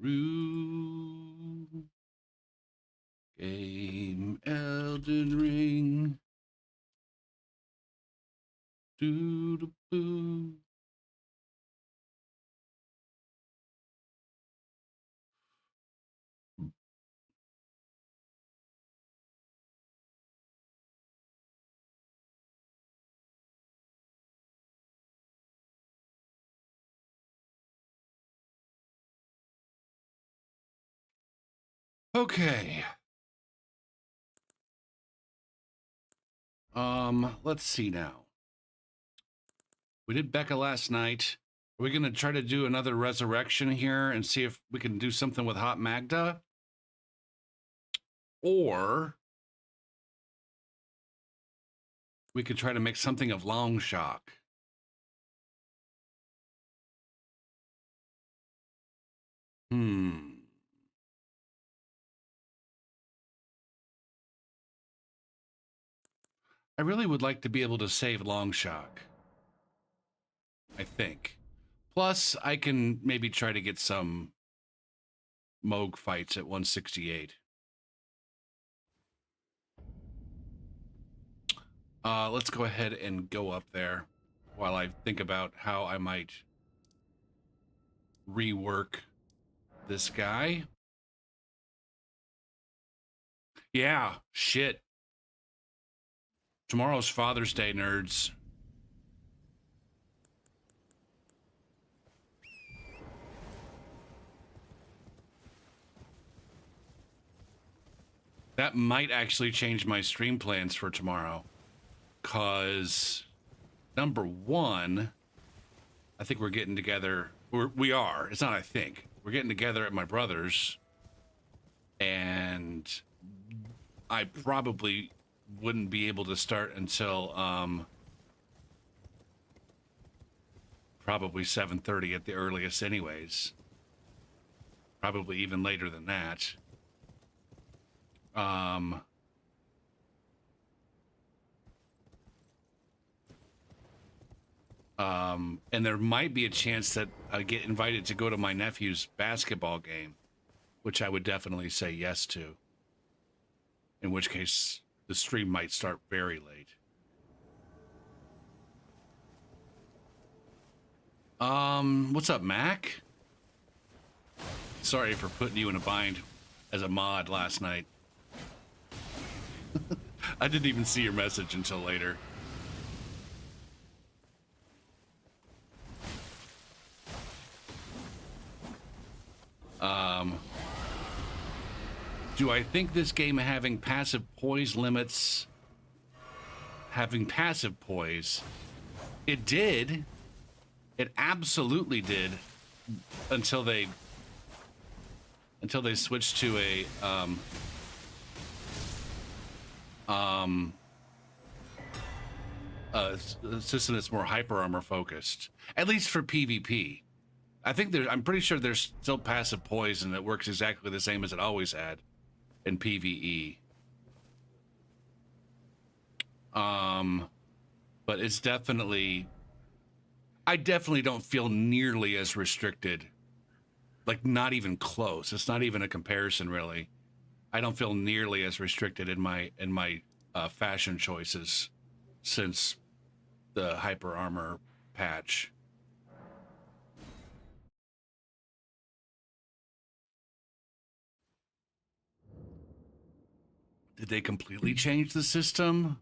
Room. Game Elden Ring. Doo -doo -boo. Okay. Let's see now. We did Becca last night. Are we gonna try to do another resurrection here and see if we can do something with Hot Magda? Or we could try to make something of Long Shock. I really would like to be able to save Long Shock, I think. Plus, I can maybe try to get some Moog fights at 168. Let's go ahead and go up there while I think about how I might rework this guy. Yeah, shit. Tomorrow's Father's Day, nerds. That might actually change my stream plans for tomorrow. Because, number one, I think we're getting together. We are. It's not I think. We're getting together at my brother's. And I probably wouldn't be able to start until probably 7:30 at the earliest anyways. Probably even later than that. And there might be a chance that I get invited to go to my nephew's basketball game, which I would definitely say yes to. In which case, the stream might start very late. What's up, Mac? Sorry for putting you in a bind as a mod last night. I didn't even see your message until later. Do I think this game having passive poise limits? Having passive poise? It did. It absolutely did until they switched to a system that's more hyper armor focused, at least for PvP. I think I'm pretty sure there's still passive poise and it works exactly the same as it always had in PvE. But it's definitely, I definitely don't feel nearly as restricted. Like, not even close. It's not even a comparison, really. I don't feel nearly as restricted in my fashion choices since the hyper armor patch. Did they completely change the system?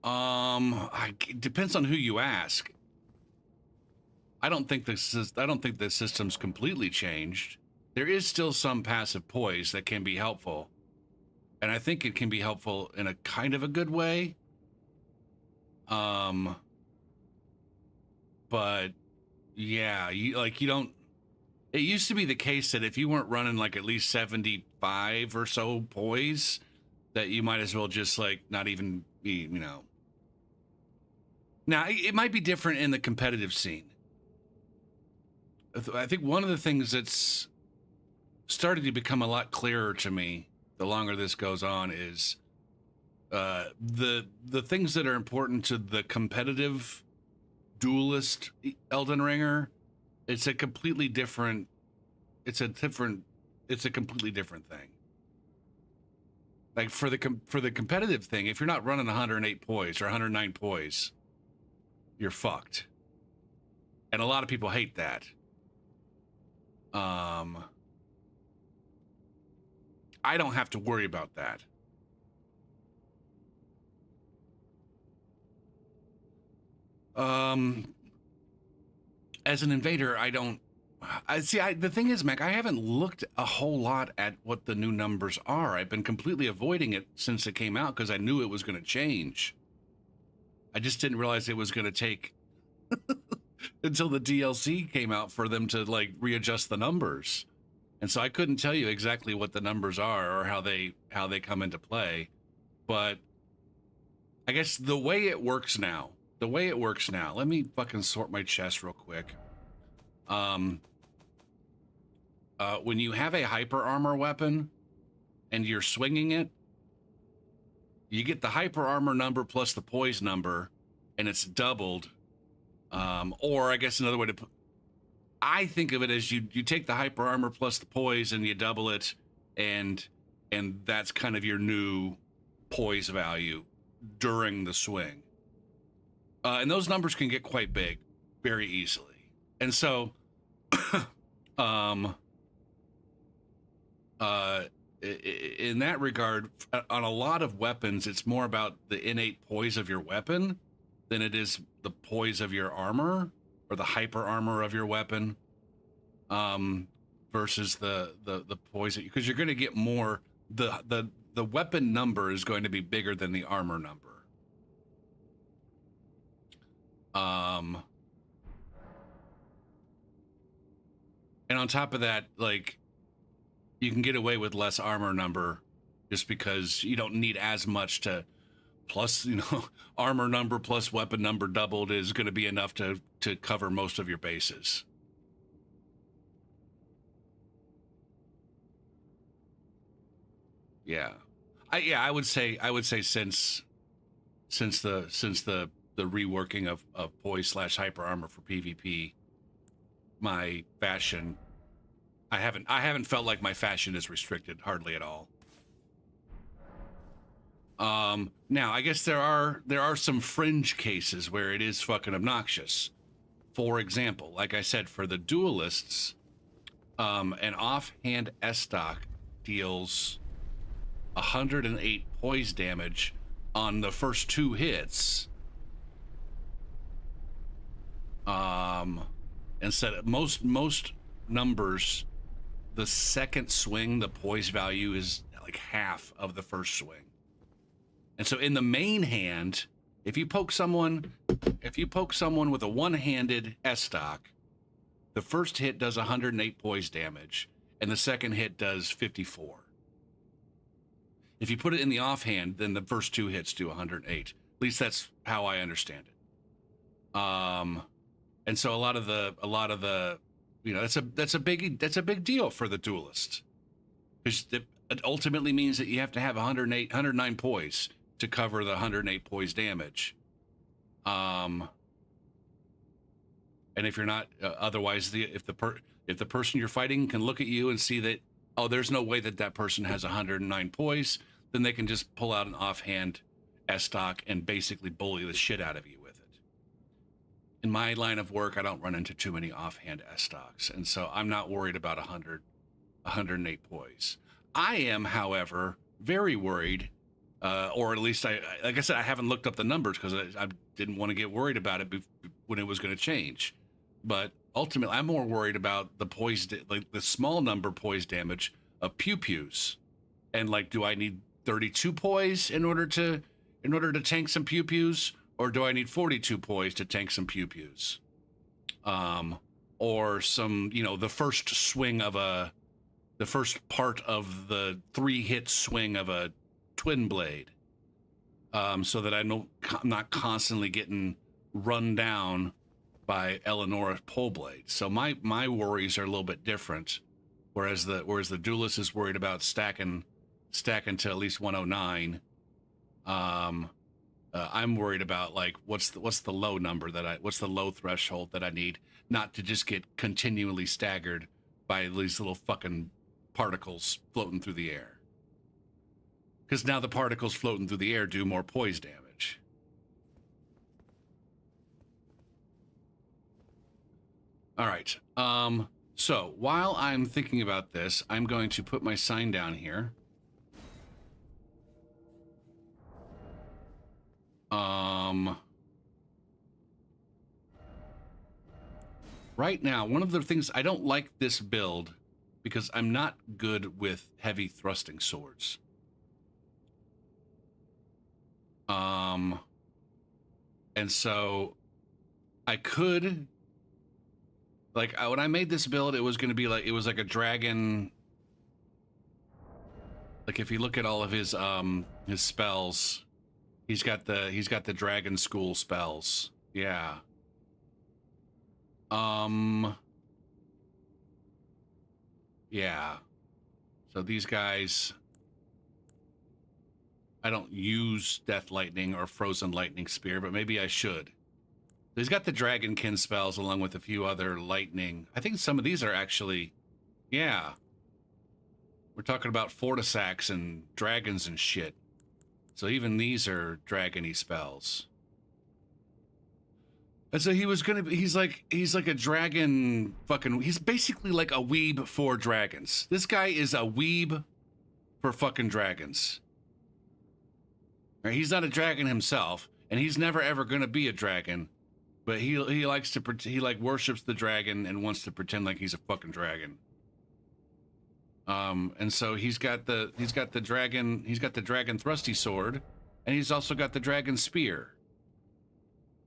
It depends on who you ask. I don't think the system's completely changed. There is still some passive poise that can be helpful. And I think it can be helpful in a kind of a good way. But yeah, you don't, it used to be the case that if you weren't running like at least 75 or so poise, that you might as well just like not even be, Now, it might be different in the competitive scene. I think one of the things that's started to become a lot clearer to me the longer this goes on is the things that are important to the competitive duelist Elden Ringer It's a completely different. It's a different. It's a completely different thing. Like for the competitive thing, if you're not running 108 poise or 109 poise, you're fucked. And a lot of people hate that. I don't have to worry about that. As an invader, I don't. The thing is, Mac, I haven't looked a whole lot at what the new numbers are. I've been completely avoiding it since it came out because I knew it was going to change. I just didn't realize it was going to take until the DLC came out for them to like readjust the numbers. And so I couldn't tell you exactly what the numbers are or how they come into play. But I guess the way it works now, let me fucking sort my chest real quick. When you have a hyper armor weapon and you're swinging it, you get the hyper armor number plus the poise number, and it's doubled. Or I guess another way to put, I think of it as you take the hyper armor plus the poise and you double it, and that's kind of your new poise value during the swing. And those numbers can get quite big very easily. And so in that regard, on a lot of weapons, it's more about the innate poise of your weapon than it is the poise of your armor or the hyper armor of your weapon, versus the poise, because you're going to get more. The weapon number is going to be bigger than the armor number. And on top of that, like, you can get away with less armor number just because you don't need as much to, plus, armor number plus weapon number doubled is going to be enough to cover most of your bases. Yeah. I would say since the reworking of poise / hyper armor for PvP, my fashion, I haven't felt like my fashion is restricted hardly at all. Now I guess there are some fringe cases where it is fucking obnoxious. For example, like I said, for the duelists, an offhand S-stock deals 108 poise damage on the first 2 hits. Instead of most numbers, the second swing, the poise value is like half of the first swing. And so in the main hand, if you poke someone with a one-handed S-stock, the first hit does 108 poise damage, and the second hit does 54. If you put it in the offhand, then the first 2 hits do 108. At least that's how I understand it. And so a lot of the, that's a big deal for the duelist, because it ultimately means that you have to have 109 poise to cover the 108 poise damage. And if you're not, otherwise, if the person you're fighting can look at you and see that, oh, there's no way that person has 109 poise, then they can just pull out an offhand S-stock and basically bully the shit out of you with it. In my line of work, I don't run into too many offhand S-stocks, and so I'm not worried about 108 poise. I am, however, very worried, or at least like I said, I haven't looked up the numbers because I didn't want to get worried about it when it was going to change. But ultimately, I'm more worried about the poise, like the small number poise damage of pew-pews, and like, do I need 32 poise in order to tank some pew-pews, or do I need 42 poise to tank some pew-pews? Or some, the first part of the 3-hit swing of a twin blade, so that I'm not constantly getting run down by Eleonora pole blades. So my worries are a little bit different, whereas the duelist is worried about stacking to at least 109. I'm worried about, like, what's the low number what's the low threshold that I need not to just get continually staggered by these little fucking particles floating through the air. Because now the particles floating through the air do more poise damage. All right. So while I'm thinking about this, I'm going to put my sign down here. Right now, one of the things I don't like this build because I'm not good with heavy thrusting swords. And so I could, like, when I made this build, it was going to be like, it was like a dragon. Like if you look at all of his spells, he's got the dragon school spells. Yeah. Yeah. So these guys, I don't use Death Lightning or Frozen Lightning Spear, but maybe I should. He's got the Dragonkin spells along with a few other lightning. I think some of these are actually, yeah. We're talking about Fortisacs and dragons and shit. So even these are dragony spells. And so he was gonna be, he's like a dragon fucking, he's basically like a weeb for dragons. This guy is a weeb for fucking dragons. Right? He's not a dragon himself, and he's never ever gonna be a dragon, but he likes to, he like worships the dragon and wants to pretend like he's a fucking dragon. And so he's got the dragon thrusty sword, and he's also got the dragon spear.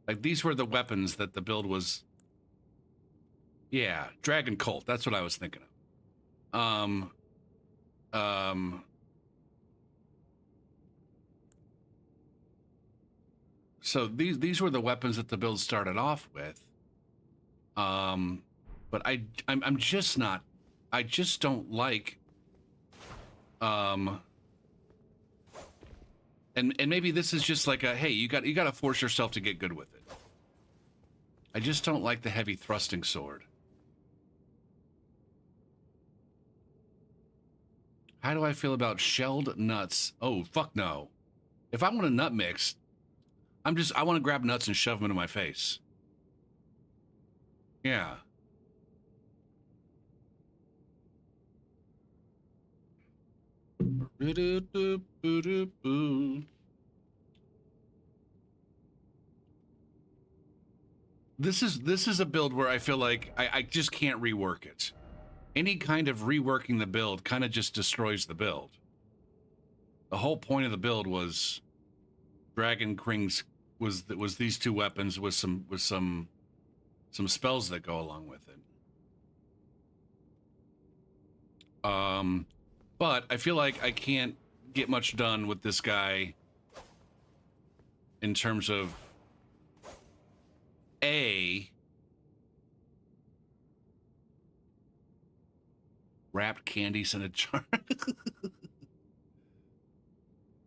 Like these were the weapons that the build was. Yeah, dragon cult. That's what I was thinking of. So these were the weapons that the build started off with. But I'm just not. I just don't like. And maybe this is just like a, hey, you got to force yourself to get good with it. I just don't like the heavy thrusting sword. How do I feel about shelled nuts? Oh, fuck no. If I want a nut mix, I want to grab nuts and shove them into my face. Yeah. This is a build where I feel like I just can't rework it. Any kind of reworking the build kind of just destroys the build. The whole point of the build was Dragon Krings was these two weapons with some spells that go along with it. But I feel like I can't get much done with this guy in terms of wrapped candies in a jar.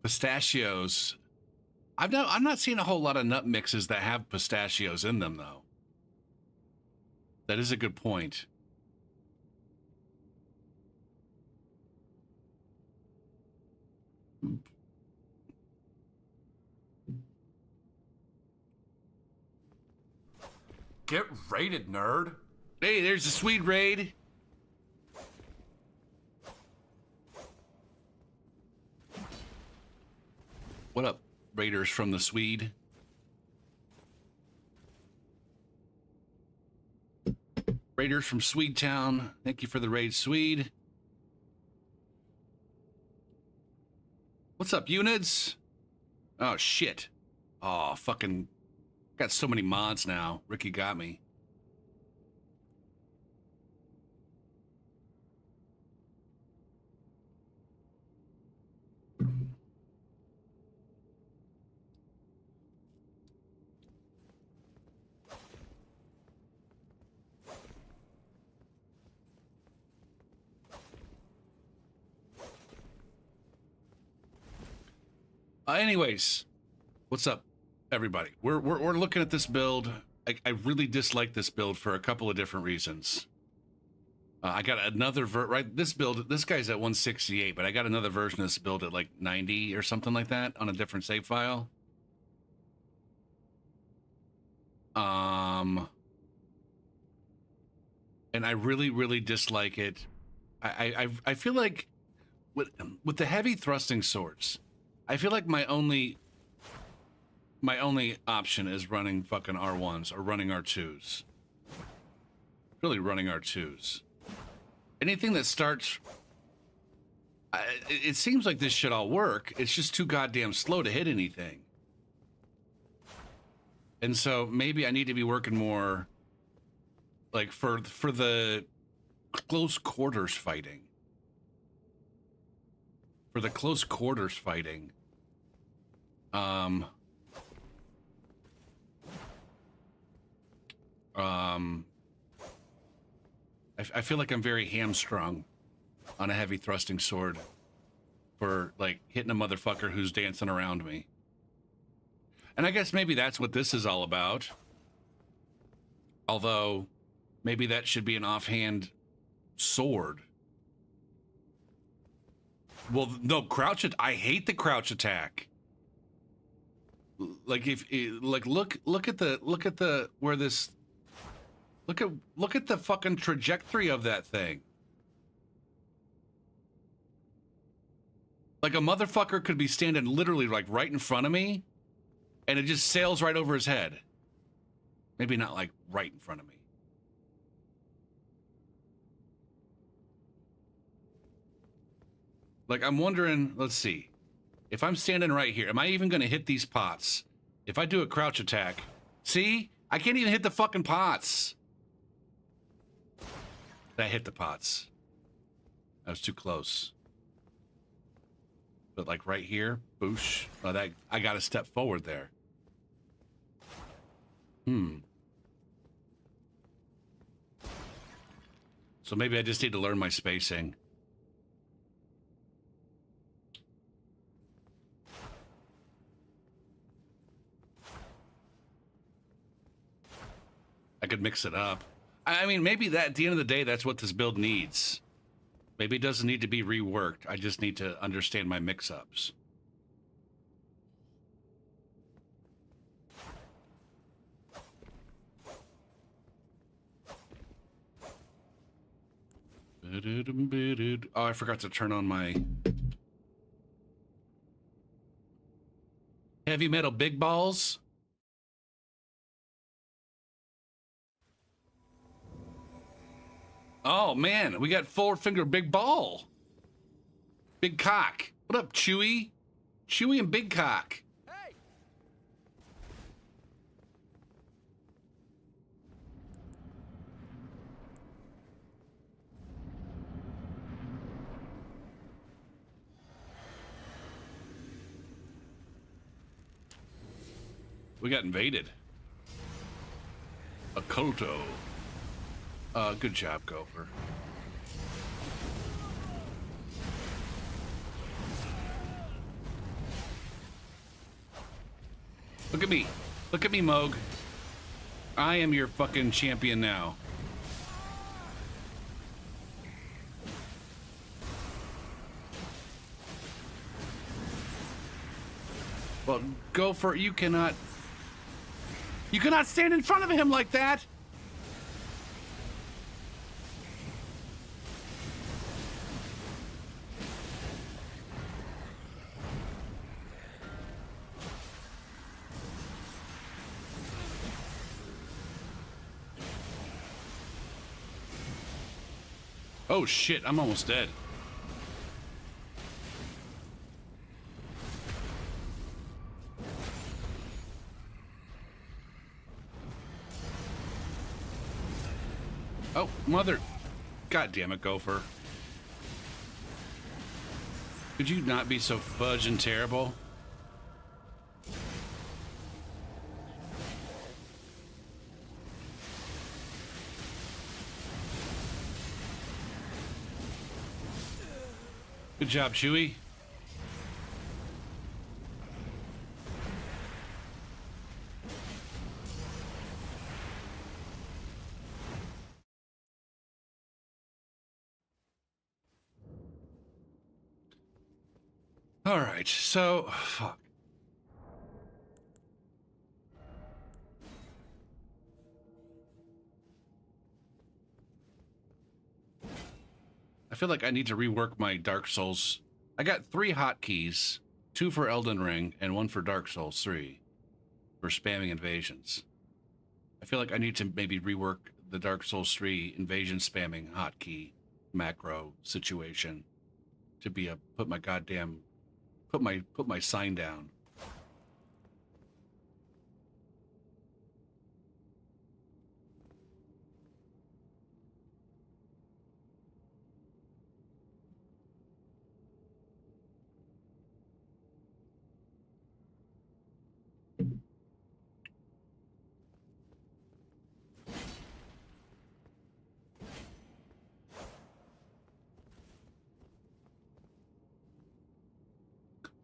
Pistachios. I'm not seeing a whole lot of nut mixes that have pistachios in them though. That is a good point. Get raided, nerd. Hey, there's the Swede raid. What up, raiders from the Swede? Raiders from Swedetown. Thank you for the raid, Swede. What's up, Unids? Oh, shit. Oh, fucking... Got so many mods now. Ricky got me. Anyways, what's up, everybody? We're looking at this build. I really dislike this build for a couple of different reasons. I got another right. This guy's at 168, but I got another version of this build at like 90 or something like that on a different save file. And I really dislike it. I feel like with the heavy thrusting swords, I feel like my only option is running fucking R1s or running R2s. Really running R2s. Anything that starts... it seems like this should all work. It's just too goddamn slow to hit anything. And so maybe I need to be working more like for the close quarters fighting. For the close quarters fighting. I feel like I'm very hamstrung on a heavy thrusting sword for like hitting a motherfucker who's dancing around me. And I guess maybe that's what this is all about. Although maybe that should be an offhand sword. Well, no, crouch it. I hate the crouch attack. Like like look at the where this look at the fucking trajectory of that thing. Like a motherfucker could be standing literally like right in front of me and it just sails right over his head. Maybe not like right in front of me. Like I'm wondering, let's see. If I'm standing right here, am I even going to hit these pots? If I do a crouch attack, see? I can't even hit the fucking pots. That hit the pots. That was too close. But like right here, boosh. Oh, that I got to step forward there. So maybe I just need to learn my spacing. I could mix it up. I mean, maybe that at the end of the day, that's what this build needs. Maybe it doesn't need to be reworked. I just need to understand my mix-ups. Oh, I forgot to turn on my heavy metal big balls. Oh, man, we got four-finger big ball. Big cock. What up, Chewy? Chewy and Big Cock. Hey. We got invaded. A culto. Good job, Gopher. Look at me. Look at me, Moog. I am your fucking champion now. Well, Gopher, you cannot stand in front of him like that. Oh shit, I'm almost dead. Oh, mother. God damn it, Gopher. Could you not be so fudging terrible? Good job, Chewy. All right, so fuck. I feel like I need to rework my Dark Souls. I got 3 hotkeys, 2 for Elden Ring and 1 for Dark Souls 3 for spamming invasions. I feel like I need to maybe rework the Dark Souls 3 invasion spamming hotkey macro situation to be a put my sign down.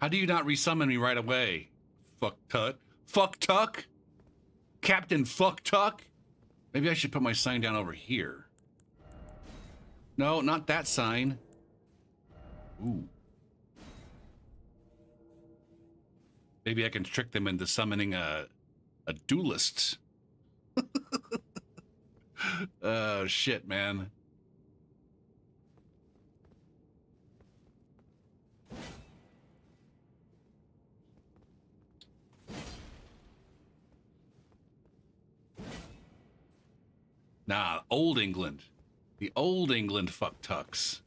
How do you not resummon me right away? Fuck Tuck. Fuck Tuck? Captain Fuck Tuck? Maybe I should put my sign down over here. No, not that sign. Ooh. Maybe I can trick them into summoning a duelist. Oh, shit, man. Nah, Old England. The Old England fuck tucks.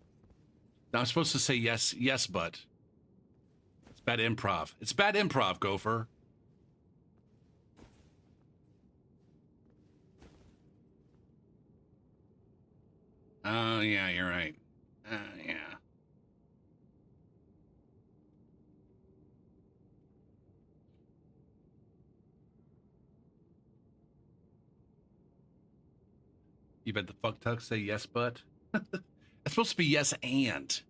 Now I'm supposed to say yes, yes, but. It's bad improv. It's bad improv, Gopher. Oh, yeah, you're right. Yeah. You bet the fuck tucks say yes, but. It's supposed to be yes, and.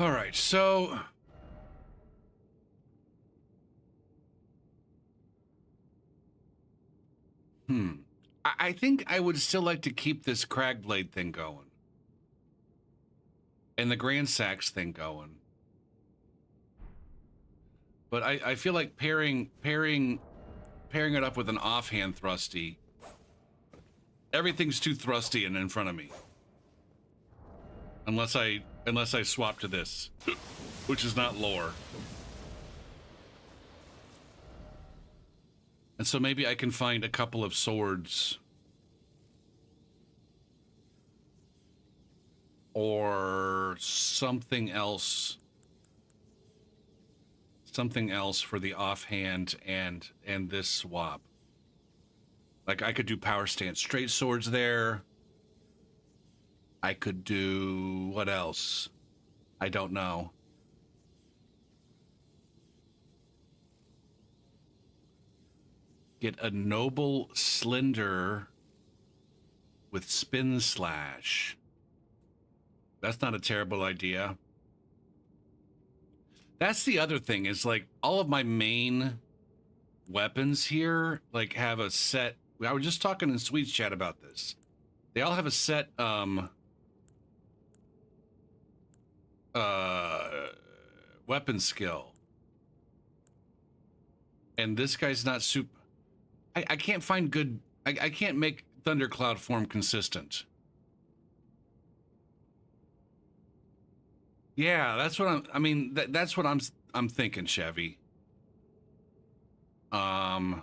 All right, so. I think I would still like to keep this Cragblade thing going. And the Grand Sax thing going. But I feel like pairing it up with an offhand thrusty. Everything's too thrusty and in front of me. Unless I swap to this, which is not lore. And so maybe I can find a couple of swords or something else for the offhand and this swap. Like I could do power stance straight swords there. I could do what else? I don't know. Get a noble slender with spin slash. That's not a terrible idea. That's the other thing is like all of my main weapons here like have a set. I was just talking in Sweet's chat about this. They all have a set weapon skill. And this guy's not super. I can't find good. I can't make Thundercloud form consistent. Yeah, that's what I mean, that's what I'm thinking, Chevy. So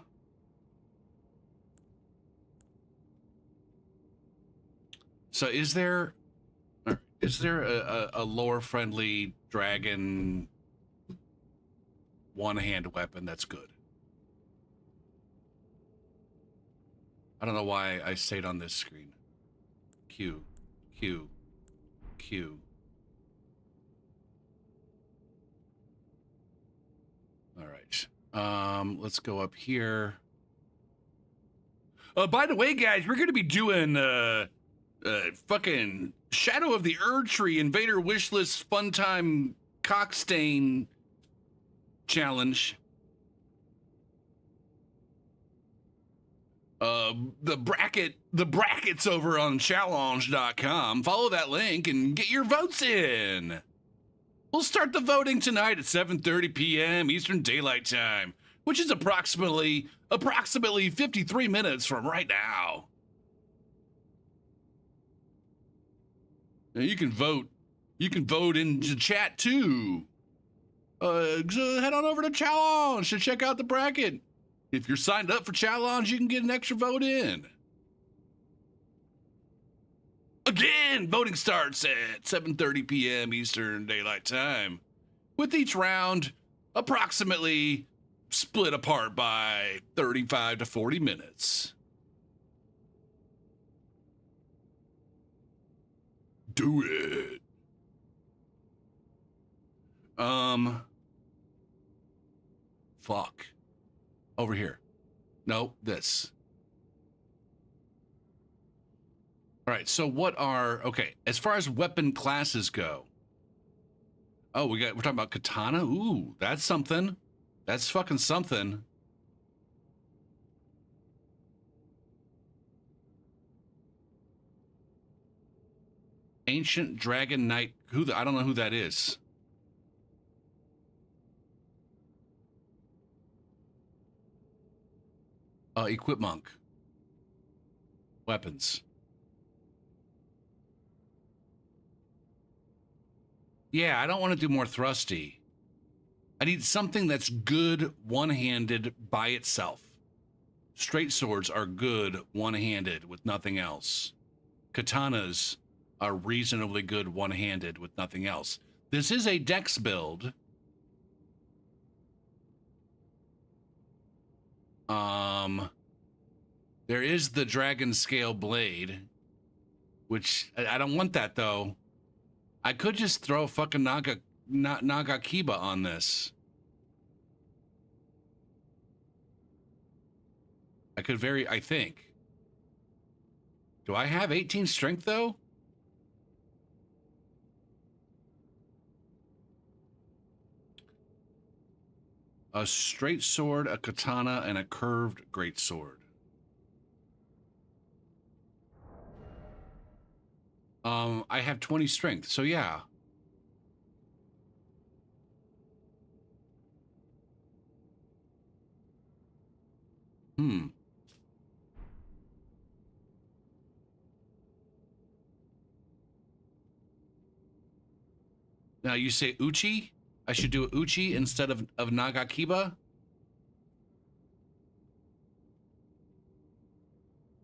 is there a lore friendly dragon one-hand weapon that's good? I don't know why I stayed on this screen. Q. All right. Let's go up here. By the way, guys, we're going to be doing fucking Shadow of the Erd Tree Invader Wishlist Fun Time Cockstain Challenge. The brackets over on challenge.com. Follow that link and get your votes in. We'll start the voting tonight at 7:30 p.m. Eastern Daylight Time, which is approximately 53 minutes from right now. Now you can vote. You can vote in the chat too. So head on over to Challenge to check out the bracket. If you're signed up for Challenge, you can get an extra vote in. Again, voting starts at 7:30 p.m. Eastern Daylight Time, with each round approximately split apart by 35 to 40 minutes. Do it. Fuck. Over here. No, this. All right, so what are, okay, as far as weapon classes go. Oh, we're talking about katana? Ooh, that's something. That's fucking something. Ancient Dragon Knight. I don't know who that is. Equip Monk. Weapons. Yeah, I don't want to do more thrusty. I need something that's good one-handed by itself. Straight swords are good one-handed with nothing else. Katanas are reasonably good one-handed with nothing else. This is a dex build. There is the dragon scale blade, which I don't want that though. I could just throw fucking Nagakiba on this. I think. Do I have 18 strength though? A straight sword, a katana, and a curved greatsword. I have 20 strength, so yeah. Now you say Uchi? I should do Uchi instead of Nagakiba?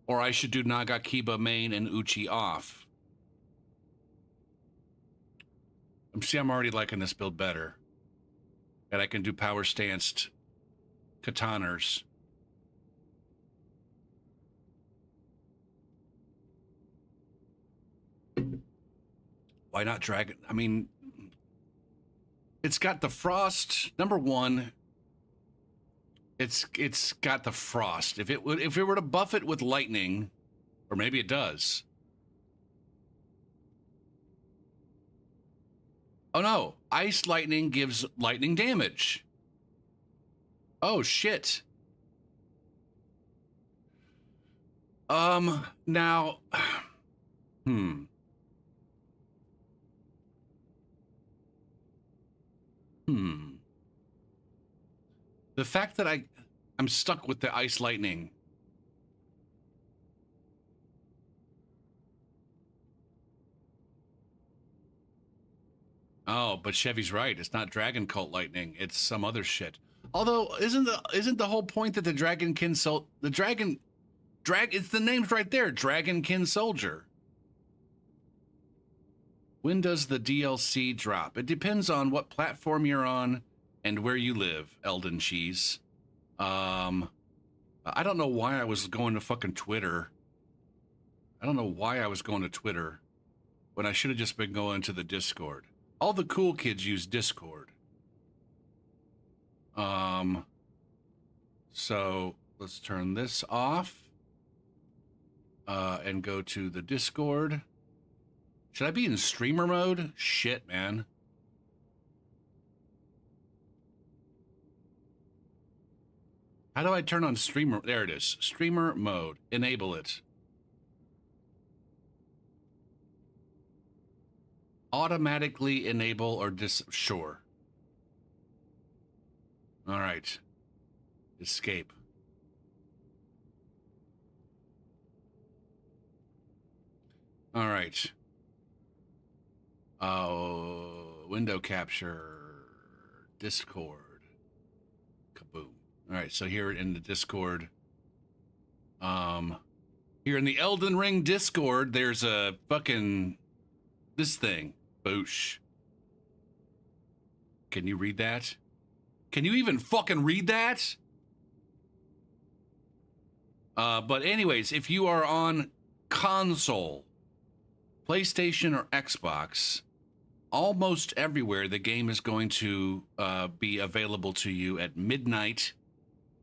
Or I should do Nagakiba main and Uchi off? I'm already liking this build better. And I can do power stanced katanas. Why not dragon? I mean, it's got the frost. Number one, it's got the frost. If it were to buff it with lightning, or maybe it does. Oh no, ice lightning gives lightning damage. Oh shit. Now, The fact that I'm stuck with the ice lightning. Oh, but Chevy's right. It's not Dragon Cult Lightning. It's some other shit. Although, isn't the whole point that the Dragonkin it's the name's right there. Dragonkin Soldier. When does the DLC drop? It depends on what platform you're on and where you live, Eldon Cheese. I don't know why I was going to fucking Twitter. I don't know why I was going to Twitter when I should have just been going to the Discord. All the cool kids use Discord. So let's turn this off. and go to the Discord. Should I be in streamer mode? Shit, man. How do I turn on streamer? There it is. Streamer mode. Enable it. Automatically enable or sure. All right. Escape. All right. Window capture. Discord. Kaboom. All right, so here in the Discord, here in the Elden Ring Discord, there's a fucking, this thing. Boosh. Can you read that? Can you even fucking read that? But anyways, if you are on console, PlayStation or Xbox, almost everywhere the game is going to be available to you at midnight,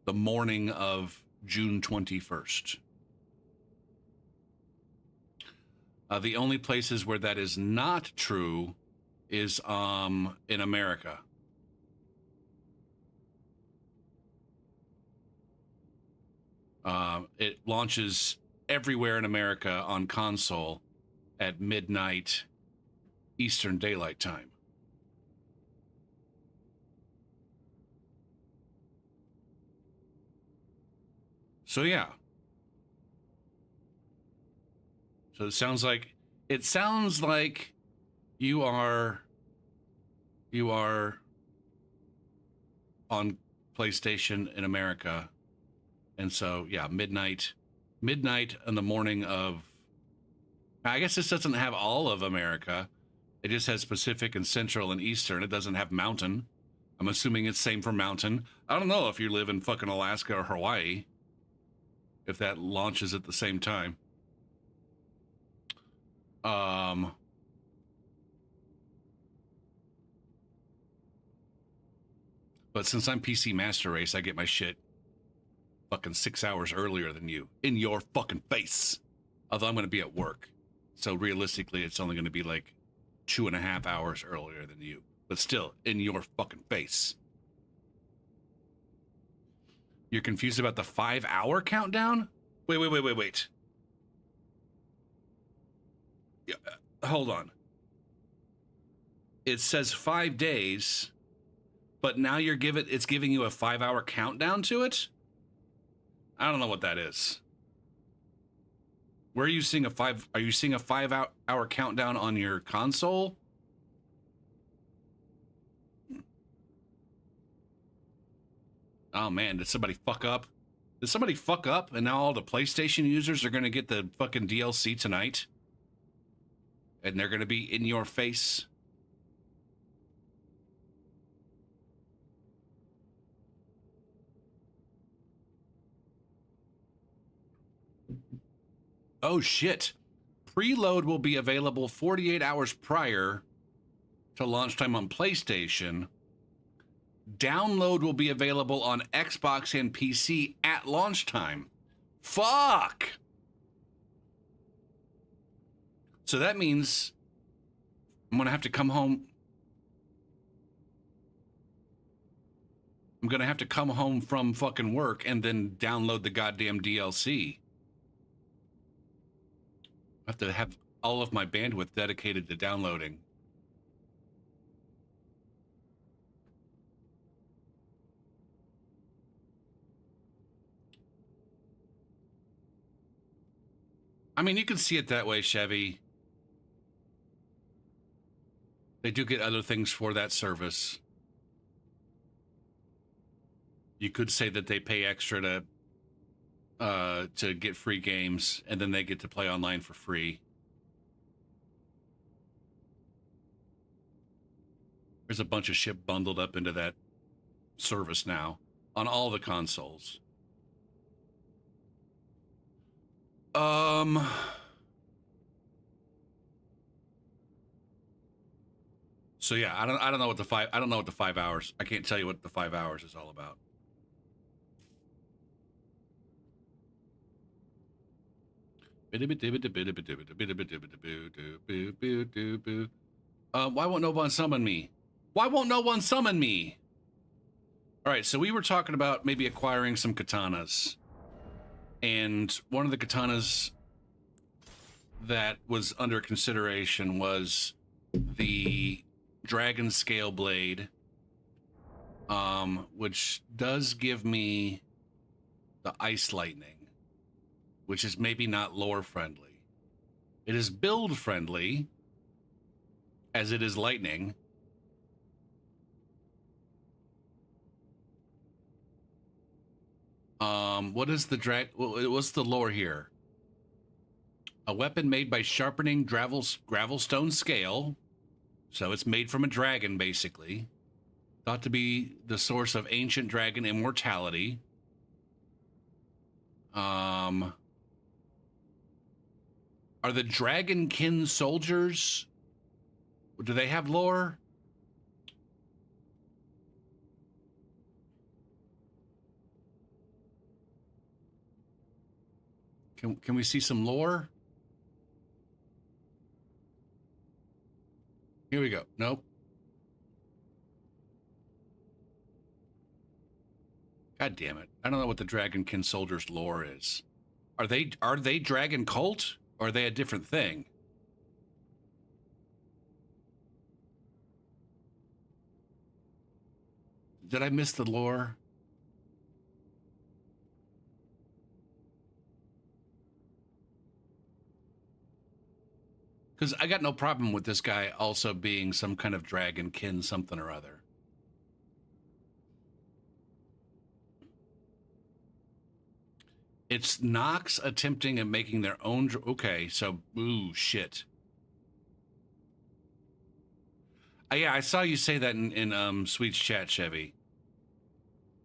the morning of June 21st. The only places where that is not true is in America. It launches everywhere in America on console at midnight Eastern Daylight Time. So yeah. So it sounds like you are on PlayStation in America. And so yeah, midnight on the morning of, I guess this doesn't have all of America. It just has Pacific and Central and Eastern. It doesn't have Mountain. I'm assuming it's same for Mountain. I don't know if you live in fucking Alaska or Hawaii, if that launches at the same time. But since I'm PC Master Race, I get my shit fucking 6 hours earlier than you. In your fucking face. Although I'm going to be at work. So realistically, it's only going to be like 2.5 hours earlier than you. But still, in your fucking face. You're confused about the 5-hour countdown? Wait. Yeah, hold on. It says 5 days, but now it's giving you a 5-hour countdown to it? I don't know what that is. Where are you seeing are you seeing a 5-hour countdown on your console? Oh man, did somebody fuck up? Did somebody fuck up and now all the PlayStation users are gonna get the fucking DLC tonight? And they're gonna be in your face? Oh shit. Preload will be available 48 hours prior to launch time on PlayStation. Download will be available on Xbox and PC at launch time. Fuck! So that means I'm gonna have to come home. I'm gonna have to come home from fucking work and then download the goddamn DLC. I have to have all of my bandwidth dedicated to downloading. I mean, you can see it that way, Chevy. They do get other things for that service. You could say that they pay extra to get free games, and then they get to play online for free. There's a bunch of shit bundled up into that service now on all the consoles. So yeah, I don't know what the 5 hours. I can't tell you what the 5 hours is all about. Why won't no one summon me? Why won't no one summon me? All right, so we were talking about maybe acquiring some katanas. And one of the katanas that was under consideration was the dragon scale blade, which does give me the ice lightning, which is maybe not lore friendly. It is build friendly, as it is lightning. What is the what's the lore here? A weapon made by sharpening gravelstone scale. So it's made from a dragon, basically. Thought to be the source of ancient dragon immortality. Are the dragonkin soldiers? Do they have lore? Can we see some lore? Here we go. Nope. God damn it. I don't know what the dragonkin soldiers lore is. Are they dragon cult or are they a different thing? Did I miss the lore? Because I got no problem with this guy also being some kind of dragonkin something or other. It's Nox attempting and making their own. Okay, so ooh shit. Yeah, I saw you say that in Sweet's chat, Chevy.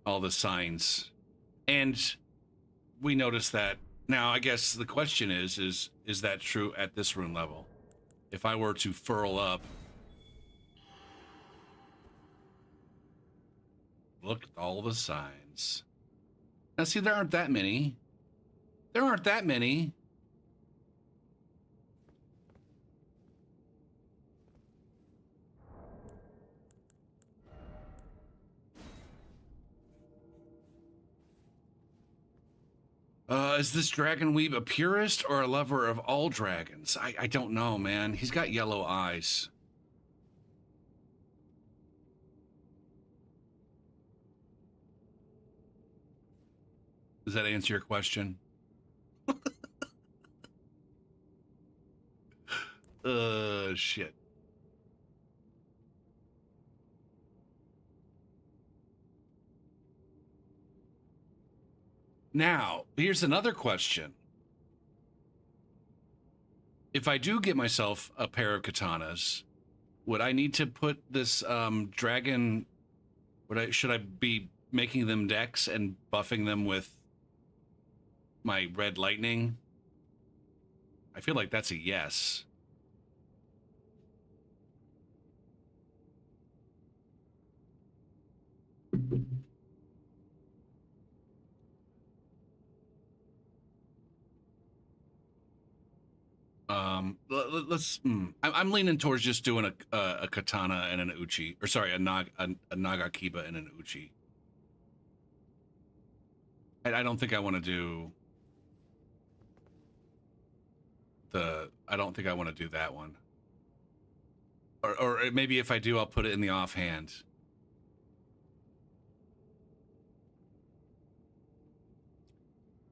All the signs, and we noticed that. Now, I guess the question is that true at this rune level? If I were to furl up, look at all the signs. Now, see, there aren't that many. There aren't that many. Is this dragon weeb a purist or a lover of all dragons? I don't know, man. He's got yellow eyes. Does that answer your question? Shit. Now, here's another question. If I do get myself a pair of katanas, would I need to put this dragon, should I be making them decks and buffing them with my red lightning? I feel like that's a yes. Let's. I'm leaning towards just doing a katana and an uchi, or sorry, a nagakiba and an uchi. I don't think I want to do the. I don't think I want to do that one. Or maybe if I do, I'll put it in the offhand.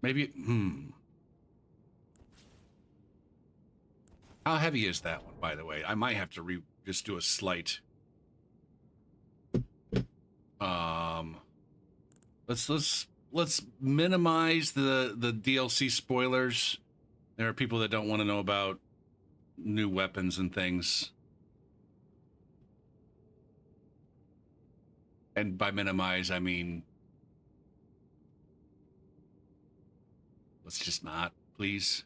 Maybe. How heavy is that one, by the way? I might have to just do a slight. Let's minimize the DLC spoilers. There are people that don't want to know about new weapons and things. And by minimize, I mean let's just not, please.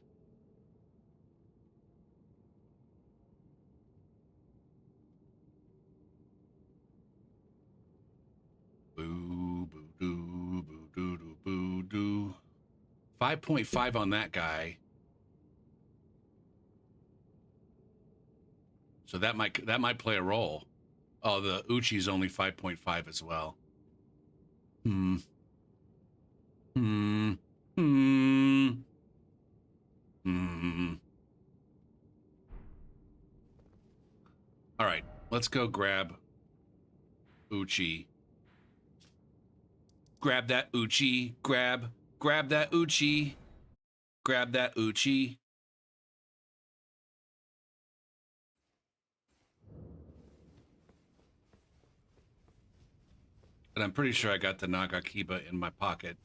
Boo, boo, doo, boo, doo, doo, boo, doo. 5.5 on that guy. So that might play a role. Oh, the Uchi's only 5.5 as well. Hmm. Hmm. Hmm. Hmm. All right, let's go grab Uchi. Grab that Uchi. Grab that Uchi. Grab that Uchi. And I'm pretty sure I got the Nagakiba in my pocket.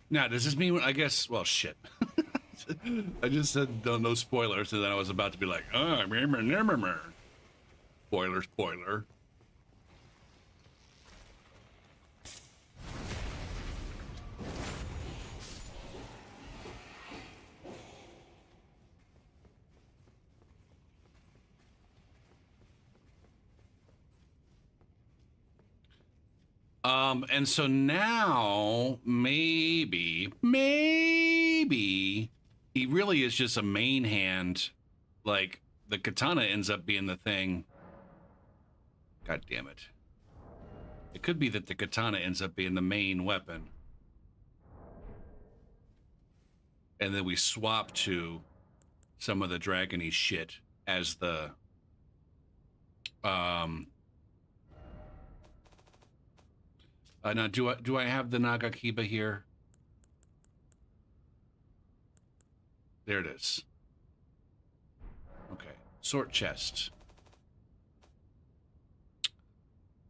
Now, does this mean, I guess, well, shit. I just said no spoilers, and then I was about to be like, spoiler. And so now maybe he really is just a main hand. Like the katana ends up being the thing. God damn it. It could be that the katana ends up being the main weapon. And then we swap to some of the dragony shit as the now do I have the Nagakiba here? There it is. Okay. Sort chest.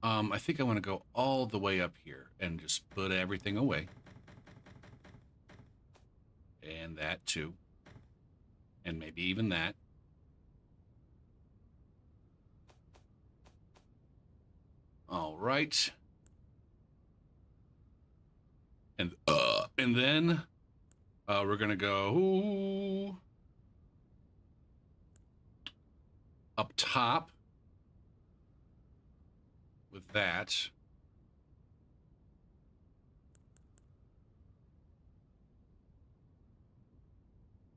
I think I want to go all the way up here and just put everything away. And that too. And maybe even that. All right. And then we're gonna go up top with that.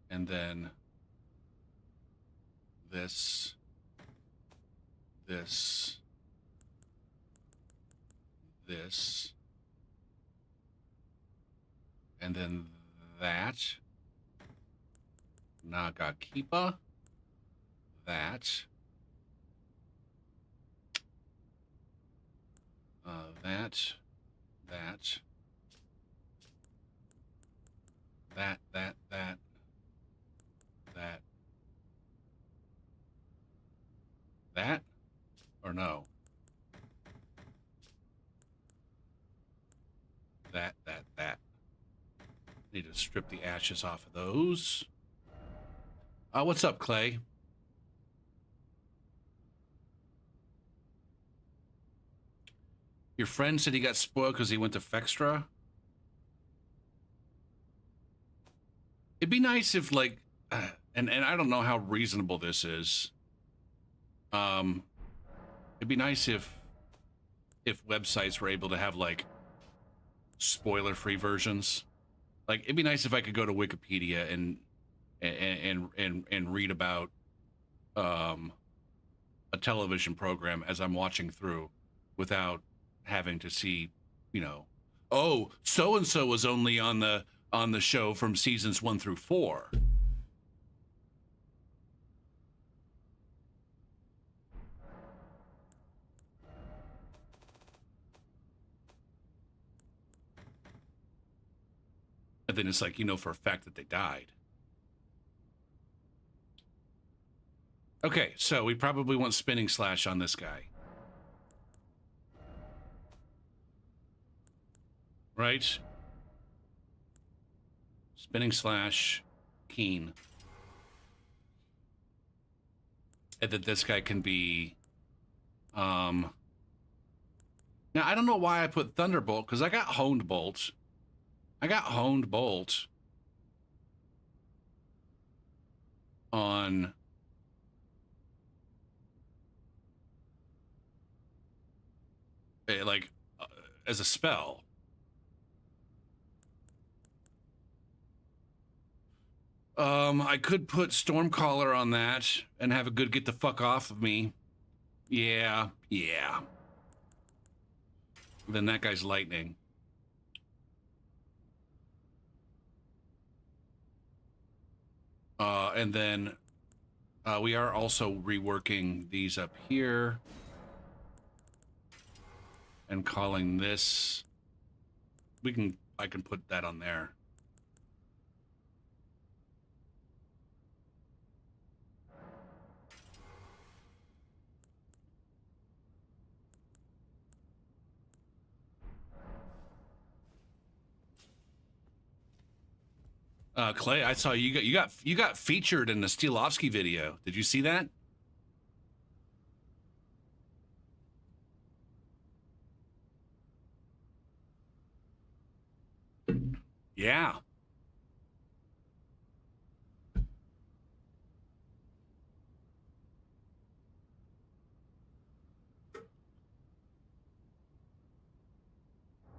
And then this, and then that. Nagakiba. That. That. That. Or no. That. Need to strip the ashes off of those. What's up, Clay? Your friend said he got spoiled because he went to Fextra? It'd be nice if, like, and I don't know how reasonable this is. It'd be nice if websites were able to have, like, spoiler-free versions. Like, it'd be nice if I could go to Wikipedia and read about a television program as I'm watching through without having to see, you know, oh, so and so was only on the show from seasons 1 through 4. And then it's like, you know, for a fact that they died. Okay, so we probably want spinning slash on this guy. Right? Spinning slash, keen. And that this guy can be, now I don't know why I put Thunderbolt, because I got Honed Bolt. On like as a spell. I could put Stormcaller on that and have a good get the fuck off of me. Yeah. Then that guy's lightning. And then we are also reworking these up here and calling this. I can put that on there. Clay, I saw you got featured in the Steelovsky video. Did you see that? Yeah.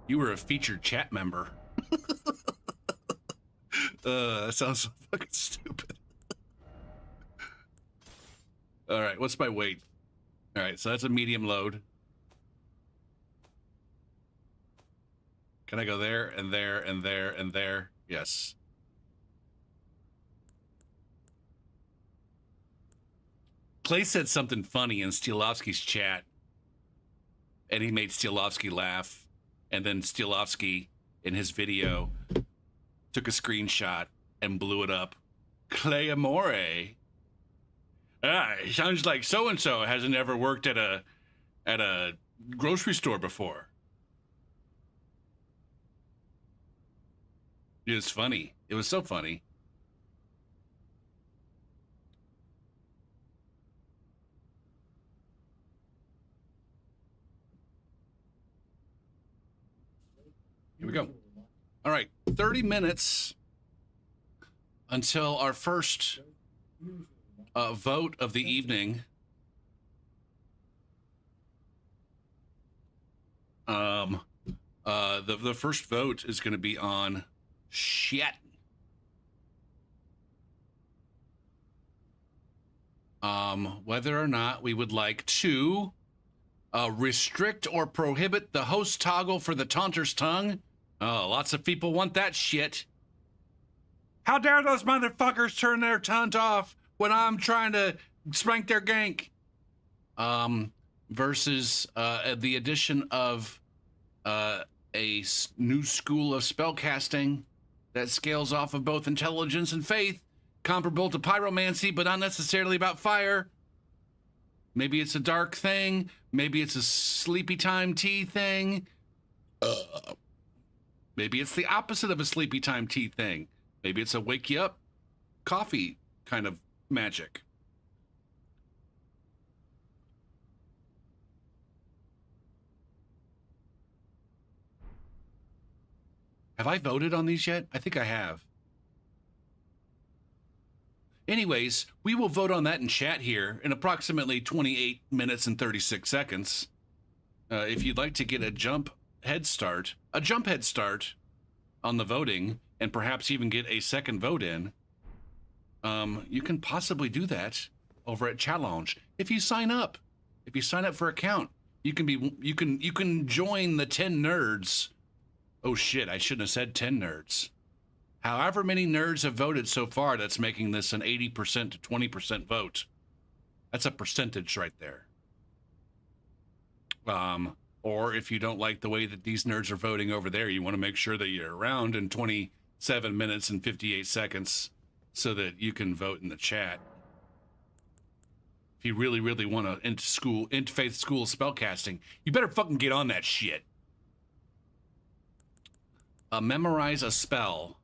You were a featured chat member. That sounds so fucking stupid. All right, what's my weight? All right, so that's a medium load. Can I go there and there and there and there? Yes. Clay said something funny in Steelovsky's chat, and he made Steelovsky laugh, and then Steelovsky, in his video, took a screenshot and blew it up. Clay Amore. It sounds like so-and-so hasn't ever worked at a grocery store before. It was funny. It was so funny. Here we go. All right, 30 minutes until our first vote of the evening. The first vote is going to be on shit. Whether or not we would like to restrict or prohibit the host toggle for the taunter's tongue. Oh, lots of people want that shit. How dare those motherfuckers turn their taunt off when I'm trying to spank their gank? Versus the addition of a new school of spellcasting that scales off of both intelligence and faith, comparable to pyromancy, but not necessarily about fire. Maybe it's a dark thing. Maybe it's a sleepy time tea thing. Maybe it's the opposite of a sleepy time tea thing. Maybe it's a wake you up coffee kind of magic. Have I voted on these yet? I think I have. Anyways, we will vote on that in chat here in approximately 28 minutes and 36 seconds. If you'd like to get a jump head start on the voting, and perhaps even get a second vote in, you can possibly do that over at Challenge. If you sign up for an account, you can join the 10 nerds. Oh shit, I shouldn't have said 10 nerds. However many nerds have voted so far, that's making this an 80% to 20% vote. That's a percentage right there. Or if you don't like the way that these nerds are voting over there, you want to make sure that you're around in 27 minutes and 58 seconds so that you can vote in the chat. If you really, really want to interfaith school spellcasting, you better fucking get on that shit. Memorize a spell.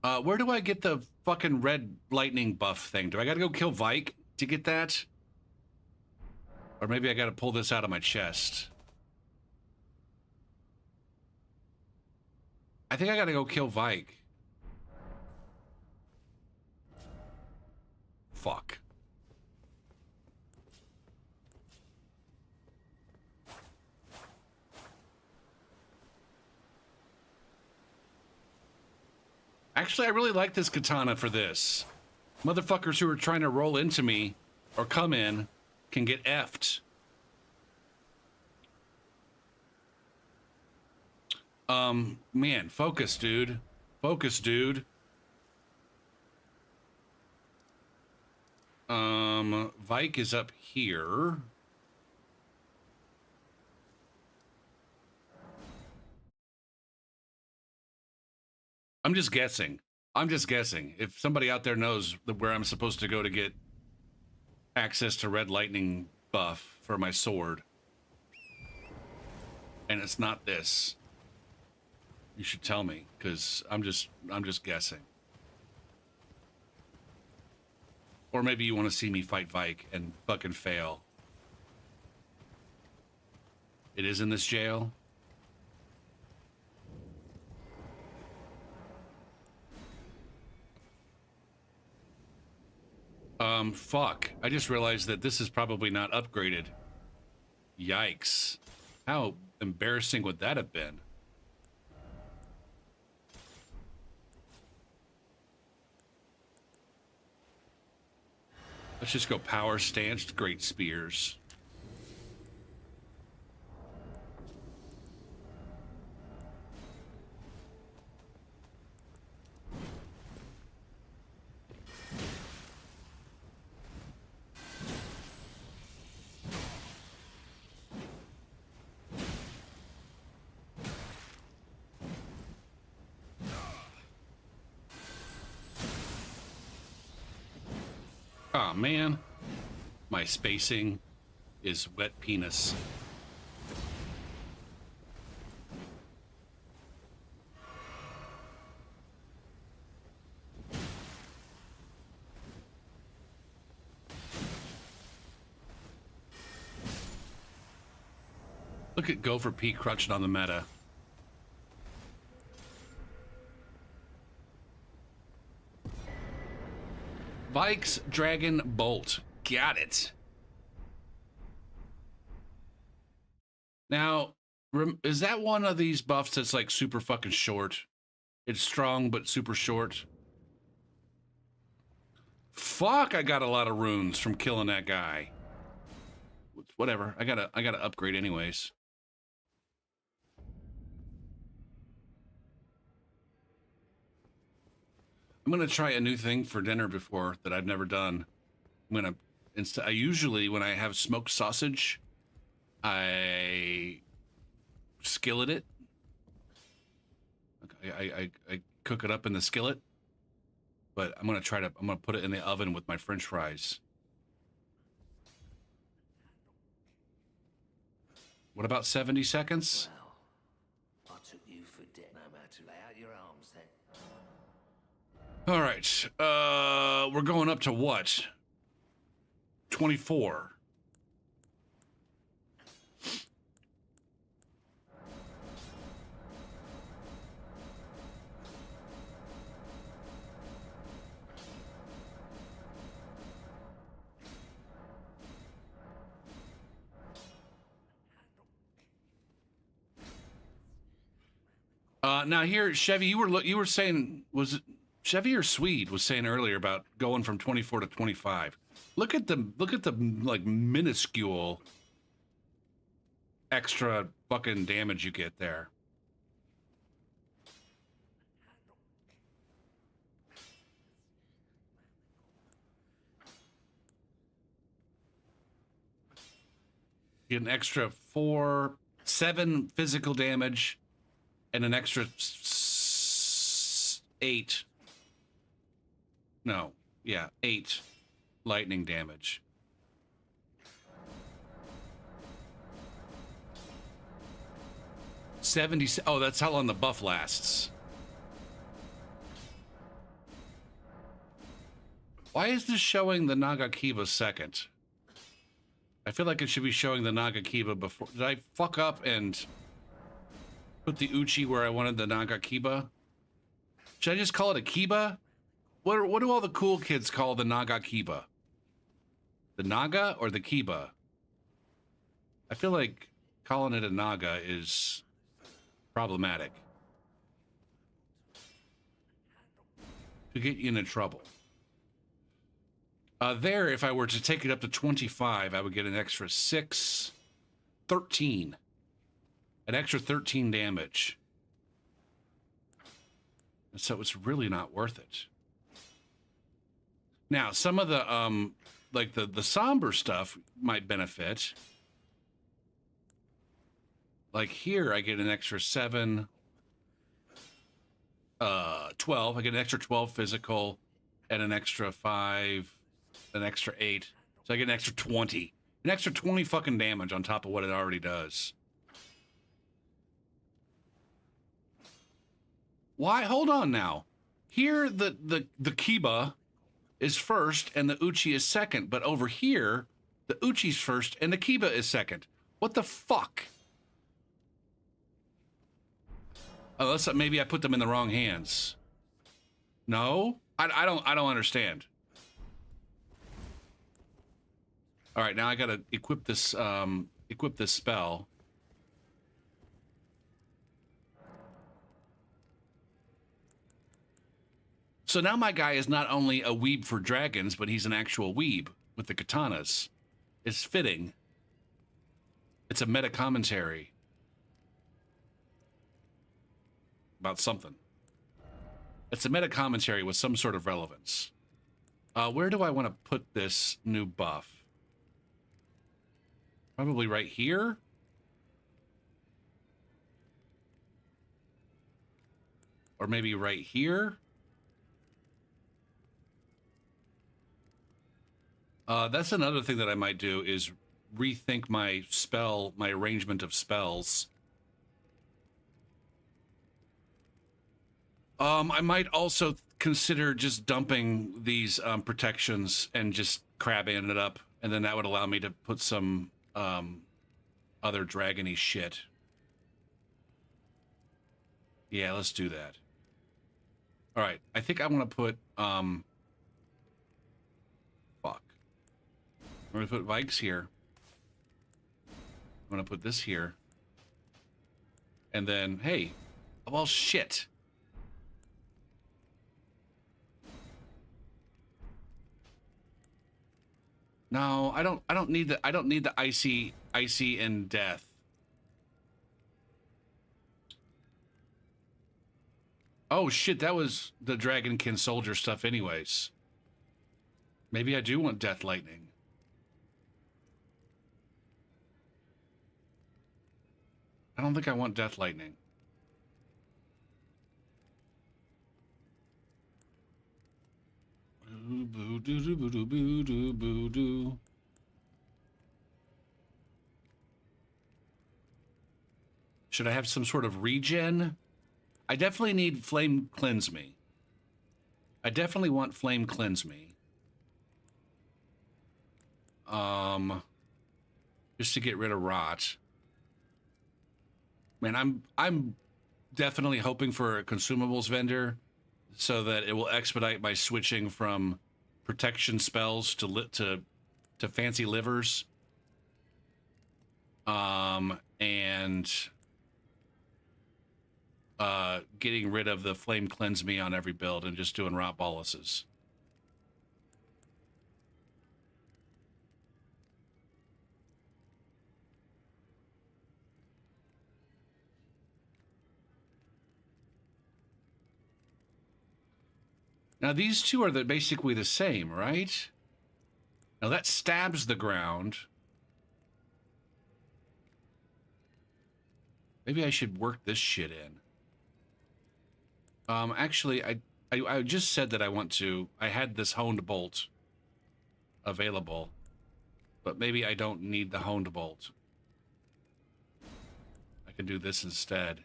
Where do I get the fucking red lightning buff thing? Do I gotta go kill Vike to get that? Or maybe I gotta pull this out of my chest. I think I gotta go kill Vike. Fuck. Actually, I really like this katana for this. Motherfuckers who are trying to roll into me or come in can get effed. Man, focus, dude. Focus, dude. Vike is up here. I'm just guessing. I'm just guessing. If somebody out there knows where I'm supposed to go to get access to red lightning buff for my sword, and it's not this, you should tell me, because I'm just guessing. Or maybe you want to see me fight Vike and fucking fail. It is in this jail. Fuck. I just realized that this is probably not upgraded. Yikes. How embarrassing would that have been? Let's just go power stanced great spears. Oh man, my spacing is wet penis. Look at Gopher Pete crutching on the meta. Vike's Dragon Bolt. Got it. Now, is that one of these buffs that's like super fucking short? It's strong, but super short. Fuck, I got a lot of runes from killing that guy. Whatever, I gotta upgrade anyways. I'm gonna try a new thing for dinner before that I've never done. I usually, when I have smoked sausage, I skillet it. I cook it up in the skillet, but I'm gonna put it in the oven with my French fries. What about 70 seconds? Well, I took you for dead. No matter, lay out your arms then. All right, we're going up to what? 24. Now here, Chevy, you were saying, was it Chevy or Swede was saying earlier about going from 24 to 25. Look at the like minuscule extra fucking damage you get there. You get an extra 7 physical damage and an extra 8. No, yeah, 8 lightning damage. Oh, that's how long the buff lasts. Why is this showing the Nagakiba second? I feel like it should be showing the Nagakiba before. Did I fuck up and put the Uchi where I wanted the Nagakiba? Should I just call it a Kiba? What do all the cool kids call the Nagakiba? The Naga or the Kiba? I feel like calling it a Naga is problematic. to get you into trouble. There, if I were to take it up to 25, I would get an extra 6, 13. An extra 13 damage. And so it's really not worth it. Now, some of the, like the somber stuff might benefit. Like here, I get an extra 7, 12. I get an extra 12 physical and an extra 5, an extra 8. So I get an extra 20. An extra 20 fucking damage on top of what it already does. Why? Hold on now. Here, the Kiba is first and the Uchi is second. But over here, the Uchi's first and the Kiba is second. What the fuck? Unless maybe I put them in the wrong hands. No? I don't understand. All right, now I gotta equip this spell. So now my guy is not only a weeb for dragons, but he's an actual weeb with the katanas. It's fitting. It's a meta commentary about something. It's a meta commentary with some sort of relevance. Where do I want to put this new buff? Probably right here. Or maybe right here. That's another thing that I might do is rethink my arrangement of spells. I might also consider just dumping these protections and just crabbing it up, and then that would allow me to put some other dragony shit. Yeah, let's do that. All right, I think I want to put fuck. I'm gonna put Vikes here. I'm gonna put this here, and then hey, well shit. No, I don't need the icy and death. Oh shit, that was the Dragonkin soldier stuff anyways. Maybe I do want Death Lightning. I don't think I want Death Lightning. Should I have some sort of regen? I definitely need Flame Cleanse Me. I definitely want Flame Cleanse Me. Just to get rid of rot. Man, I'm definitely hoping for a consumables vendor so that it will expedite my switching from protection spells to fancy livers. And getting rid of the Flame Cleanse Me on every build and just doing rot boluses. Now these two are basically the same, right? Now that stabs the ground. Maybe I should work this shit in. Actually, I just said that I had this honed bolt available, but maybe I don't need the honed bolt. I can do this instead,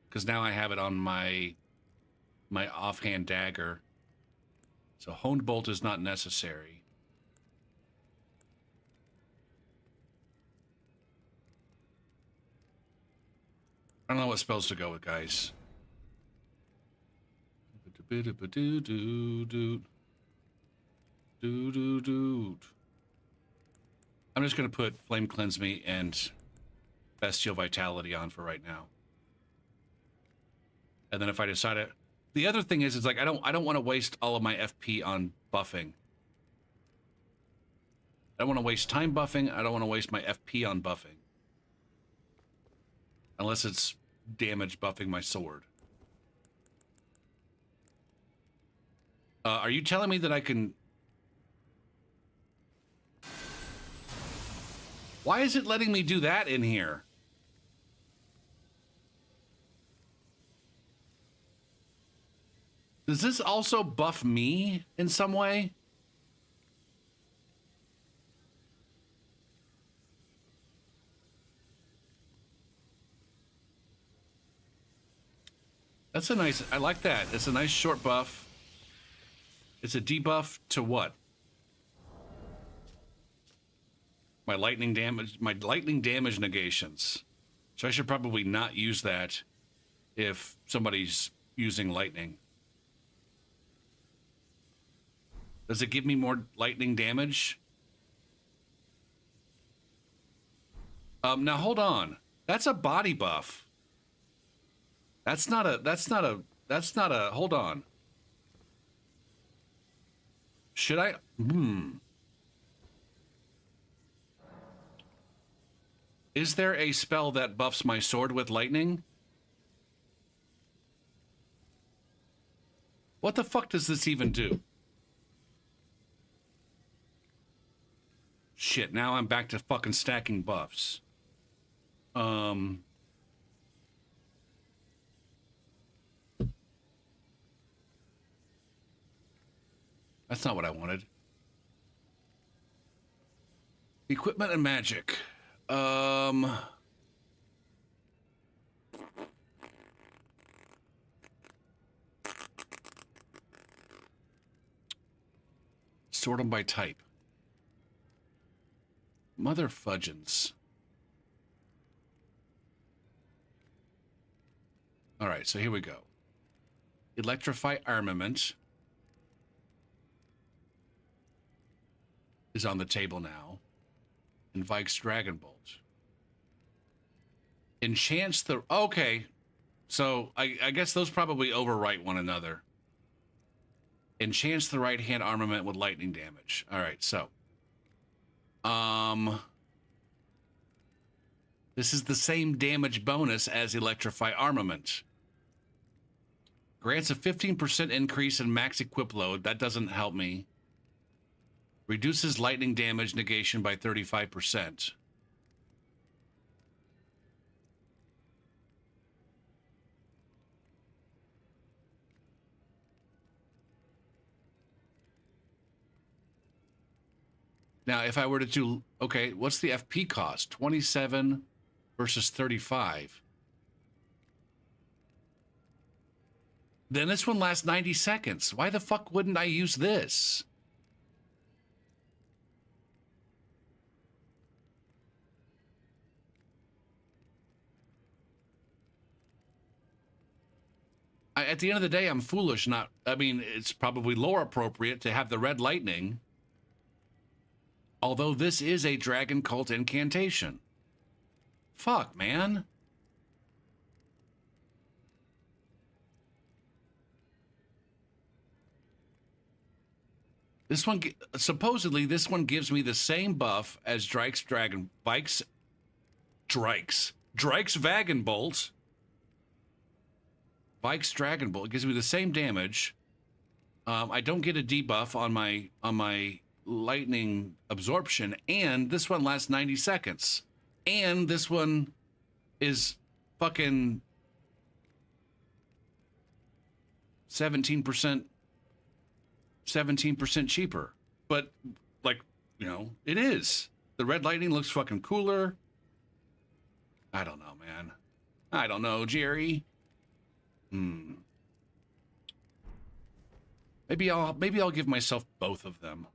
because now I have it on my offhand dagger. So honed bolt is not necessary. I don't know what spells to go with, guys. I'm just going to put Flame Cleanse Me and Bestial Vitality on for right now. And then if I decide it... the other thing is like I don't want to waste all of my FP on buffing. I don't want to waste time buffing. I don't want to waste my FP on buffing. Unless it's damage buffing my sword. Are you telling me that I can... Why is it letting me do that in here? Does this also buff me in some way? That's a nice... I like that. It's a nice short buff. It's a debuff to what? My lightning damage negations. So I should probably not use that if somebody's using lightning. Does it give me more lightning damage? Now hold on. That's a body buff. That's not a, hold on. Should I? Is there a spell that buffs my sword with lightning? What the fuck does this even do? Shit, now I'm back to fucking stacking buffs. That's not what I wanted. Equipment and magic. Sort them by type. Mother fudgeons. All right, so here we go. Electrify armament is on the table now. And Vike's Dragon Bolt. Enchants the... Okay. So, I guess those probably overwrite one another. Enchants the right hand armament with lightning damage. Alright, so. This is the same damage bonus as Electrify Armament. Grants a 15% increase in max equip load. That doesn't help me. Reduces lightning damage negation by 35%. Now, if I were to do... Okay, what's the FP cost? 27 versus 35. Then this one lasts 90 seconds. Why the fuck wouldn't I use this? At the end of the day, I'm foolish not... I mean, it's probably lore appropriate to have the red lightning. Although this is a dragon cult incantation. Fuck, man. This one, supposedly, this one gives me the same buff as Drake's Dragon... Drake's Vagon Bolt. Vike's Dragon Bolt. It gives me the same damage. I don't get a debuff on my lightning absorption, and this one lasts 90 seconds. And this one is fucking 17% cheaper. But, like, you know, it is. The red lightning looks fucking cooler. I don't know, man. I don't know, Jerry. Maybe I'll give myself both of them.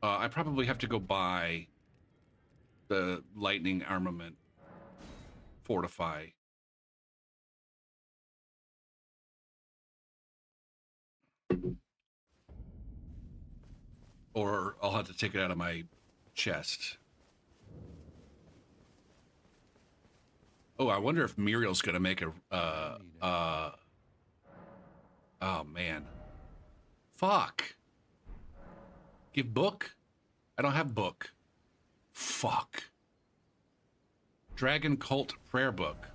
I probably have to go buy the lightning armament fortify. Or I'll have to take it out of my chest. Oh, I wonder if Muriel's gonna make a Oh, man. Fuck. Give book? I don't have book. Fuck. Dragon Cult Prayer Book.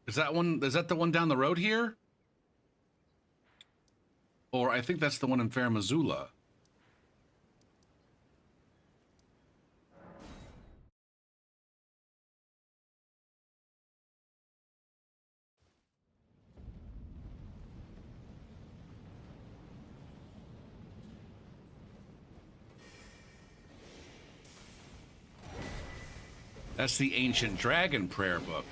Is that the one down the road here? Or I think that's the one in Fair Missoula. That's the Ancient Dragon Prayer Book.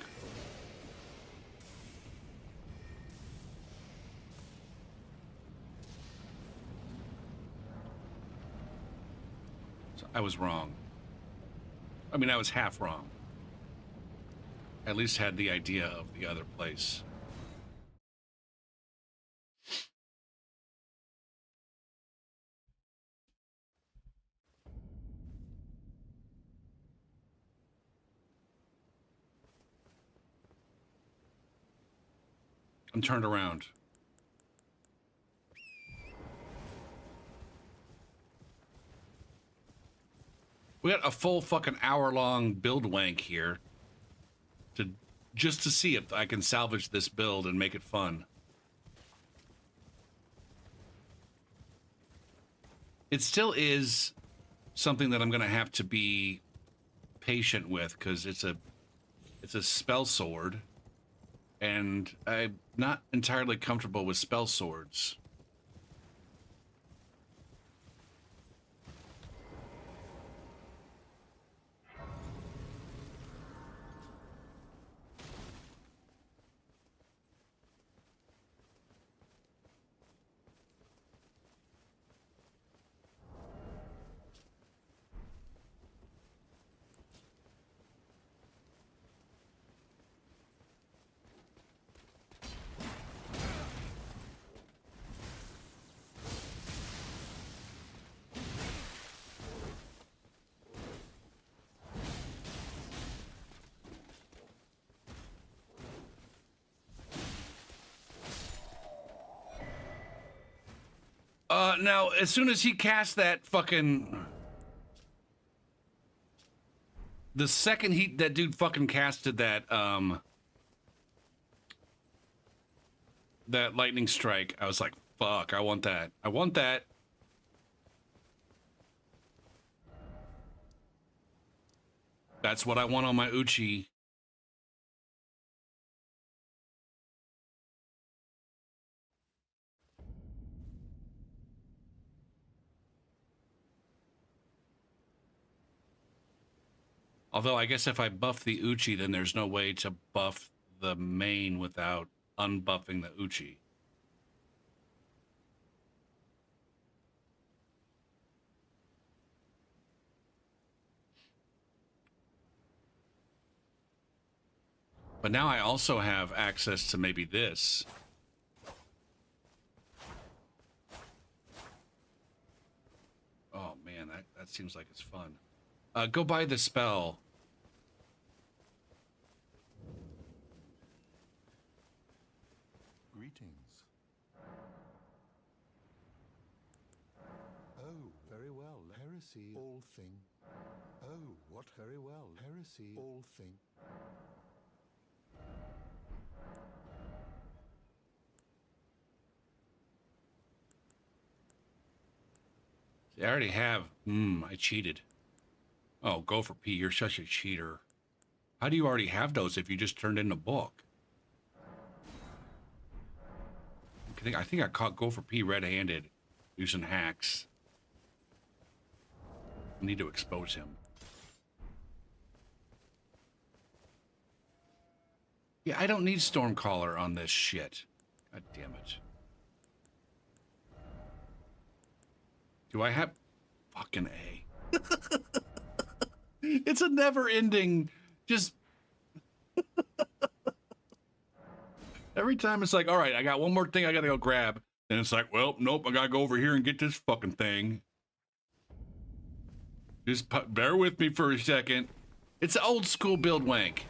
So I was wrong. I mean, I was half wrong. I at least had the idea of the other place. I'm turned around. We got a full fucking hour-long build wank here just to see if I can salvage this build and make it fun. It still is something that I'm going to have to be patient with because it's a spell sword, and I'm not entirely comfortable with spell swords. Now, as soon as he cast that fucking... The second that dude fucking casted that, that lightning strike, I was like, fuck, I want that. I want that. That's what I want on my Uchi. Although I guess if I buff the Uchi, then there's no way to buff the main without unbuffing the Uchi. But now I also have access to maybe this. Oh man, that seems like it's fun. Go buy the spell. Greetings. Oh, very well. Heresy, all thing. Oh, what very well. Heresy, all thing. See, I already have. I cheated. Oh, Gopher P, you're such a cheater. How do you already have those if you just turned in a book? I think I caught Gopher P red-handed using hacks. I need to expose him. Yeah, I don't need Stormcaller on this shit. God damn it. Do I have... Fucking A. It's a never-ending... Just... Every time it's like, all right, I got one more thing I gotta go grab. And it's like, well, nope, I gotta go over here and get this fucking thing. Just bear with me for a second. It's an old school build wank.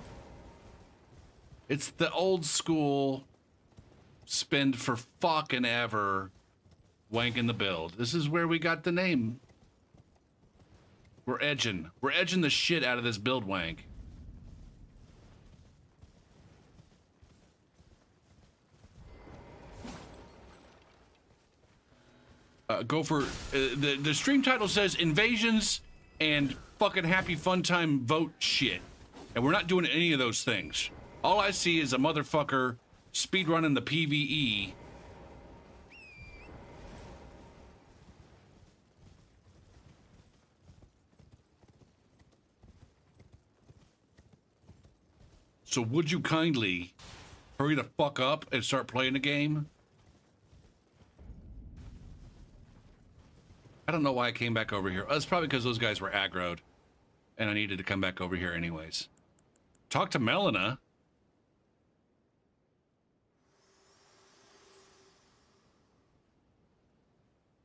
It's the old school spend for fucking ever wanking the build. This is where we got the name. We're edging. We're edging the shit out of this build wank. Go for the stream title says invasions and fucking happy fun time vote shit, and we're not doing any of those things. All I see is a motherfucker speedrunning the PvE. So would you kindly hurry the fuck up and start playing the game? I don't know why I came back over here. It's probably because those guys were aggroed, and I needed to come back over here anyways. Talk to Melina.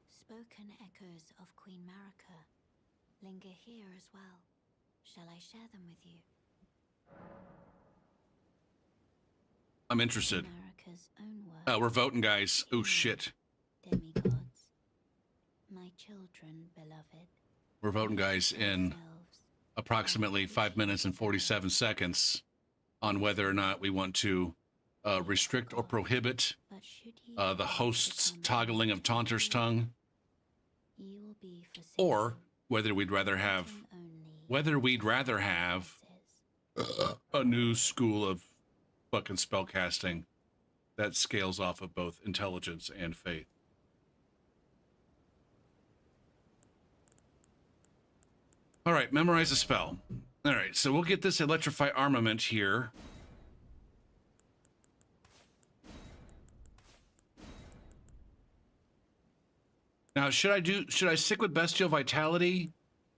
Spoken echoes of Queen Marika linger here as well. Shall I share them with you? I'm interested. Marika's own words. We're voting, guys. Oh, shit. Demigods, my children beloved. We're voting, guys, in approximately 5 minutes and 47 seconds on whether or not we want to restrict or prohibit the host's toggling of Taunter's tongue, or whether we'd rather have a new school of fucking spellcasting that scales off of both intelligence and faith. All right, memorize a spell. All right, so we'll get this electrify armament here. Now, should I stick with bestial vitality,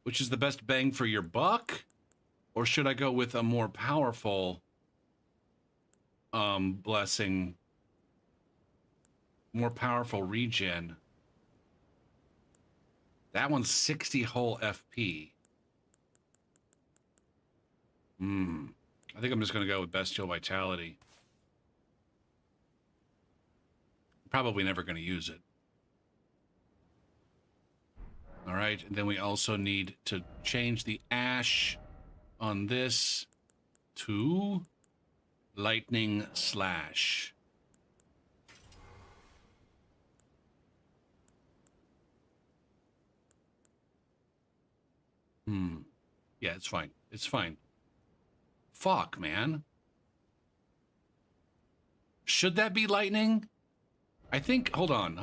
which is the best bang for your buck, or should I go with a more powerful blessing, more powerful regen? That one's 60 whole FP. I think I'm just going to go with bestial vitality. Probably never going to use it. All right, and then we also need to change the ash on this to lightning slash. Yeah, it's fine. It's fine. Fuck, man. Should that be lightning? I think, hold on.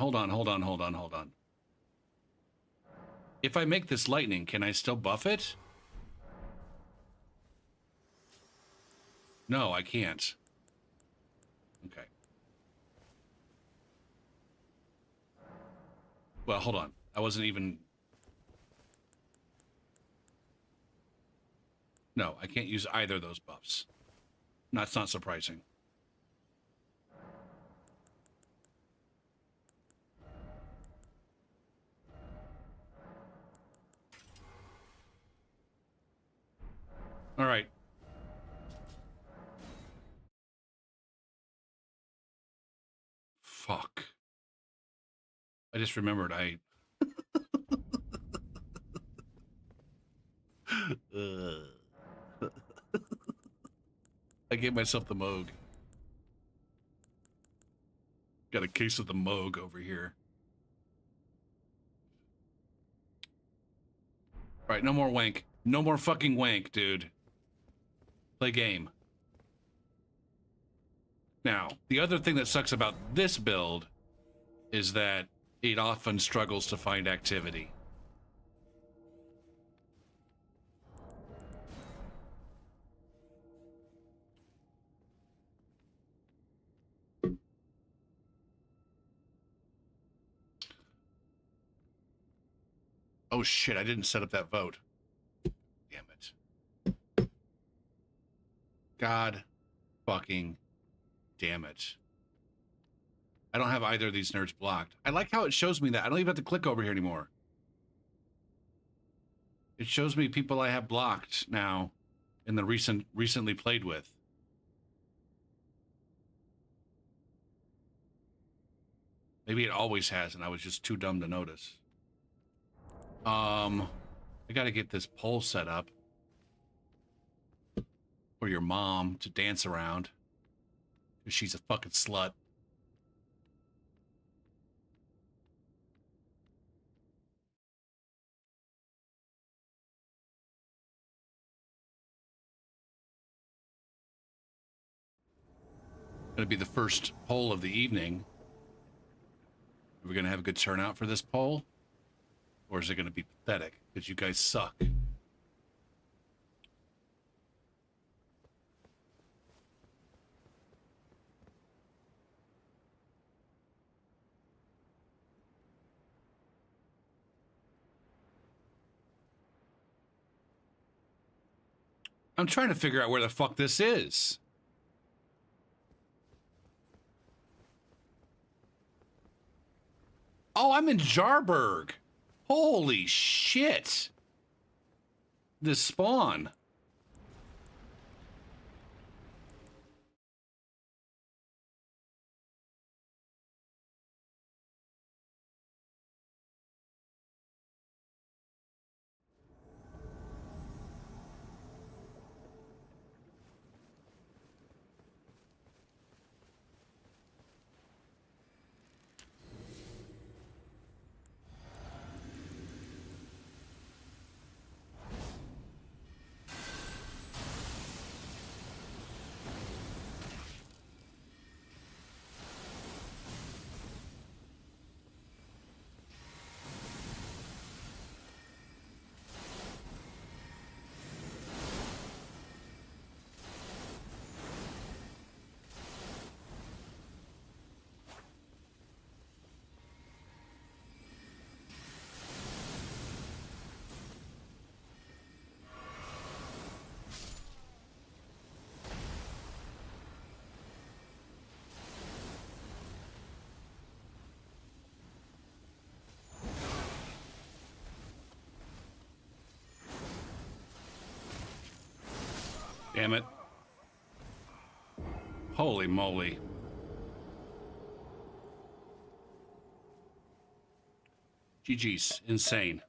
If I make this lightning, can I still buff it? No, I can't. Okay. Well, hold on. I wasn't even... No, I can't use either of those buffs. That's not surprising. All right. Fuck. I just remembered I I gave myself the Moog. Got a case of the Moog over here. All right, no more wank. No more fucking wank, dude. Play game. Now, the other thing that sucks about this build is that it often struggles to find activity. Oh shit, I didn't set up that vote. Damn it. God fucking damn it. I don't have either of these nerds blocked. I like how it shows me that. I don't even have to click over here anymore. It shows me people I have blocked now in the recently played with. Maybe it always has, and I was just too dumb to notice. I gotta get this pole set up for your mom to dance around. Because she's a fucking slut. Gonna be the first poll of the evening. Are we gonna have a good turnout for this poll? Or is it gonna be pathetic? Because you guys suck. I'm trying to figure out where the fuck this is. Oh, I'm in Jarburg. Holy shit. This spawn. Damn it. Holy moly. GG's. Insane.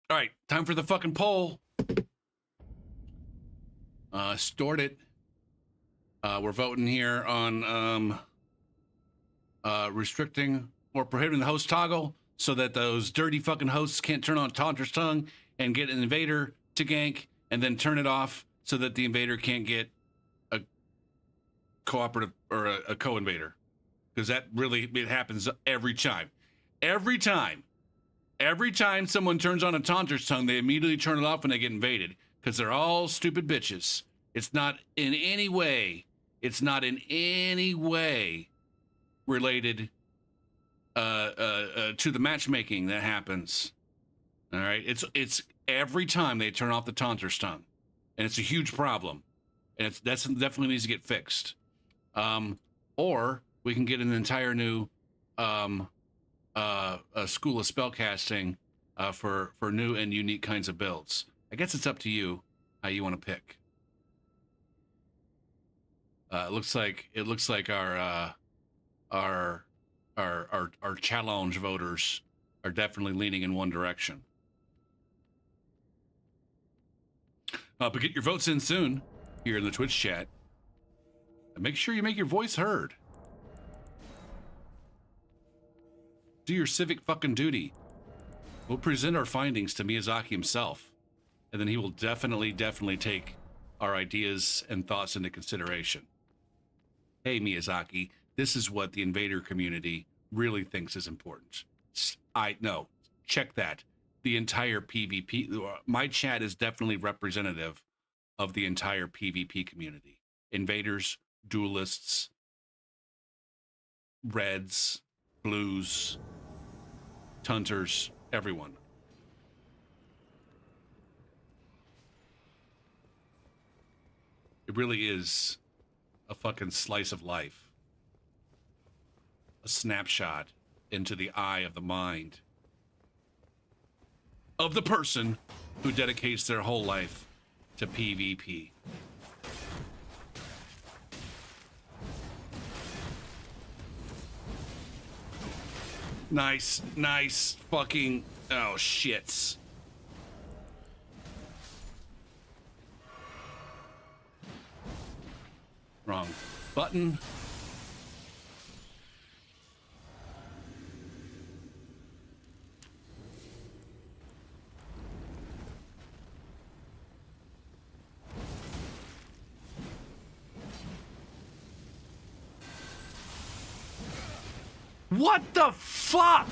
All right, time for the fucking poll. Stored it. We're voting here on restricting or prohibiting the host toggle so that those dirty fucking hosts can't turn on Taunter's Tongue and get an invader to gank and then turn it off so that the invader can't get a cooperative or a co-invader. Because that really, it happens every time. Every time someone turns on a Taunter's Tongue, they immediately turn it off when they get invaded. Because they're all stupid bitches. It's not in any way related to the matchmaking that happens. All right, it's every time they turn off the Taunter's Tongue, and it's a huge problem, and that's definitely needs to get fixed. Or we can get an entire new school of spellcasting for new and unique kinds of builds. I guess it's up to you how you want to pick. It looks like our challenge voters are definitely leaning in one direction. But get your votes in soon here in the Twitch chat. And make sure you make your voice heard. Do your civic fucking duty. We'll present our findings to Miyazaki himself, and then he will definitely take our ideas and thoughts into consideration. Hey, Miyazaki, this is what the invader community really thinks is important. I know. Check that. The entire PvP. My chat is definitely representative of the entire PvP community. Invaders, duelists, reds, blues, tunters, everyone. It really is a fucking slice of life. A snapshot into the eye of the mind of the person who dedicates their whole life to PvP. Nice, nice fucking... Oh, shits. Wrong button. What the fuck?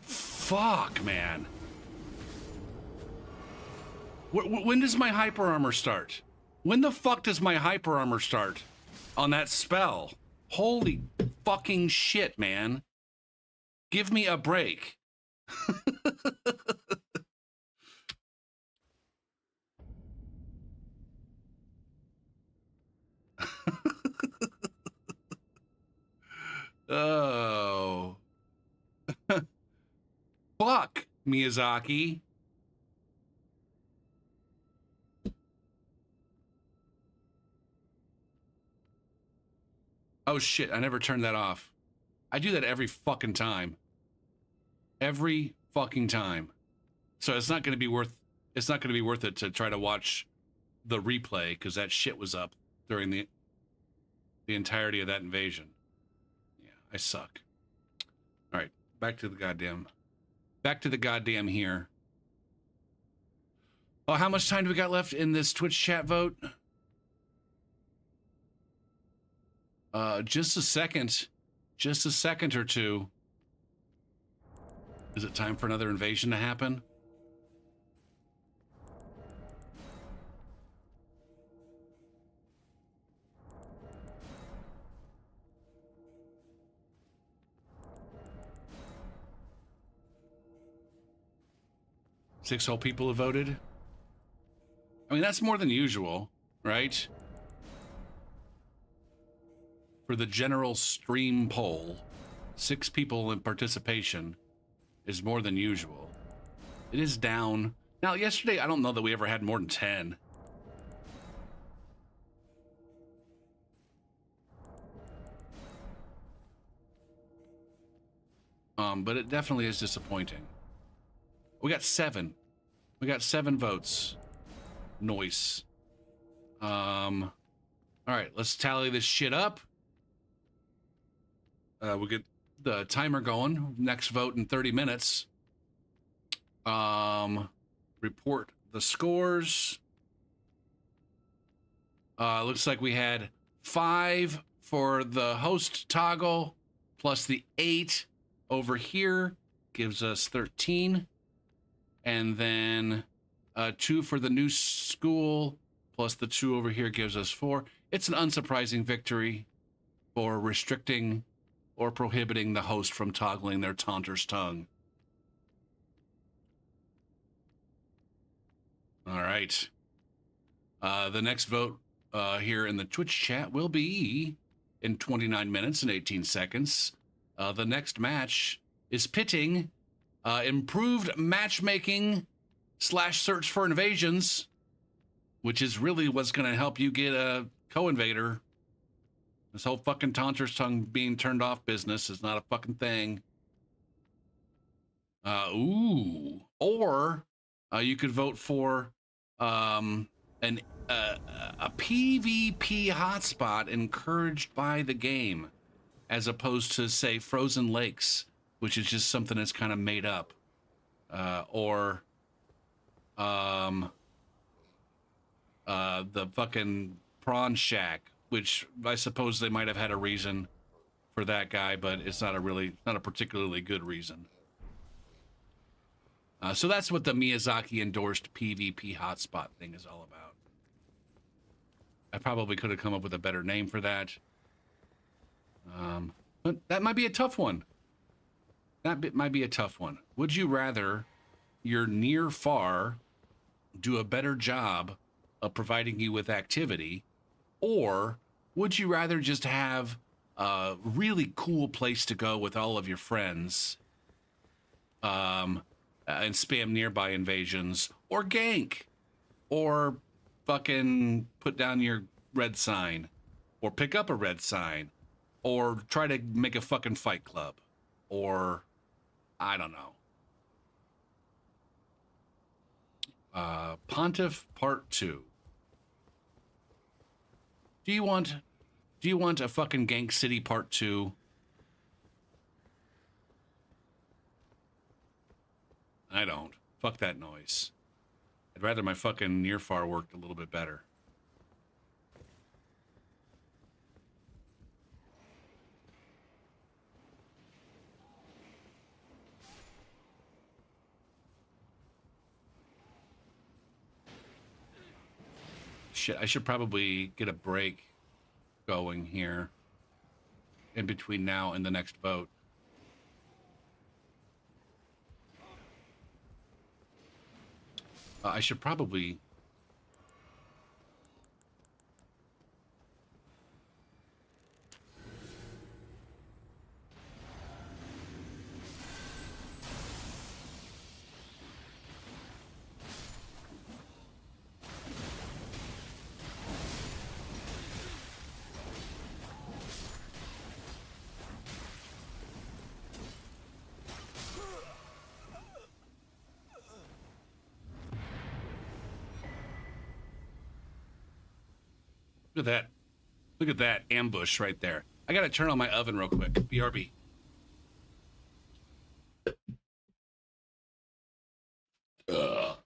Fuck, man. When does my hyper armor start? When the fuck does my hyper armor start on that spell? Holy fucking shit, man. Give me a break. Oh. Fuck, Miyazaki. Oh shit, I never turned that off. I do that every fucking time. Every fucking time. So it's not going to be worth it to try to watch the replay because that shit was up during the entirety of that invasion. Yeah, I suck. All right, back to the goddamn here. Oh, how much time do we got left in this Twitch chat vote? Just a second or two. Is it time for another invasion to happen? Six whole people have voted. I mean, that's more than usual, right? For the general stream poll, 6 people in participation is more than usual. It is down. Now, yesterday, I don't know that we ever had more than 10. But it definitely is disappointing. We got 7. We got 7 votes. Nice. All right, let's tally this shit up. We'll get the timer going. Next vote in 30 minutes. Report the scores. Looks like we had 5 for the host toggle, plus the 8 over here gives us 13. And then 2 for the new school, plus the 2 over here gives us 4. It's an unsurprising victory for restricting or prohibiting the host from toggling their taunter's tongue. All right. The next vote here in the Twitch chat will be in 29 minutes and 18 seconds. The next match is pitting improved matchmaking / search for invasions, which is really what's going to help you get a co-invader. This whole fucking taunter's tongue being turned off business is not a fucking thing. Or you could vote for a PvP hotspot encouraged by the game, as opposed to, say, Frozen Lakes, which is just something that's kind of made up. Or the fucking Prawn Shack, which I suppose they might have had a reason for that guy, but it's not a particularly good reason. So that's what the Miyazaki endorsed PvP hotspot thing is all about. I probably could have come up with a better name for that. But that might be a tough one. That bit might be a tough one. Would you rather your near far do a better job of providing you with activity, or would you rather just have really cool place to go with all of your friends, and spam nearby invasions, or gank, or fucking put down your red sign, or pick up a red sign, or try to make a fucking fight club, or I don't know. Pontiff Part 2. Do you want a fucking Gank City Part 2? I don't. Fuck that noise. I'd rather my fucking near far worked a little bit better. Shit, I should probably get a break going here in between now and the next vote. I should probably... Look at that. Look at that ambush right there. I gotta turn on my oven real quick. BRB. Ugh.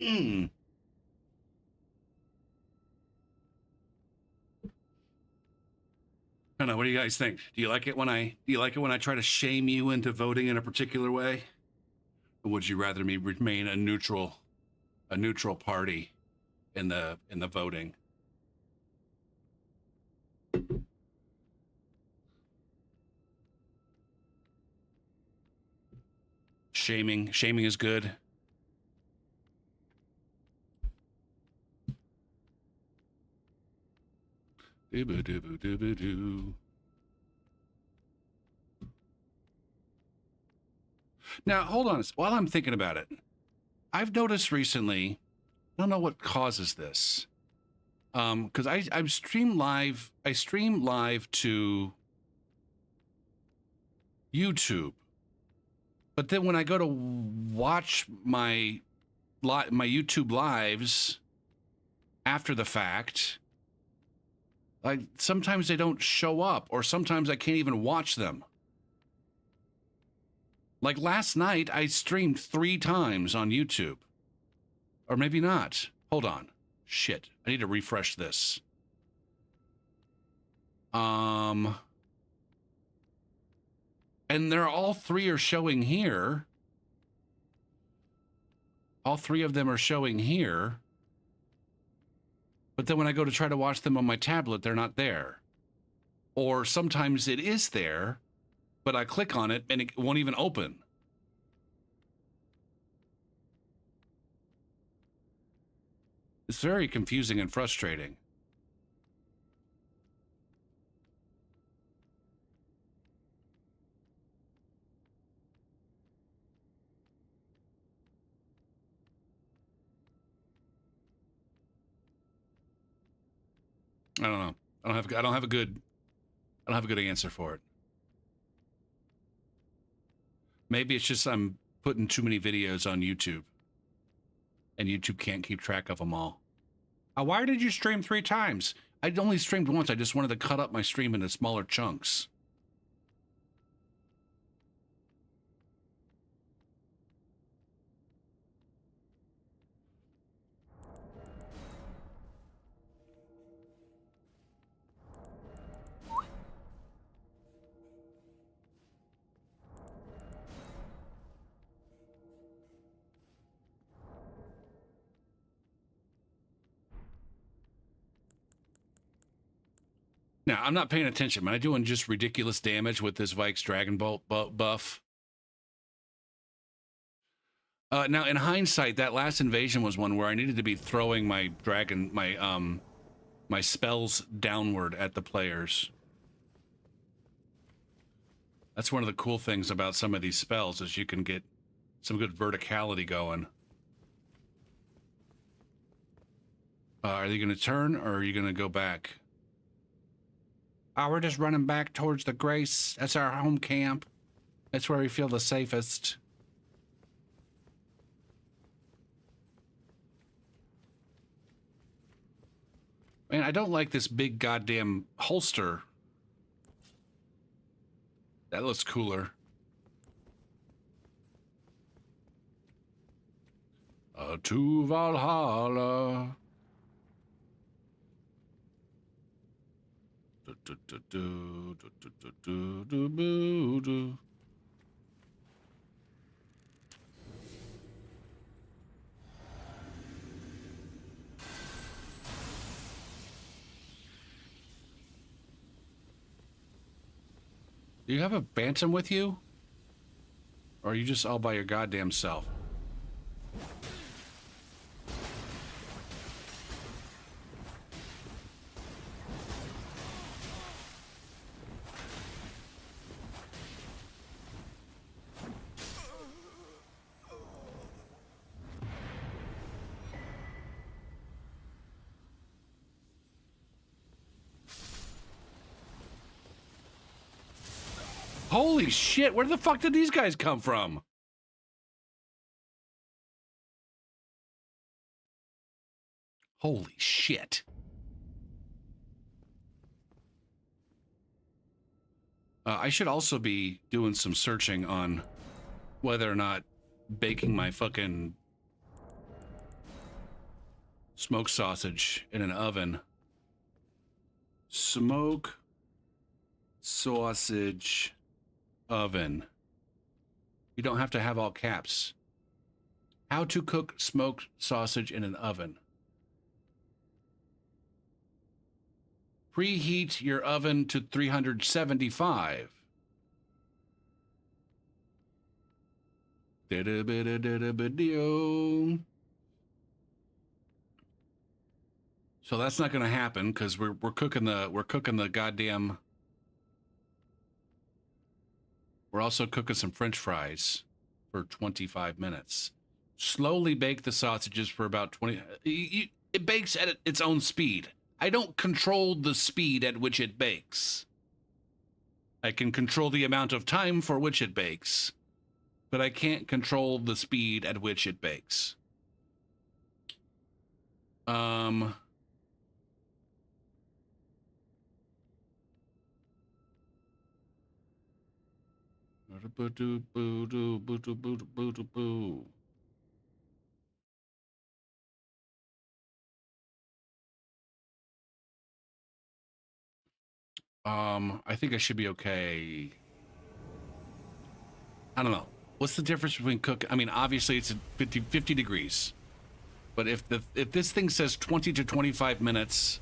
Mm. I don't know. What do you guys think? Do you like it when I try to shame you into voting in a particular way? Or would you rather me remain a neutral party in the voting? Shaming is good. Doo-boo-doo-boo-doo-boo-doo. Now, hold on. While I'm thinking about it, I've noticed recently, I don't know what causes this. Because I stream live to YouTube, but then when I go to watch my YouTube lives after the fact, like sometimes they don't show up, or sometimes I can't even watch them. Like last night, I streamed 3 times on YouTube. Or maybe not. Hold on. Shit. I need to refresh this. And they're all 3 are showing here. All 3 of them are showing here. But then when I go to try to watch them on my tablet, they're not there. Or sometimes it is there, but I click on it and it won't even open. It's very confusing and frustrating. I don't know. I don't have a good answer for it. Maybe it's just I'm putting too many videos on YouTube, and YouTube can't keep track of them all. Why did you stream 3 times? I only streamed once. I just wanted to cut up my stream into smaller chunks. Now, I'm not paying attention. Am I doing just ridiculous damage with this Vikes Dragon Bolt buff? Now, in hindsight, that last invasion was one where I needed to be throwing my my spells downward at the players. That's one of the cool things about some of these spells is you can get some good verticality going. Are they going to turn or are you going to go back? Oh, we're just running back towards the Grace. That's our home camp. That's where we feel the safest. Man, I don't like this big goddamn holster. That looks cooler. To Valhalla. Do you have a Bantam with you? Or are you just all by your goddamn self? Holy shit, where the fuck did these guys come from? Holy shit. I should also be doing some searching on whether or not baking my fucking smoked sausage in an oven. Smoke sausage oven. You don't have to have all caps. How to cook smoked sausage in an oven. Preheat your oven to 375. So that's not going to happen because we're cooking the goddamn. We're also cooking some French fries for 25 minutes. Slowly bake the sausages for about 20. It bakes at its own speed. I don't control the speed at which it bakes. I can control the amount of time for which it bakes, but I can't control the speed at which it bakes. I think I should be okay. I don't know. What's the difference between cook? I mean, obviously it's 50 degrees. But if this thing says 20 to 25 minutes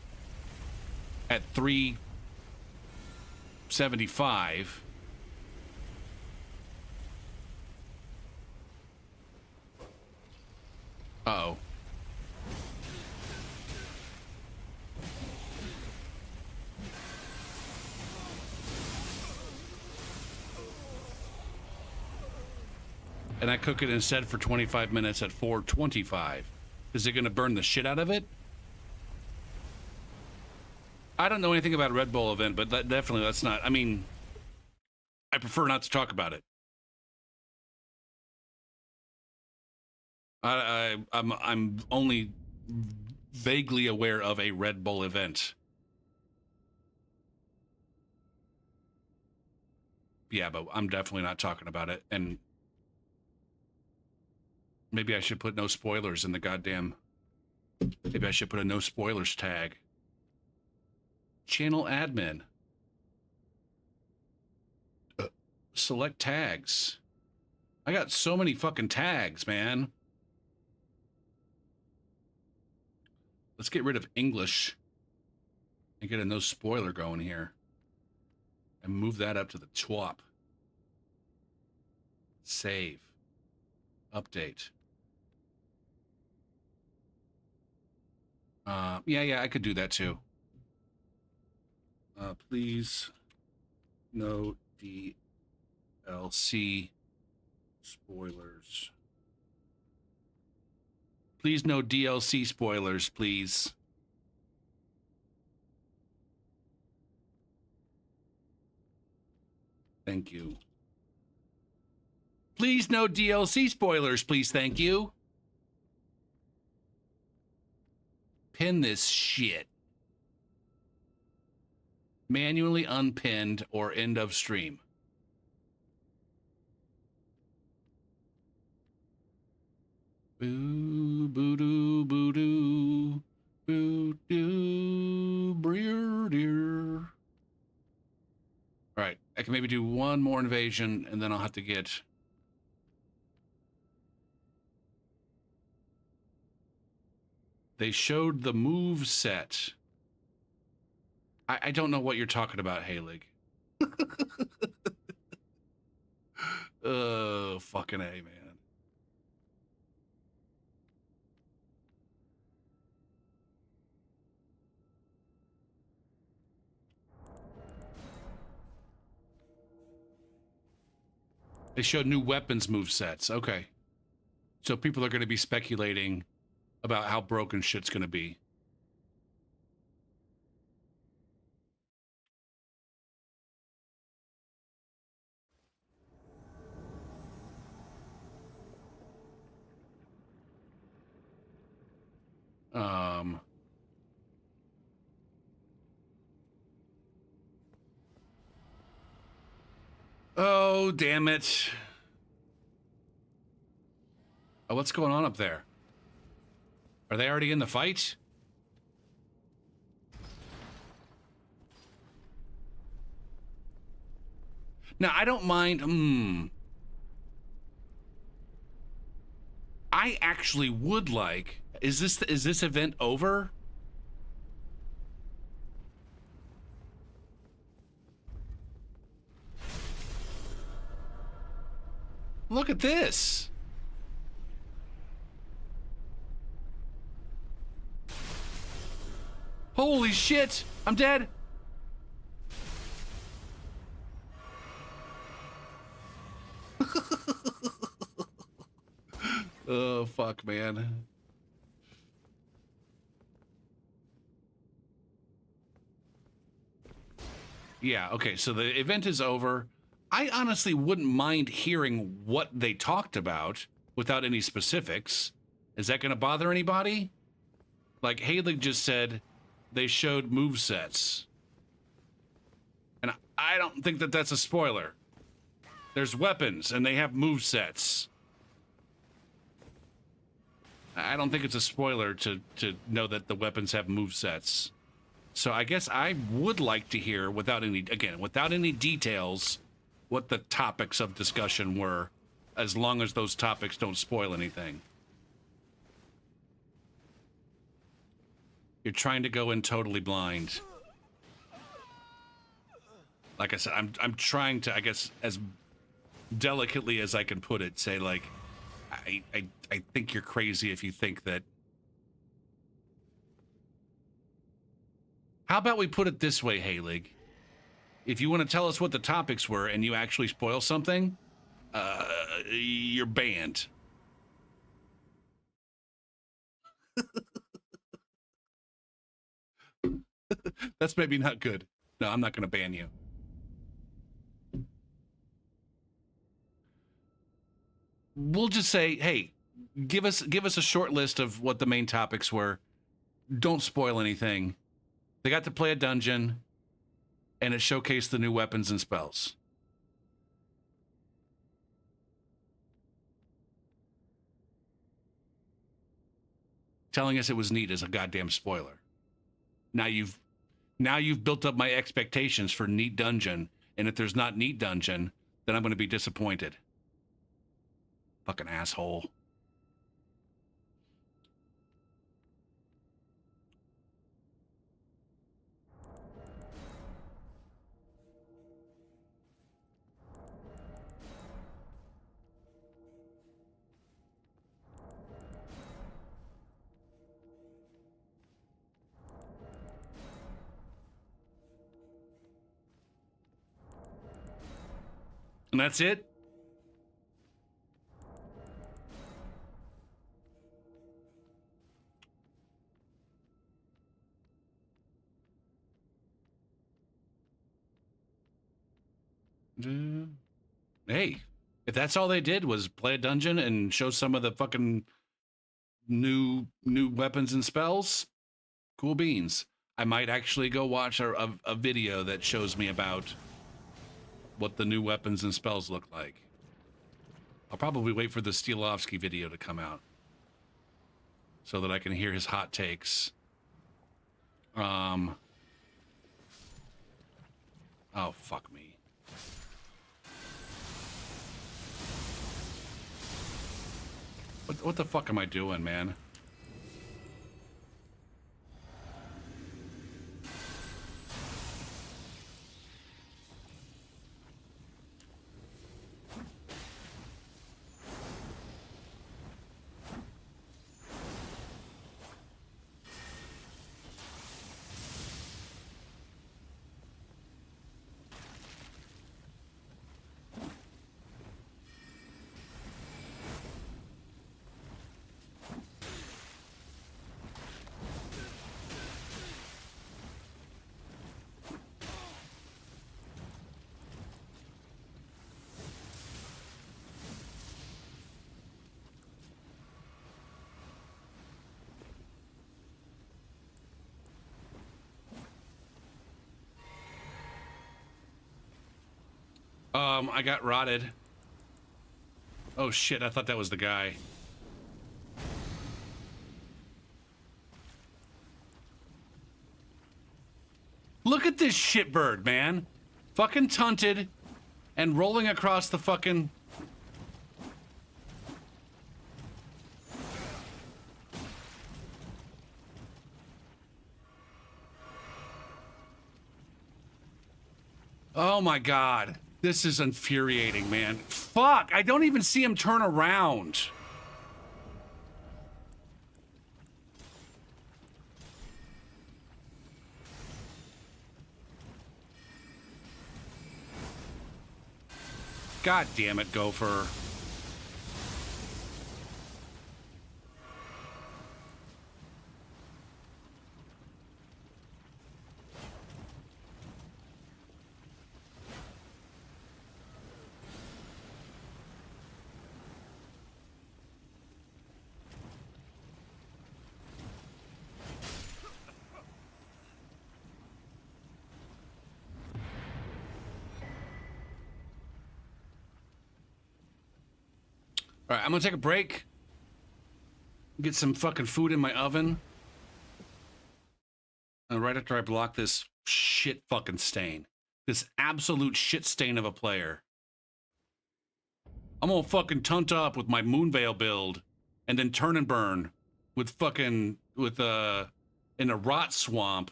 at 375, uh-oh. And I cook it instead for 25 minutes at 425. Is it going to burn the shit out of it? I don't know anything about a Red Bull event, but definitely that's not. I mean, I prefer not to talk about it. I'm only vaguely aware of a Red Bull event. Yeah, but I'm definitely not talking about it. And maybe I should put no spoilers in the goddamn. Maybe I should put a no spoilers tag. Channel admin. Select tags. I got so many fucking tags, man. Let's get rid of English. And get a no spoiler going here. And move that up to the top. Save. Update. Yeah, I could do that too. Please, no DLC spoilers. Please, no DLC spoilers, please. Thank you. Please, no DLC spoilers, please, thank you. Pin this shit. Manually unpinned or end of stream. Boo, boo, doo, boo, doo, boo, doo, breer, dear. All right, I can maybe do one more invasion, and then I'll have to get... They showed the move set. I don't know what you're talking about, Halig. Oh, fucking A, man. They showed new weapons move sets. Okay. So people are going to be speculating about how broken shit's going to be. Oh, damn it. Oh, what's going on up there? Are they already in the fight? Now, I don't mind. I actually would like... Is this event over? Look at this. Holy shit. I'm dead. Oh, fuck, man. Yeah, okay, so the event is over. I honestly wouldn't mind hearing what they talked about without any specifics. Is that going to bother anybody? Like, Halig just said they showed movesets. And I don't think that that's a spoiler. There's weapons, and they have movesets. I don't think it's a spoiler to know that the weapons have movesets. So I guess I would like to hear, without any details, what the topics of discussion were, as long as those topics don't spoil anything. You're trying to go in totally blind. Like I said, I'm trying to, I guess, as delicately as I can put it, say, like, I think you're crazy if you think that. How about we put it this way, Halig? If you want to tell us what the topics were and you actually spoil something, you're banned. That's maybe not good. No, I'm not going to ban you. We'll just say, hey, give us a short list of what the main topics were. Don't spoil anything. They got to play a dungeon, and it showcased the new weapons and spells. Telling us it was neat is a goddamn spoiler. Now you've built up my expectations for neat dungeon, and if there's not neat dungeon, then I'm going to be disappointed. Fucking asshole. And that's it? Hey, if that's all they did was play a dungeon and show some of the fucking new weapons and spells, cool beans. I might actually go watch a video that shows me about what the new weapons and spells look like. I'll probably wait for the Stilovsky video to come out so that I can hear his hot takes. Oh, fuck me. What the fuck am I doing, man? I got rotted. Oh shit, I thought that was the guy. Look at this shitbird, man. Fucking tunted and rolling across the fucking... Oh my god. This is infuriating, man. Fuck! I don't even see him turn around. God damn it, Gopher. All right, I'm gonna take a break. Get some fucking food in my oven. And right after I block this shit fucking stain. This absolute shit stain of a player. I'm gonna fucking tunt up with my Moonveil build and then turn and burn with fucking in a rot swamp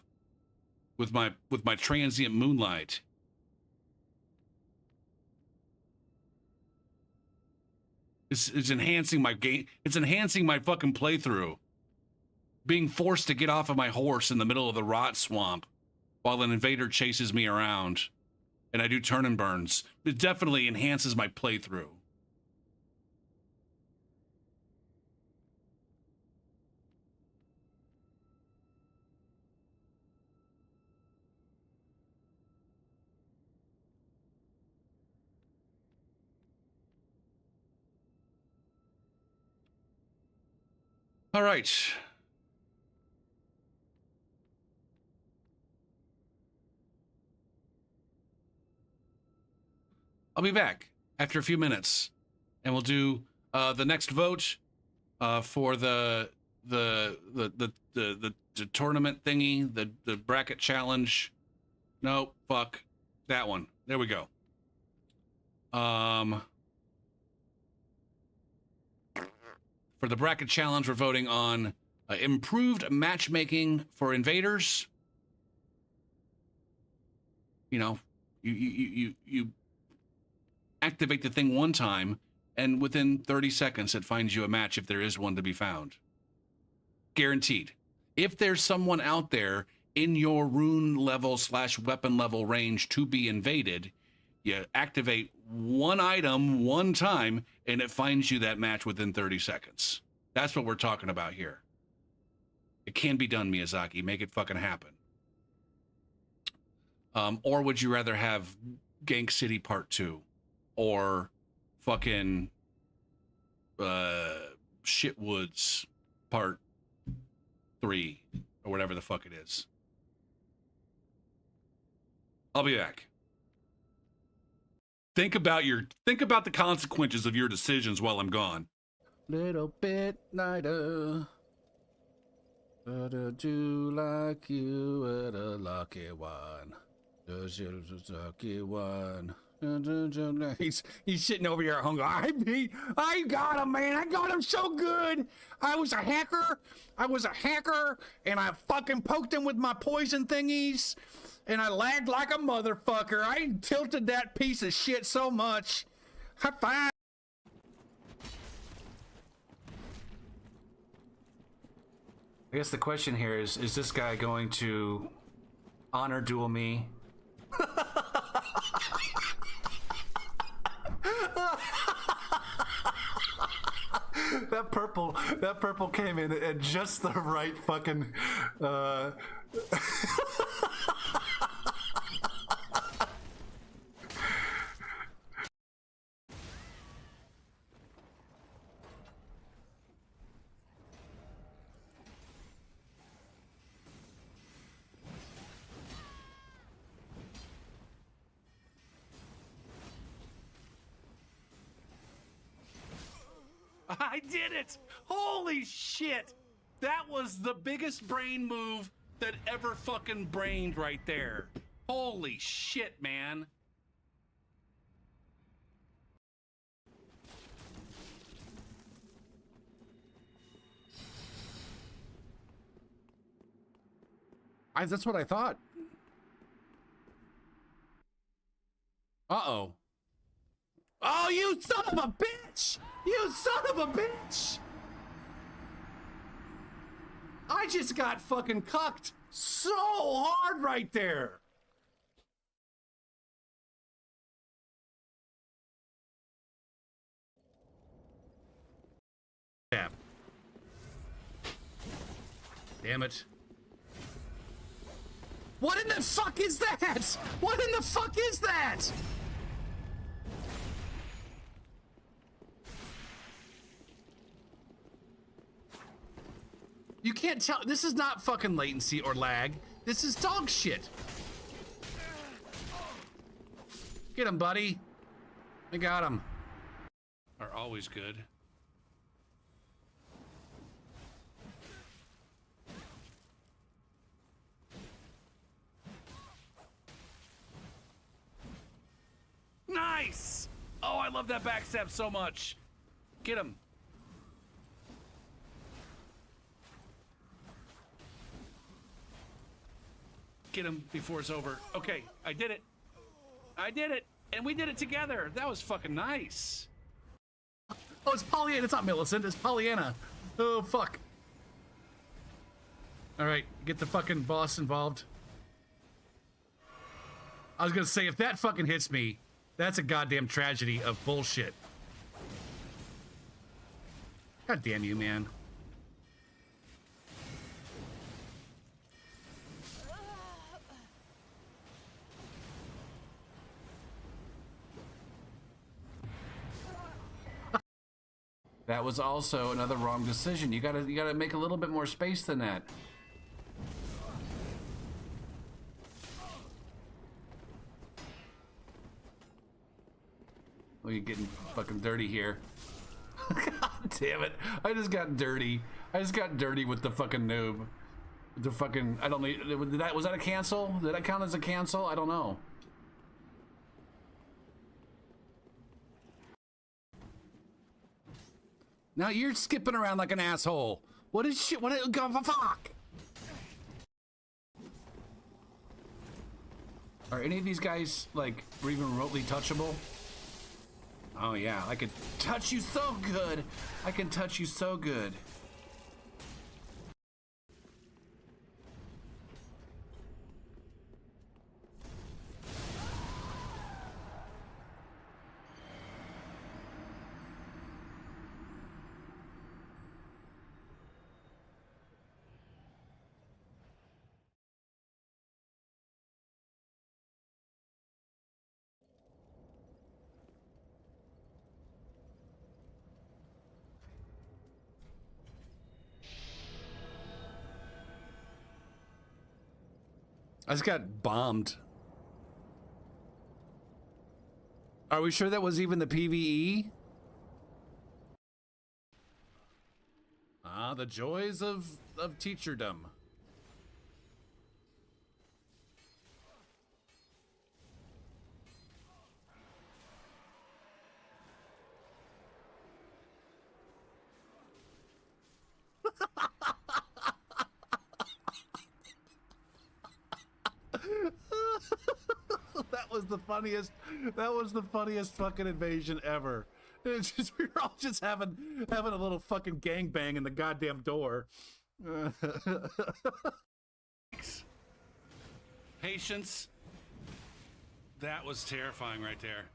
with my transient moonlight. It's enhancing my game. It's enhancing my fucking playthrough. Being forced to get off of my horse in the middle of the rot swamp while an invader chases me around and I do turn and burns. It definitely enhances my playthrough. All right. I'll be back after a few minutes, and we'll do the next vote for the tournament thingy, the bracket challenge. No, fuck that one. There we go. For the bracket challenge, we're voting on improved matchmaking for invaders. You know, you activate the thing one time, and within 30 seconds, it finds you a match if there is one to be found. Guaranteed. If there's someone out there in your rune level / weapon level range to be invaded, You activate one item one time, and it finds you that match within 30 seconds. That's what we're talking about here. It can be done, Miyazaki. Make it fucking happen. Or would you rather have Gank City Part 2? Or fucking Shitwoods Part 3? Or whatever the fuck it is. I'll be back. Think about the consequences of your decisions while I'm gone. Little bit lighter. But I do like you at a lucky one. Does you lucky one? He's sitting over here hungry. I got him, man. I got him so good. I was a hacker, and I fucking poked him with my poison thingies, and I lagged like a motherfucker. I tilted that piece of shit so much. High five. I guess the question here is this guy going to honor duel me? That purple came in at just the right fucking I did it! Holy shit! That was the biggest brain move that ever fucking brained right there. Holy shit, man. That's what I thought. Uh-oh. Oh, you son of a bitch! You son of a bitch! I just got fucking cucked so hard right there. Damn. Damn it. What in the fuck is that? What in the fuck is that? You can't tell. This is not fucking latency or lag. This is dog shit. Get him, buddy. I got him. Are always good. Nice! Oh, I love that backstab so much. Get him. Get him before it's over. Okay, I did it. I did it. And we did it together. That was fucking nice. Oh, it's Pollyanna. It's not Millicent. It's Pollyanna. Oh, fuck. All right, get the fucking boss involved. I was gonna say, if that fucking hits me, that's a goddamn tragedy of bullshit. God damn you, man. That was also another wrong decision. You gotta make a little bit more space than that. Oh, you're getting fucking dirty here. God damn it. I just got dirty. I just got dirty with the fucking noob. The fucking, I don't know, was that a cancel? Did that count as a cancel? I don't know. Now you're skipping around like an asshole. What is shit? What is, fuck? Are any of these guys, like, even remotely touchable? Oh yeah, I could touch you so good. I can touch you so good. I just got bombed. Are we sure that was even the PvE? Ah, the joys of teacherdom. That was the funniest fucking invasion ever. It's just, we were all just having a little fucking gangbang in the goddamn door. Patience. That was terrifying right there.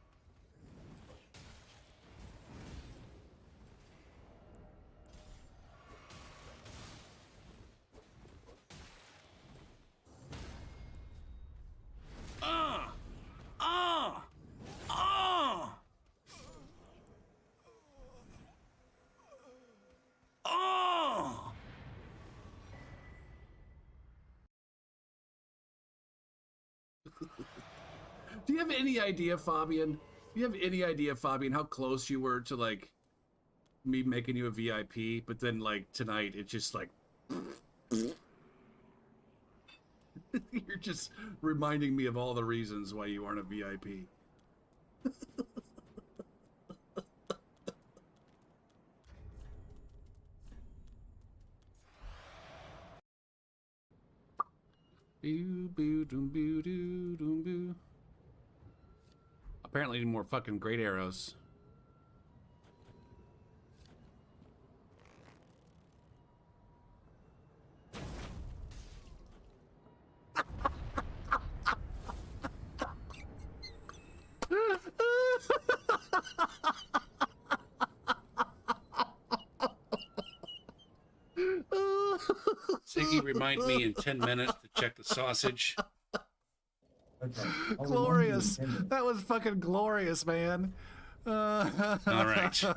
Do you have any idea, Fabian? Do you have any idea, Fabian, how close you were to like me making you a VIP? But then like tonight, it's just like you're just reminding me of all the reasons why you aren't a VIP. Boo boo doom boo doo doom boo. Apparently need more fucking great arrows. Ziggy, remind me in 10 minutes to check the sausage. Okay. Glorious. That was fucking glorious, man. All right. All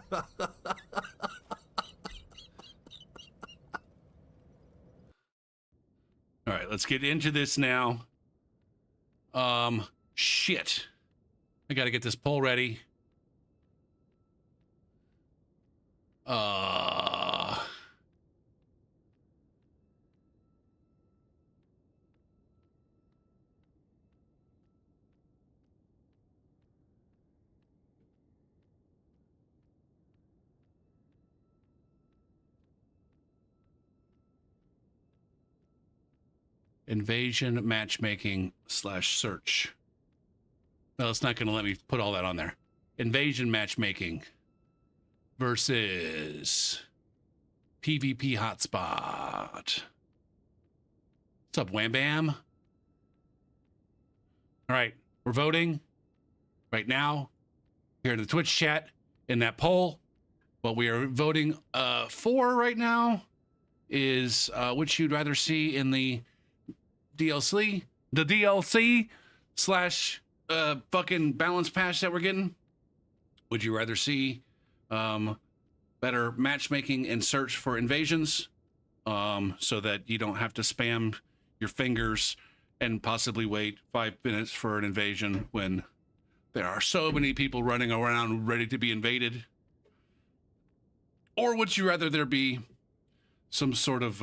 right, let's get into this now. Shit. I gotta get this poll ready. Invasion matchmaking / search. No, it's not going to let me put all that on there. Invasion matchmaking versus PvP hotspot. What's up, Wham Bam? All right, we're voting right now here in the Twitch chat in that poll. What we are voting for right now is which you'd rather see in the DLC / fucking balance patch that we're getting. Would you rather see better matchmaking and search for invasions so that you don't have to spam your fingers and possibly wait 5 minutes for an invasion when there are so many people running around ready to be invaded? Or would you rather there be some sort of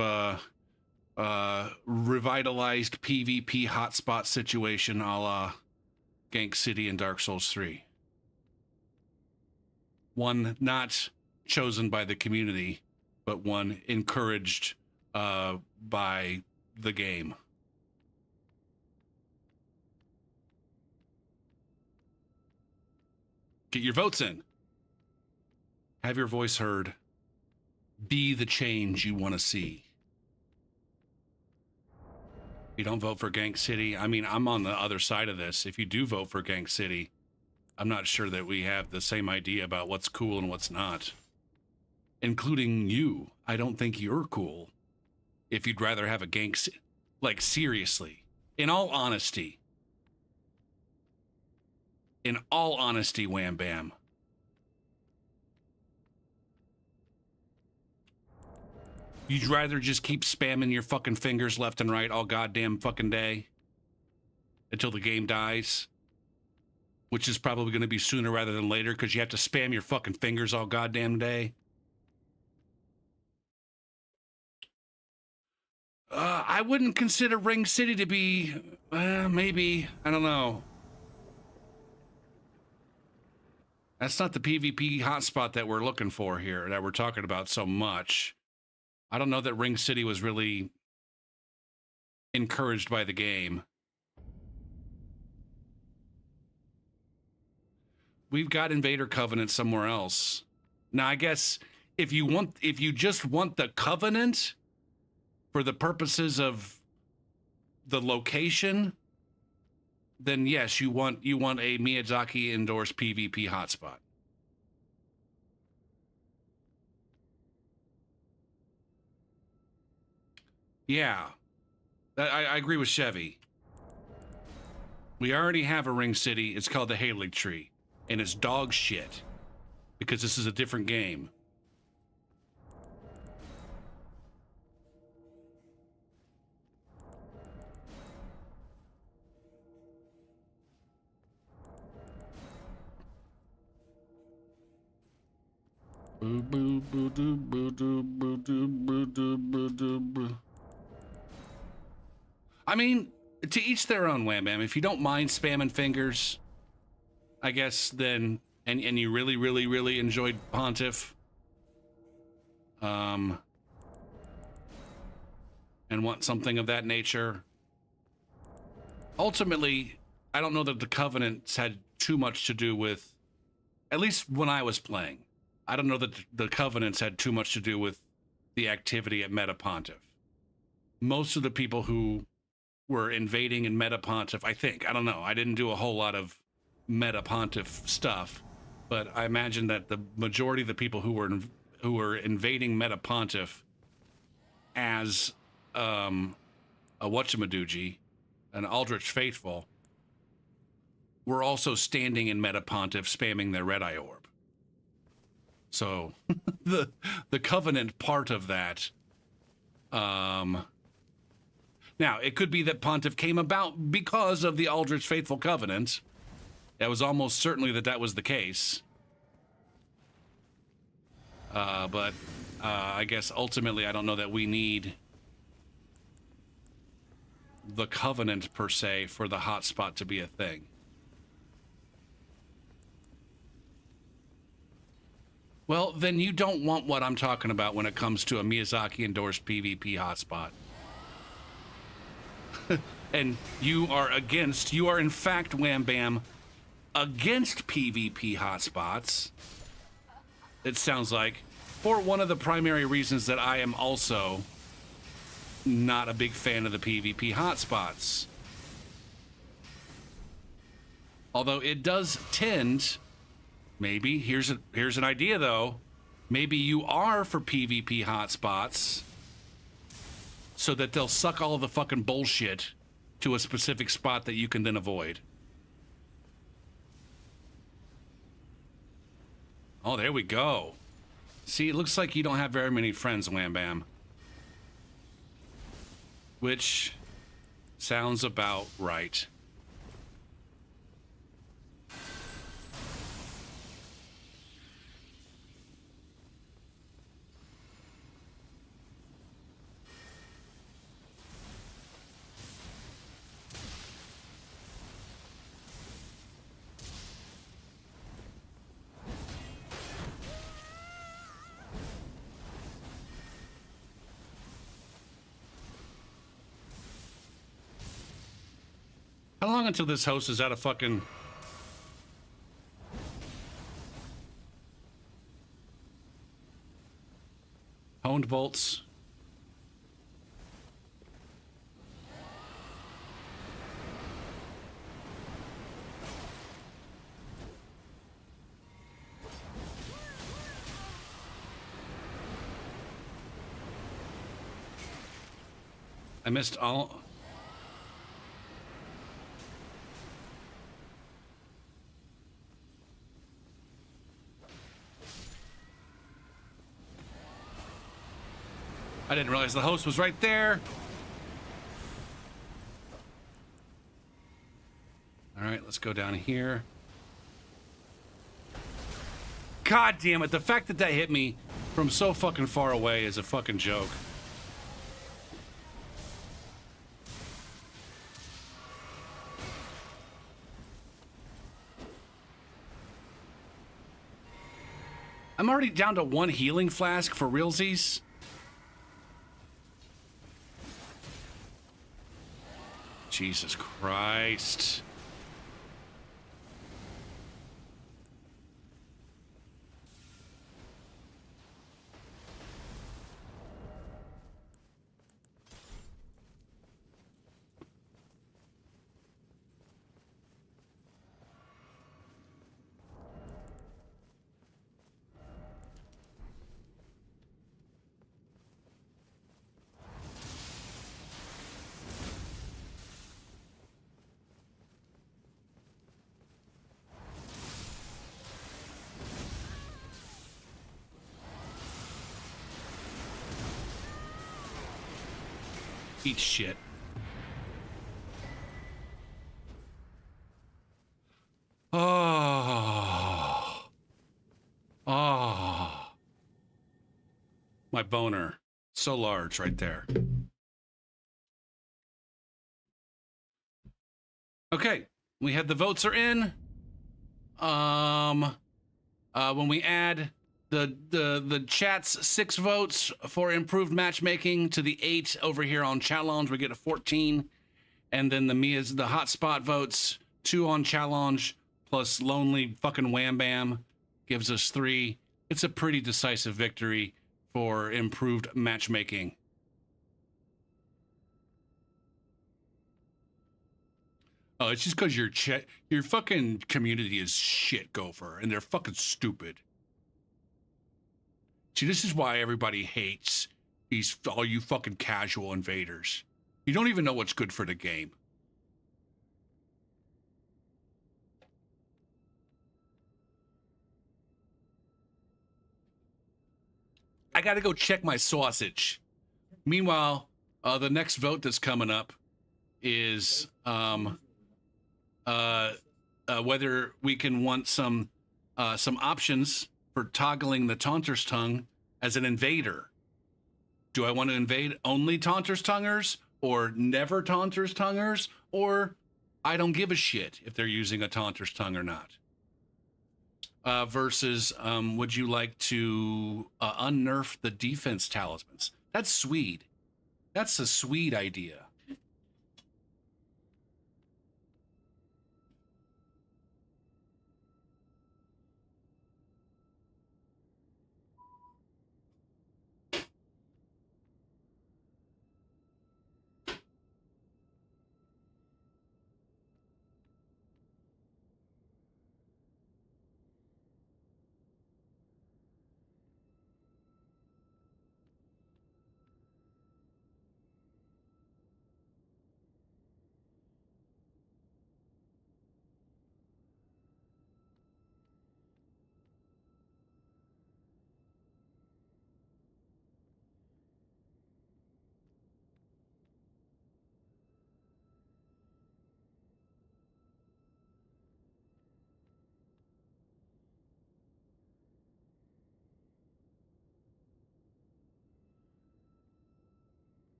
revitalized PvP hotspot situation a la Gank City and Dark Souls 3? One not chosen by the community, but one encouraged by the game. Get your votes in. Have your voice heard. Be the change you want to see. If you don't vote for Gank City, I mean, I'm on the other side of this. If you do vote for Gank City, I'm not sure that we have the same idea about what's cool and what's not. Including you. I don't think you're cool. If you'd rather have a Gank City. Like, seriously. In all honesty. In all honesty, Wham Bam. You'd rather just keep spamming your fucking fingers left and right all goddamn fucking day? until the game dies, which is probably going to be sooner rather than later because you have to spam your fucking fingers all goddamn day. I wouldn't consider Ring City to be, maybe, I don't know. That's not the PvP hotspot that we're looking for here, that we're talking about so much. I don't know that Ring City was really encouraged by the game. We've got Invader Covenant somewhere else. Now, I guess if you just want the Covenant for the purposes of the location, then yes, you want a Miyazaki endorsed PvP hotspot. Yeah, I agree with Chevy. We already have a Ring City. It's called the Halig Tree, and it's dog shit because this is a different game. I mean, to each their own, Wham Bam. If you don't mind spamming fingers, I guess then, and you really, really, really enjoyed Pontiff, and want something of that nature. Ultimately, I don't know that the Covenants had too much to do with, at least when I was playing, I don't know that the Covenants had too much to do with the activity at Meta Pontiff. Most of the people who were invading in Meta Pontiff, I think, I don't know, I didn't do a whole lot of Meta Pontiff stuff, but I imagine that the majority of the people who were invading Meta Pontiff as a whatchamadoogie, an Aldrich Faithful, were also standing in Meta Pontiff spamming their Red Eye Orb. So the Covenant part of that, now it could be that Pontiff came about because of the Aldrich Faithful Covenant. That was almost certainly that was the case. But I guess ultimately I don't know that we need the Covenant per se for the hotspot to be a thing. Well, then you don't want what I'm talking about when it comes to a Miyazaki-endorsed PvP hotspot. And you are in fact, Wham Bam, against PvP hotspots. It sounds like, for one of the primary reasons that I am also not a big fan of the PvP hotspots. Although it does tend... Maybe, here's an idea though. Maybe you are for PvP hotspots so that they'll suck all of the fucking bullshit to a specific spot that you can then avoid. Oh, there we go. See, it looks like you don't have very many friends, Wham Bam. Which sounds about right. How long until this host is out of fucking... honed bolts? I missed all... I didn't realize the host was right there. let's go down here. God damn it, the fact that that hit me from so fucking far away is a fucking joke. I'm already down to 1 healing flask for realsies. Jesus Christ. Eat shit. Oh. Oh. My boner. So large right there. Okay. We had the votes are in. When we add the chat's 6 votes for improved matchmaking to the 8 over here on challenge, we get a 14, and then the hotspot votes 2 on challenge plus lonely fucking wham bam gives us 3. It's a pretty decisive victory for improved matchmaking. Oh, it's just because your fucking community is shit, Gopher, and they're fucking stupid. See, this is why everybody hates all you fucking casual invaders. You don't even know what's good for the game. I gotta go check my sausage. Meanwhile, the next vote that's coming up is whether we can want some options for toggling the Taunter's Tongue as an invader. Do I want to invade only Taunter's Tonguers or never Taunter's Tonguers, or I don't give a shit if they're using a Taunter's Tongue or not? Versus, would you like to unnerf the defense talismans? That's sweet. That's a sweet idea.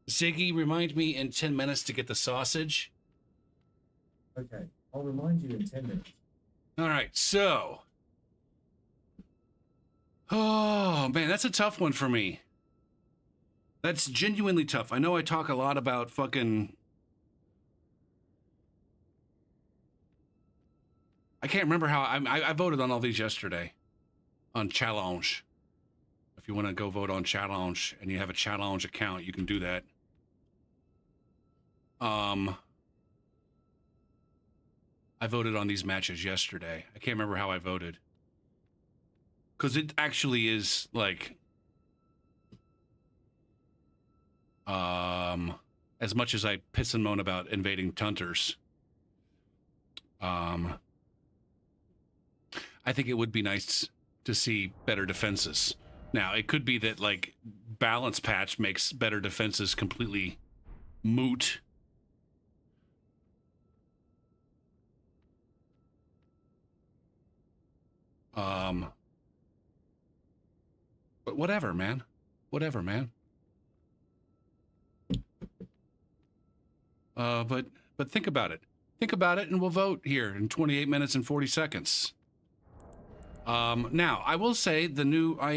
Ziggy, remind me in 10 minutes to get the sausage. Okay, I'll remind you in 10 minutes. All right, so. Oh, man, that's a tough one for me. That's genuinely tough. I know I talk a lot about fucking... I can't remember how... I voted on all these yesterday. On challenge. If you want to go vote on challenge and you have a challenge account, you can do that. I voted on these matches yesterday. I can't remember how I voted. Because it actually is, like... as much as I piss and moan about invading Tunters, I think it would be nice to see better defenses. Now, it could be that, like, balance patch makes better defenses completely moot. But whatever, man. Whatever, man. But think about it. Think about it, and we'll vote here in 28 minutes and 40 seconds. Now, I will say the new... I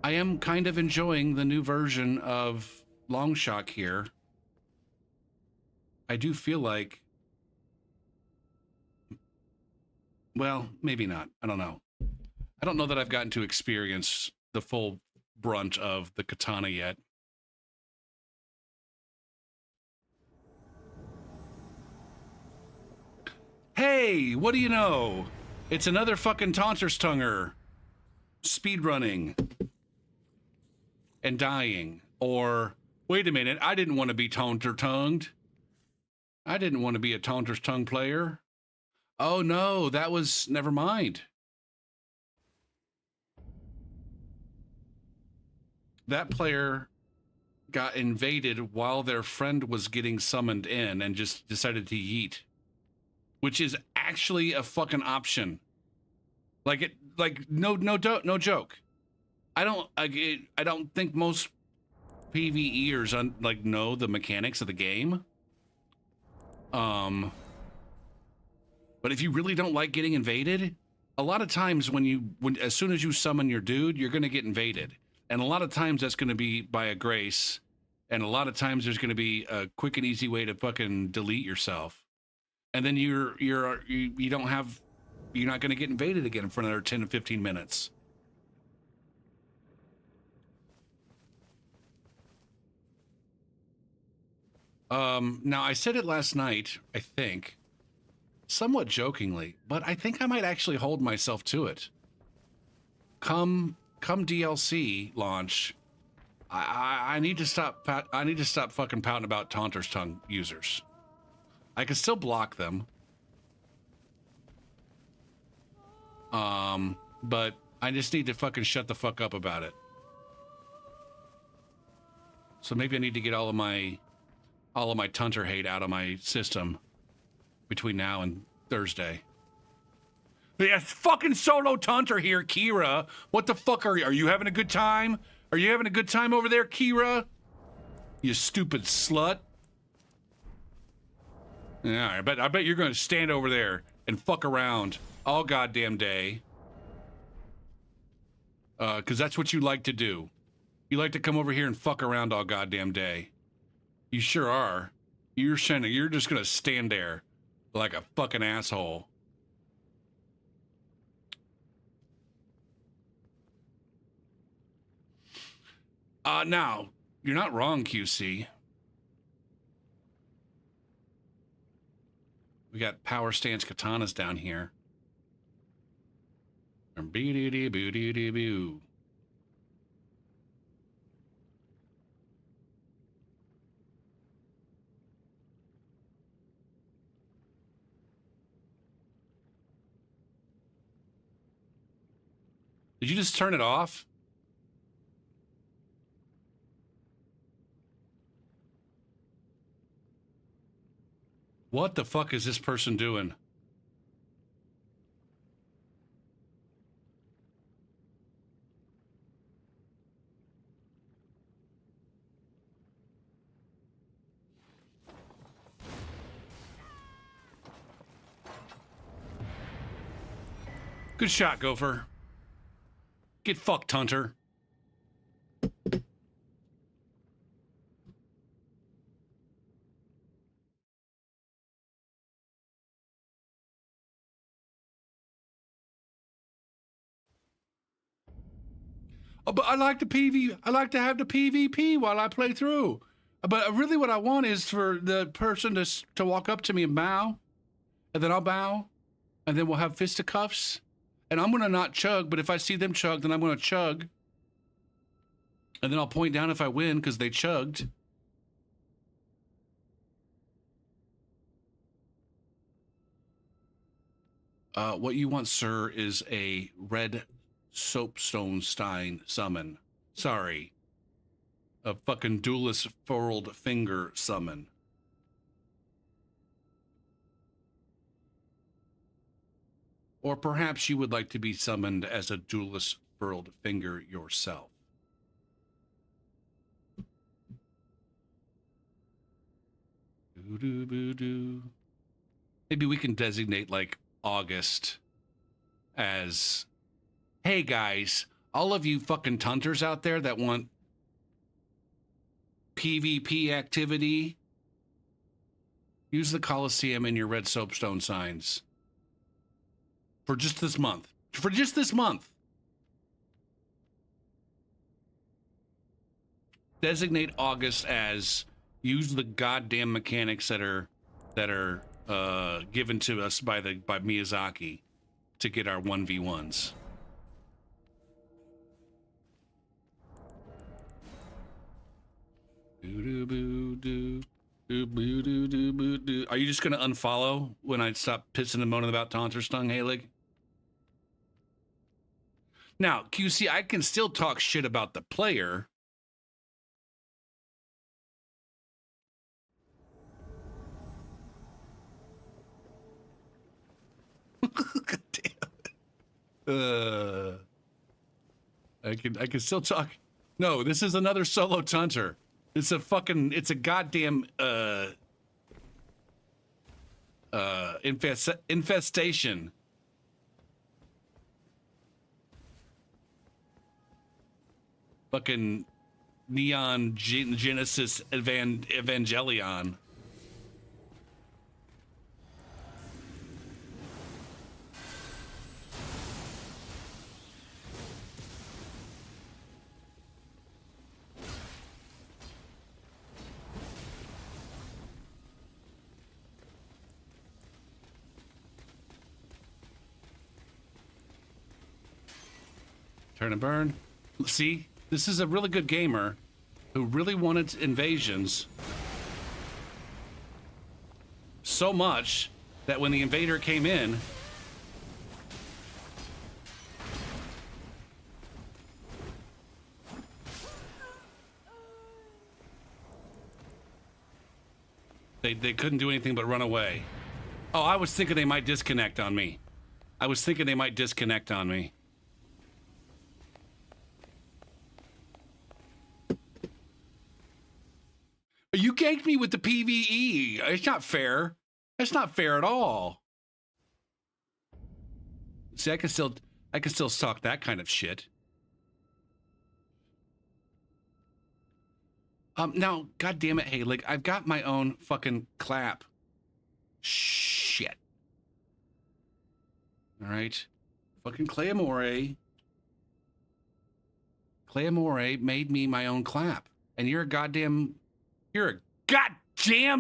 am kind of enjoying the new version of Longshock here. I do feel like... Well, maybe not. I don't know. I don't know that I've gotten to experience the full brunt of the katana yet. Hey, what do you know? It's another fucking Taunter's Tonguer. Speedrunning. And dying. Or, wait a minute, I didn't want to be Taunter-tongued. I didn't want to be a Taunter's Tongue player. Oh no, that was... Never mind. That player got invaded while their friend was getting summoned in and just decided to yeet. Which is actually a fucking option. No joke. I don't think most PvEers know the mechanics of the game. But if you really don't like getting invaded, a lot of times as soon as you summon your dude, you're gonna get invaded. And a lot of times that's gonna be by a grace, and a lot of times there's gonna be a quick and easy way to fucking delete yourself. And then you're not gonna get invaded again for another 10 to 15 minutes. Now I said it last night, I think, somewhat jokingly, but I think I might actually hold myself to it. Come DLC launch, I need to stop fucking pouting about Taunter's Tongue users. I can still block them. But I just need to fucking shut the fuck up about it. So maybe I need to get all of my Taunter hate out of my system between now and Thursday. Yeah, fucking solo Taunter here, Kira. What the fuck are you? Are you having a good time? Are you having a good time over there, Kira? You stupid slut. Yeah, I bet you're gonna stand over there and fuck around all goddamn day. 'Cause that's what you like to do. You like to come over here and fuck around all goddamn day. You sure are. You're just gonna stand there like a fucking asshole. Now, you're not wrong, QC. We got power stance katanas down here. Boo-doo-doo-boo-doo-doo-boo. Did you just turn it off? What the fuck is this person doing? Good shot, Gopher. Get fucked, Hunter. Oh, but I like to have the PvP while I play through. But really what I want is for the person to walk up to me and bow. And then I'll bow. And then we'll have fisticuffs. And I'm going to not chug, but if I see them chug, then I'm going to chug. And then I'll point down if I win because they chugged. What you want, sir, is a red soapstone stein summon. Sorry. A fucking duelist furled finger summon. Or perhaps you would like to be summoned as a duelist furled finger yourself. Doo-doo-boo-doo. Maybe we can designate like August as, hey guys, all of you fucking tunters out there that want PvP activity, use the Coliseum and your red soapstone signs. For just this month. For just this month. Designate August as use the goddamn mechanics that are given to us by Miyazaki to get our 1v1s. Are you just gonna unfollow when I stop pissing and moaning about Taunter Stung, Halig? Now, QC, I can still talk shit about the player. God damn. I can still talk. No, this is another solo Tunter. It's a goddamn infestation. Fucking Neon Genesis Evangelion. Turn and burn. See? This is a really good gamer who really wanted invasions so much that when the invader came in, they couldn't do anything but run away. Oh, I was thinking they might disconnect on me. You ganked me with the PvE. It's not fair. That's not fair at all. See, I can still talk that kind of shit. Now, God damn it, Halig, I've got my own fucking clap. Shit. All right. Fucking Clayamore made me my own clap. And you're a goddamn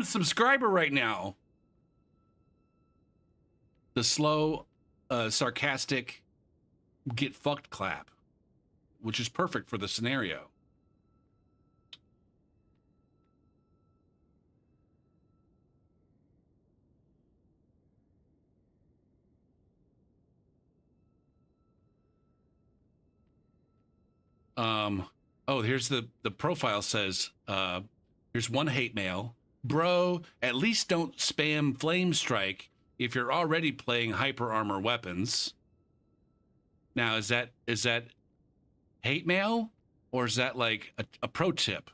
subscriber right now. The slow, sarcastic, get fucked clap, which is perfect for the scenario. Oh, here's the profile says, here's one hate mail. Bro, at least don't spam flame strike if you're already playing hyper armor weapons. Now, is that hate mail or is that like a pro tip?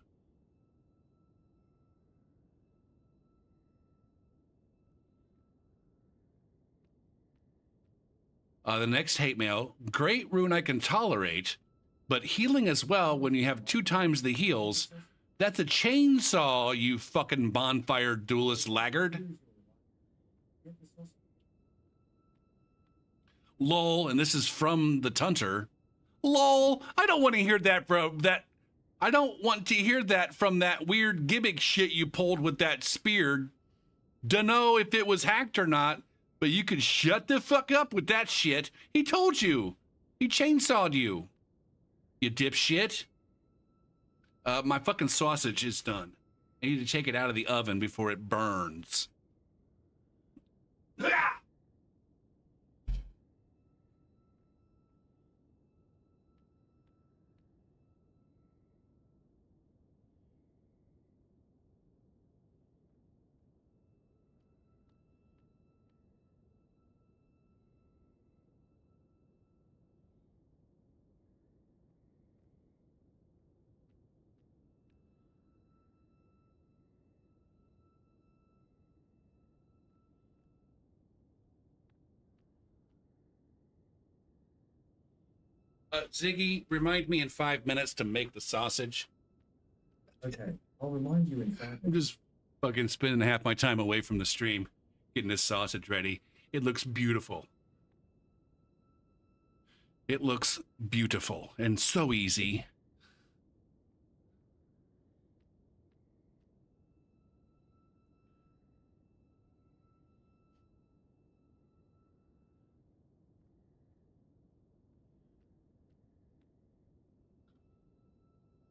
The next hate mail, great rune I can tolerate, but healing as well when you have 2 times the heals. That's a chainsaw, you fucking bonfire duelist laggard. Lol, and this is from the Tunter. Lol, I don't want to hear that from that. I don't want to hear that from that weird gimmick shit you pulled with that spear. Dunno if it was hacked or not, but you could shut the fuck up with that shit. He told you. He chainsawed you. You dipshit. My fucking sausage is done. I need to take it out of the oven before it burns. Ziggy, remind me in 5 minutes to make the sausage. Okay, I'll remind you in 5 I'm minutes. just fucking spending half my time away from the stream, getting this sausage ready. It looks beautiful. It looks beautiful and so easy.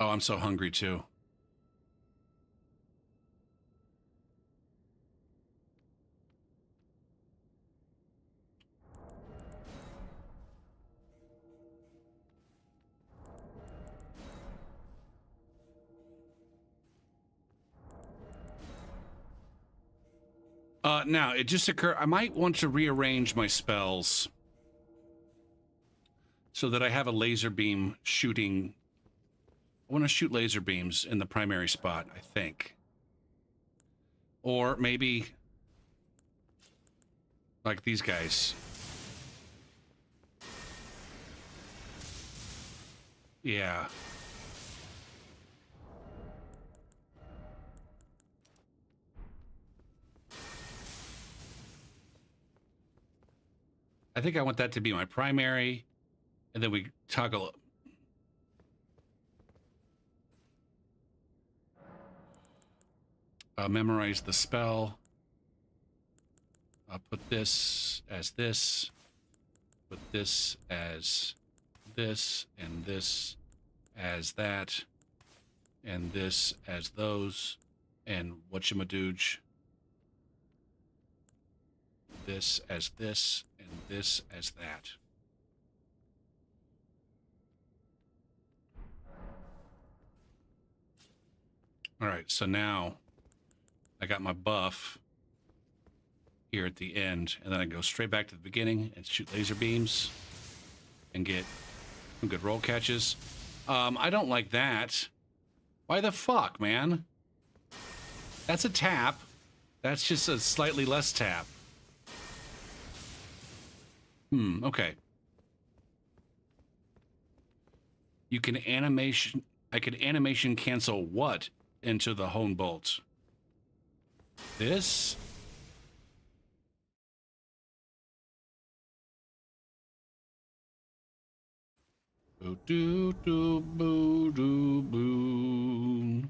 Oh, I'm so hungry too. Now, it just occurred, I might want to rearrange my spells so that I have a laser beam shooting. I want to shoot laser beams in the primary spot, I think. Or maybe like these guys. Yeah. I think I want that to be my primary, and then we toggle. Memorize the spell. I'll put this as this. Put this as this, and this as that, and this as those, and whatchamadooge. This as this, and this as that. All right, so now I got my buff here at the end, and then I go straight back to the beginning and shoot laser beams and get some good roll catches. I don't like that. Why the fuck, man? That's a tap. That's just a slightly less tap. Okay. You can animation... I could animation cancel what into the hone bolt? This? Boo doo doo boo doo boo.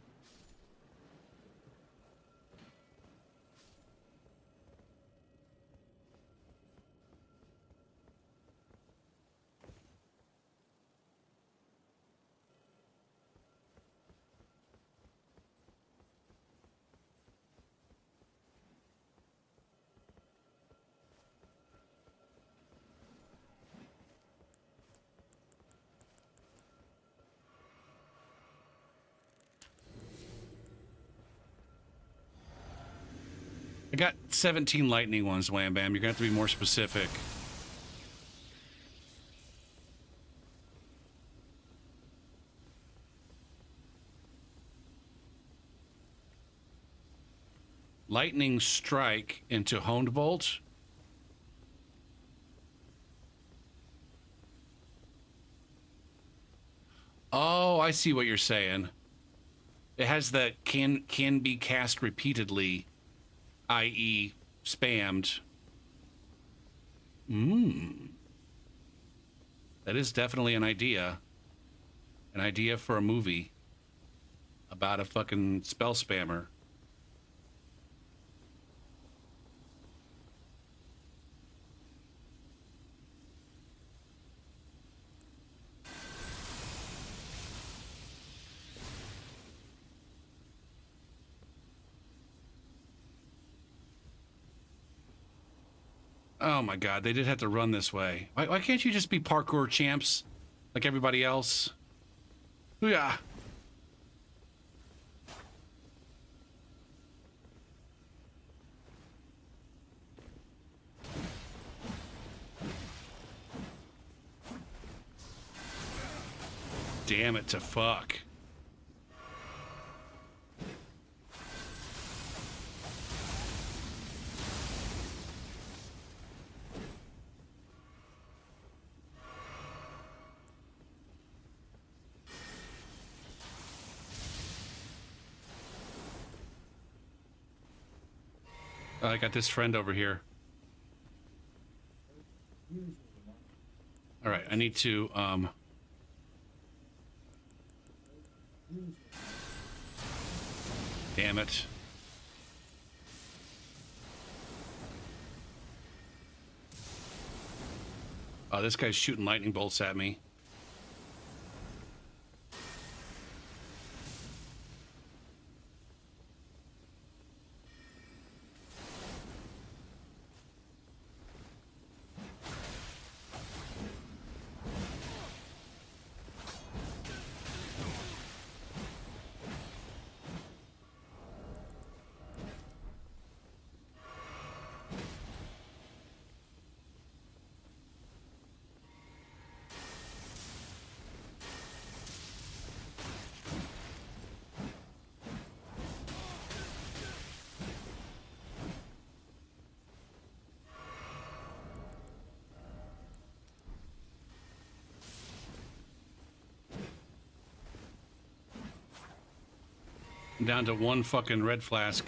I got 17 lightning ones, Wham Bam. You're gonna have to be more specific. Lightning strike into honed bolt. Oh, I see what you're saying. It has the can be cast repeatedly, i.e. spammed. That is definitely an idea. An idea for a movie about a fucking spell spammer. Oh my god, they did have to run this way. Why can't you just be parkour champs like everybody else? Yeah. Damn it to fuck. I got this friend over here. All right, I need to damn it. Oh, this guy's shooting lightning bolts at me. I'm down to one fucking red flask.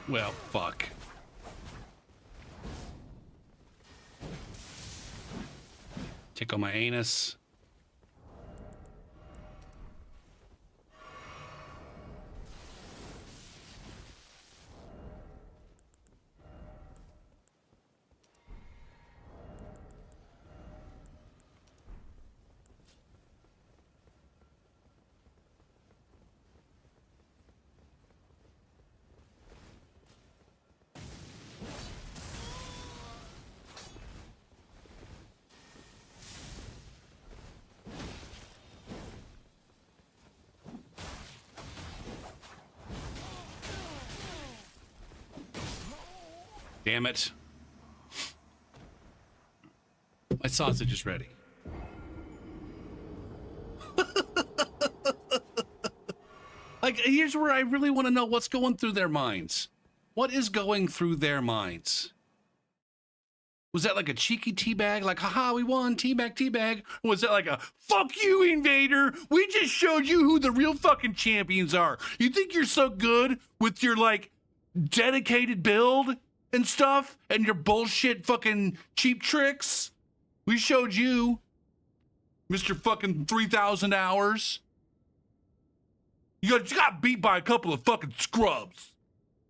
Well, fuck. Tickle my anus. Damn it. My sausage is ready. Like, here's where I really want to know what's going through their minds. What is going through their minds? Was that like a cheeky teabag? Like, haha, we won, teabag, teabag? Or was that like a, fuck you, invader? We just showed you who the real fucking champions are. You think you're so good with your, like, dedicated build and stuff and your bullshit fucking cheap tricks? We showed you, Mr. fucking 3,000 hours. You got beat by a couple of fucking scrubs.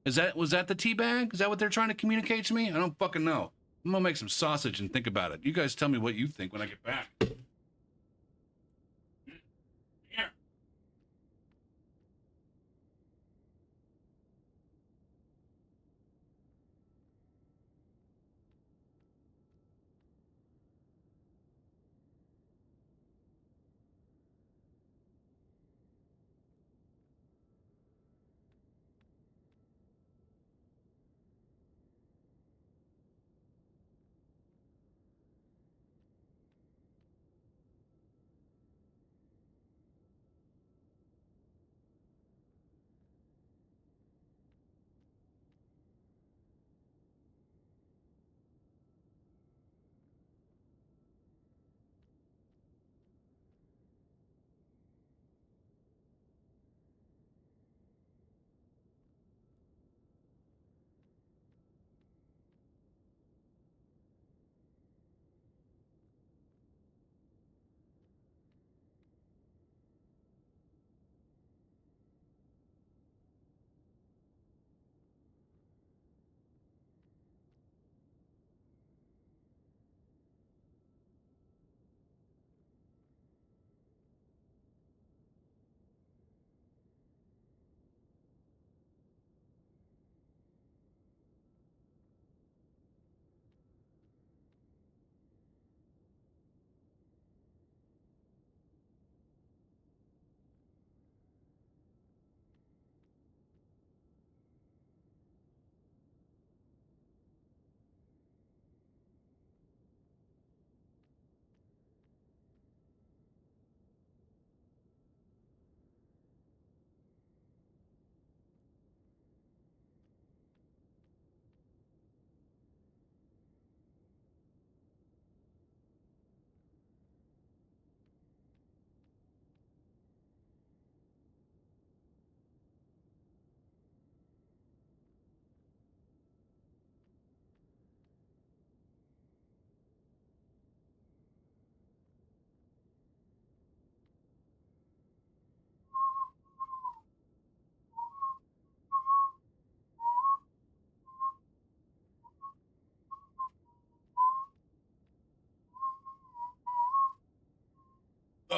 Was that the teabag? Is that what they're trying to communicate to me? I don't fucking know. I'm gonna make some sausage and think about it. You guys tell me what you think when I get back. Here.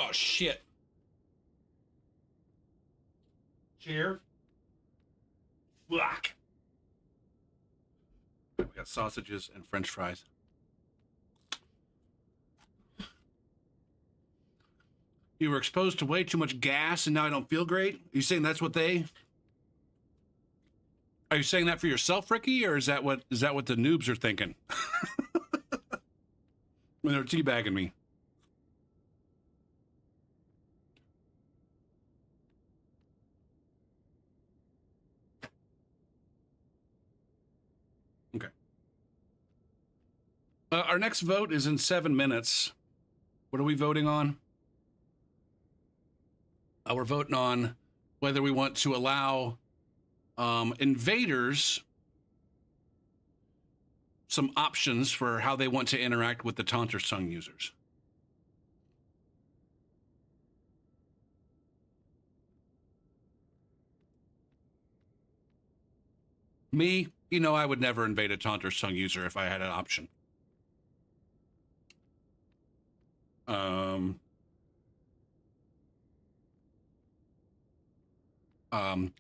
Oh, shit. Chair. Fuck. We got sausages and French fries. You were exposed to way too much gas and now I don't feel great? Are you saying that's what they... Are you saying that for yourself, Ricky, or is that what the noobs are thinking? When they're teabagging me. Okay. Our next vote is in 7 minutes. What are we voting on? We're voting on whether we want to allow invaders some options for how they want to interact with the Taunter's Tongue users. Me, you know, I would never invade a Taunter's Tongue user if I had an option.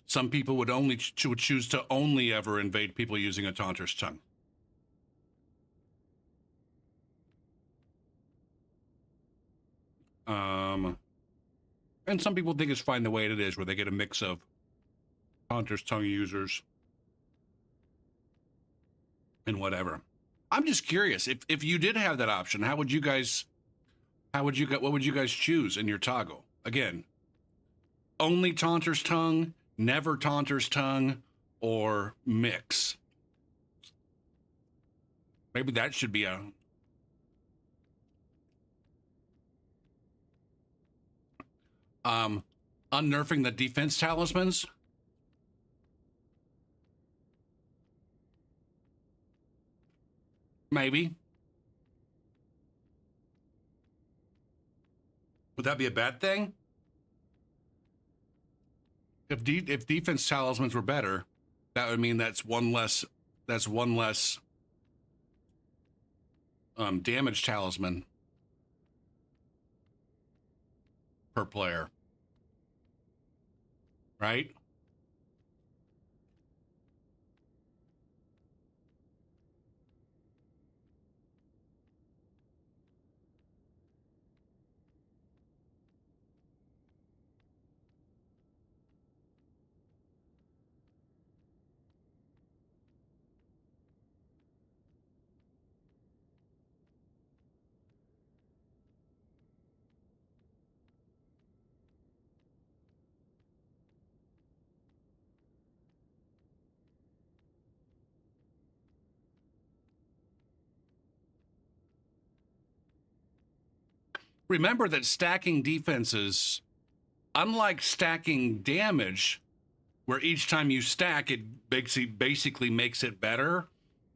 Some people would only choose to only ever invade people using a Taunter's Tongue. And some people think it's fine the way it is, where they get a mix of Taunter's Tongue users and whatever. I'm just curious, if you did have that option, what would you guys choose in your toggle? Again, only Taunter's Tongue, never Taunter's Tongue, or mix. Maybe that should be a... unnerfing the defense talismans. Maybe. Would that be a bad thing? If defense talismans were better, that would mean that's one less damage talisman per player. Right? Remember that stacking defenses, unlike stacking damage, where each time you stack, it basically makes it better,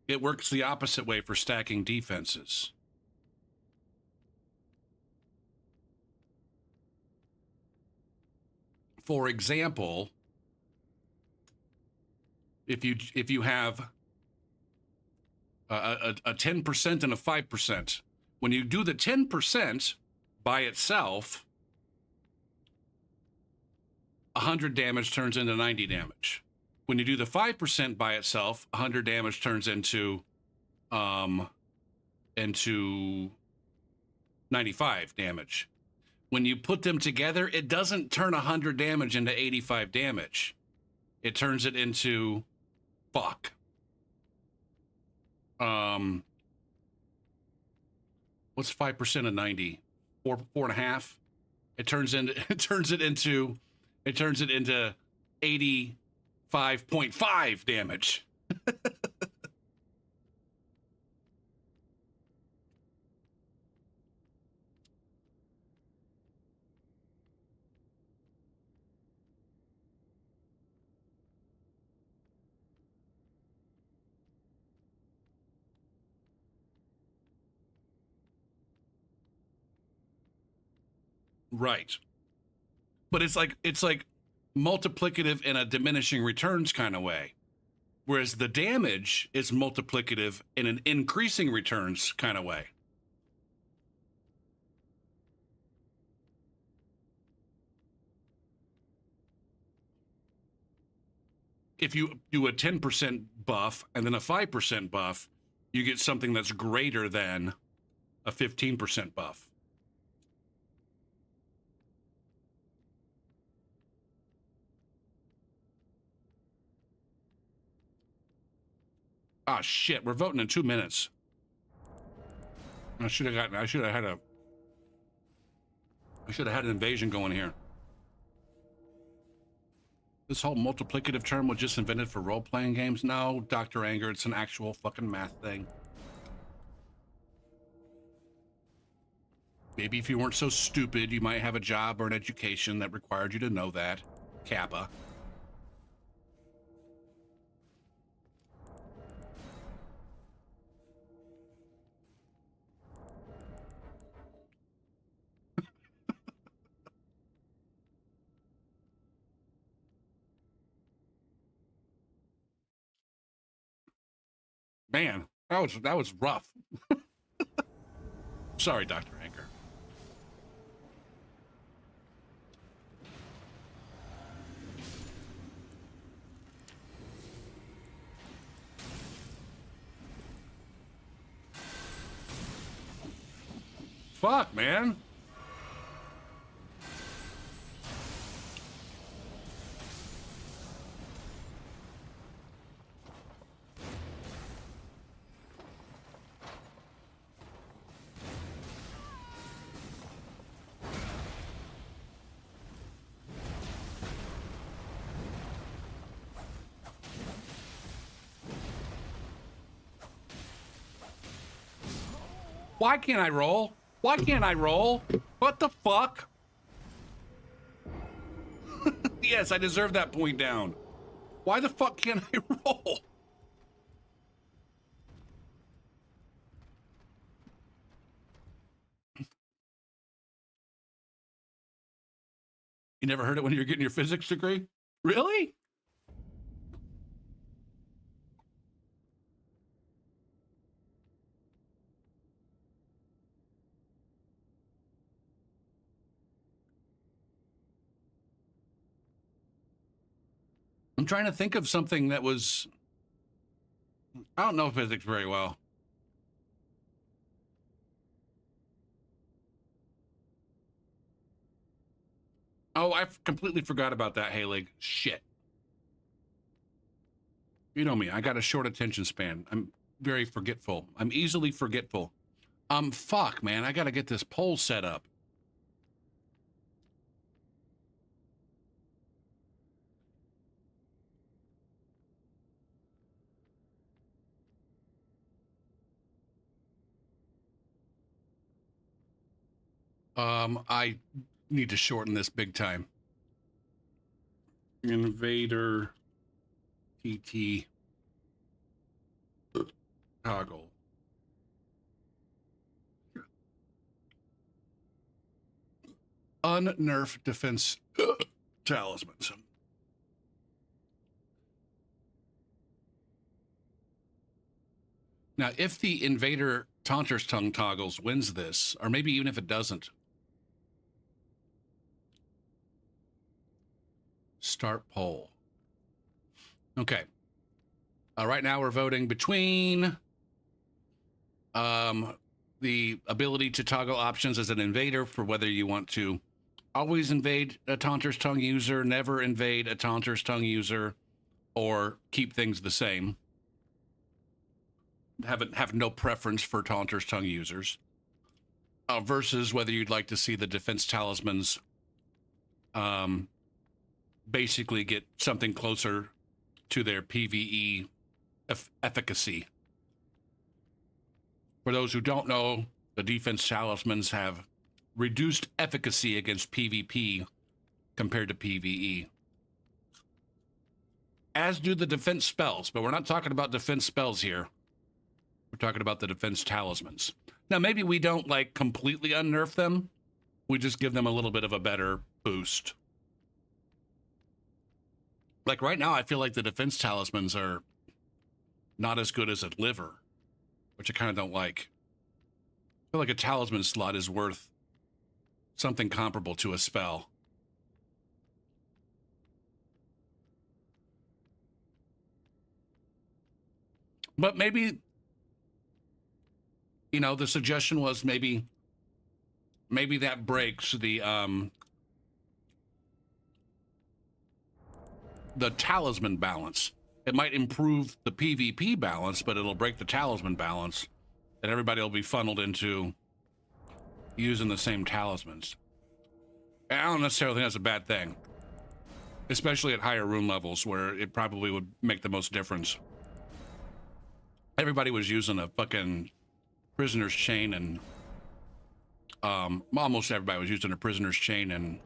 it works the opposite way for stacking defenses. For example, if you have a 10% and a 5%, when you do the 10%, by itself, 100 damage turns into 90 damage. When you do the 5% by itself, 100 damage turns into 95 damage. When you put them together, it doesn't turn 100 damage into 85 damage. It turns it into fuck. What's 5% of 90? 4.5. It turns it into 85.5 damage. Right. But it's like multiplicative in a diminishing returns kind of way. Whereas the damage is multiplicative in an increasing returns kind of way. if you do a 10% buff and then a 5% buff, you get something that's greater than a 15% buff. Ah, shit, we're voting in 2 minutes. I should have had an invasion going here. This whole multiplicative term was just invented for role-playing games? No, Dr. Anger, it's an actual fucking math thing. Maybe if you weren't so stupid, you might have a job or an education that required you to know that. Kappa. Man, that was rough. Sorry, Dr. Anger. Fuck, man. Why can't I roll? Why can't I roll? What the fuck? Yes, I deserve that point down. Why the fuck can't I roll? You never heard it when you were getting your physics degree? Really? I'm trying to think of something that was... I don't know physics very well. Oh, I completely forgot about that, Halig. Shit. You know me, I got a short attention span. I'm very forgetful. I'm easily forgetful. Fuck, man, I gotta get this poll set up. I need to shorten this big time. Invader PT toggle. Unnerf defense talismans. Now, if the Invader Taunter's Tongue toggles wins this, or maybe even if it doesn't, start poll. Okay. Right now we're voting between the ability to toggle options as an invader for whether you want to always invade a Taunter's Tongue user, never invade a Taunter's Tongue user, or keep things the same. Have no preference for Taunter's Tongue users. Versus whether you'd like to see the defense talismans basically get something closer to their PvE efficacy. For those who don't know, the defense talismans have reduced efficacy against PvP compared to PvE. As do the defense spells, but we're not talking about defense spells here. We're talking about the defense talismans. Now, maybe we don't, like, completely unnerf them. We just give them a little bit of a better boost. Like, right now, I feel like the defense talismans are not as good as a liver, which I kind of don't like. I feel like a talisman slot is worth something comparable to a spell. But maybe, you know, the suggestion was maybe that breaks the talisman balance. It might improve the PvP balance, but it'll break the talisman balance, and everybody will be funneled into using the same talismans. And I don't necessarily think that's a bad thing, especially at higher rune levels where it probably would make the most difference. Everybody was using a fucking prisoner's chain, and almost everybody was using a prisoner's chain and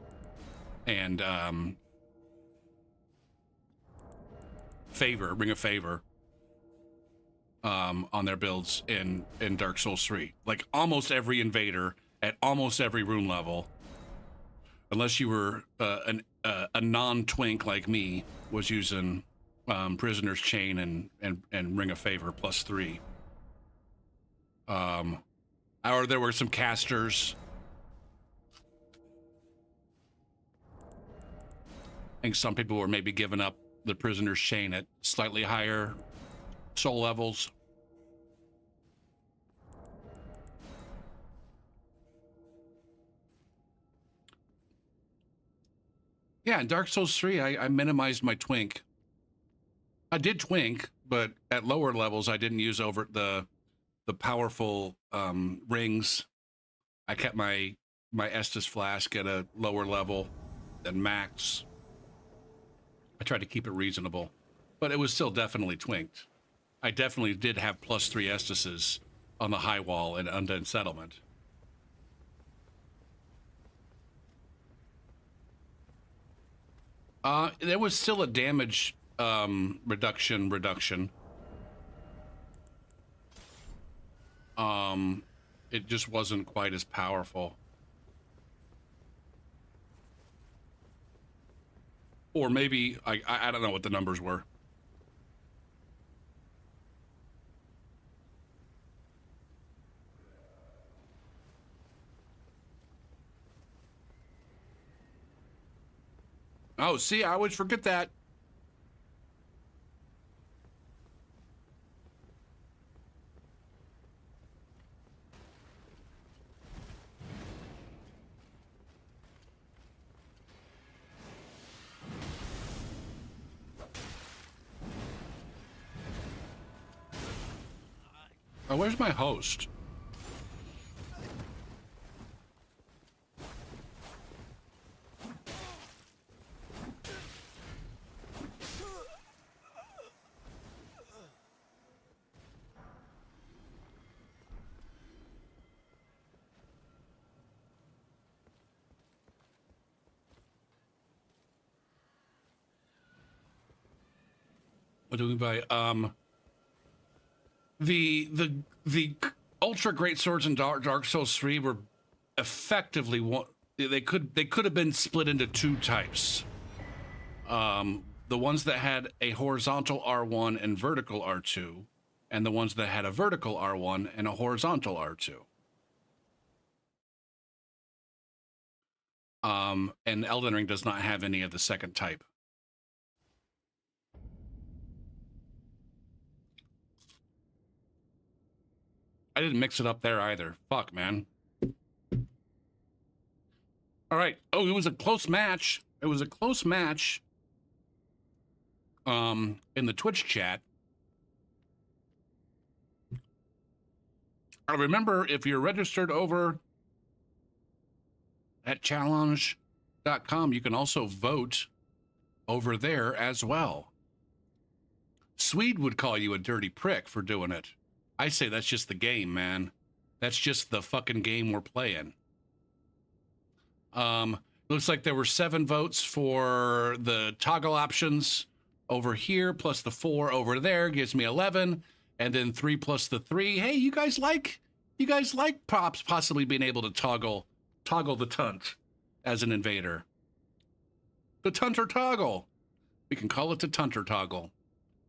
ring of favor on their builds in Dark Souls 3. Like almost every invader at almost every rune level, unless you were a non-twink like me, was using prisoner's chain and ring of favor +3. Or there were some casters. I think some people were maybe giving up the prisoner's chain at slightly higher soul levels. Yeah, in Dark Souls 3, I minimized my twink. I did twink, but at lower levels, I didn't use over the powerful rings. I kept my Estus flask at a lower level than max. I tried to keep it reasonable, but it was still definitely twinked. I definitely did have +3 Estuses on the high wall in Undead Settlement. There was still a damage reduction. It just wasn't quite as powerful. Or maybe, I don't know what the numbers were. Oh, see, I always forget that. Oh, where's my host? What do we buy? The ultra great swords in Dark Souls 3 were effectively one. They could have been split into two types. The ones that had a horizontal R1 and vertical R2, and the ones that had a vertical R1 and a horizontal R2. And Elden Ring does not have any of the second type. I didn't mix it up there either. Fuck, man. All right. Oh, it was a close match. It was a close match. In the Twitch chat. I remember if you're registered over at challenge.com, you can also vote over there as well. Swede would call you a dirty prick for doing it. I say that's just the game, man. That's just the fucking game we're playing. Looks like there were 7 votes for the toggle options over here, plus the 4 over there gives me 11, and then 3 plus the 3. Hey, you guys like props possibly being able to toggle the tunt as an invader. The tunter toggle. We can call it the tunter toggle.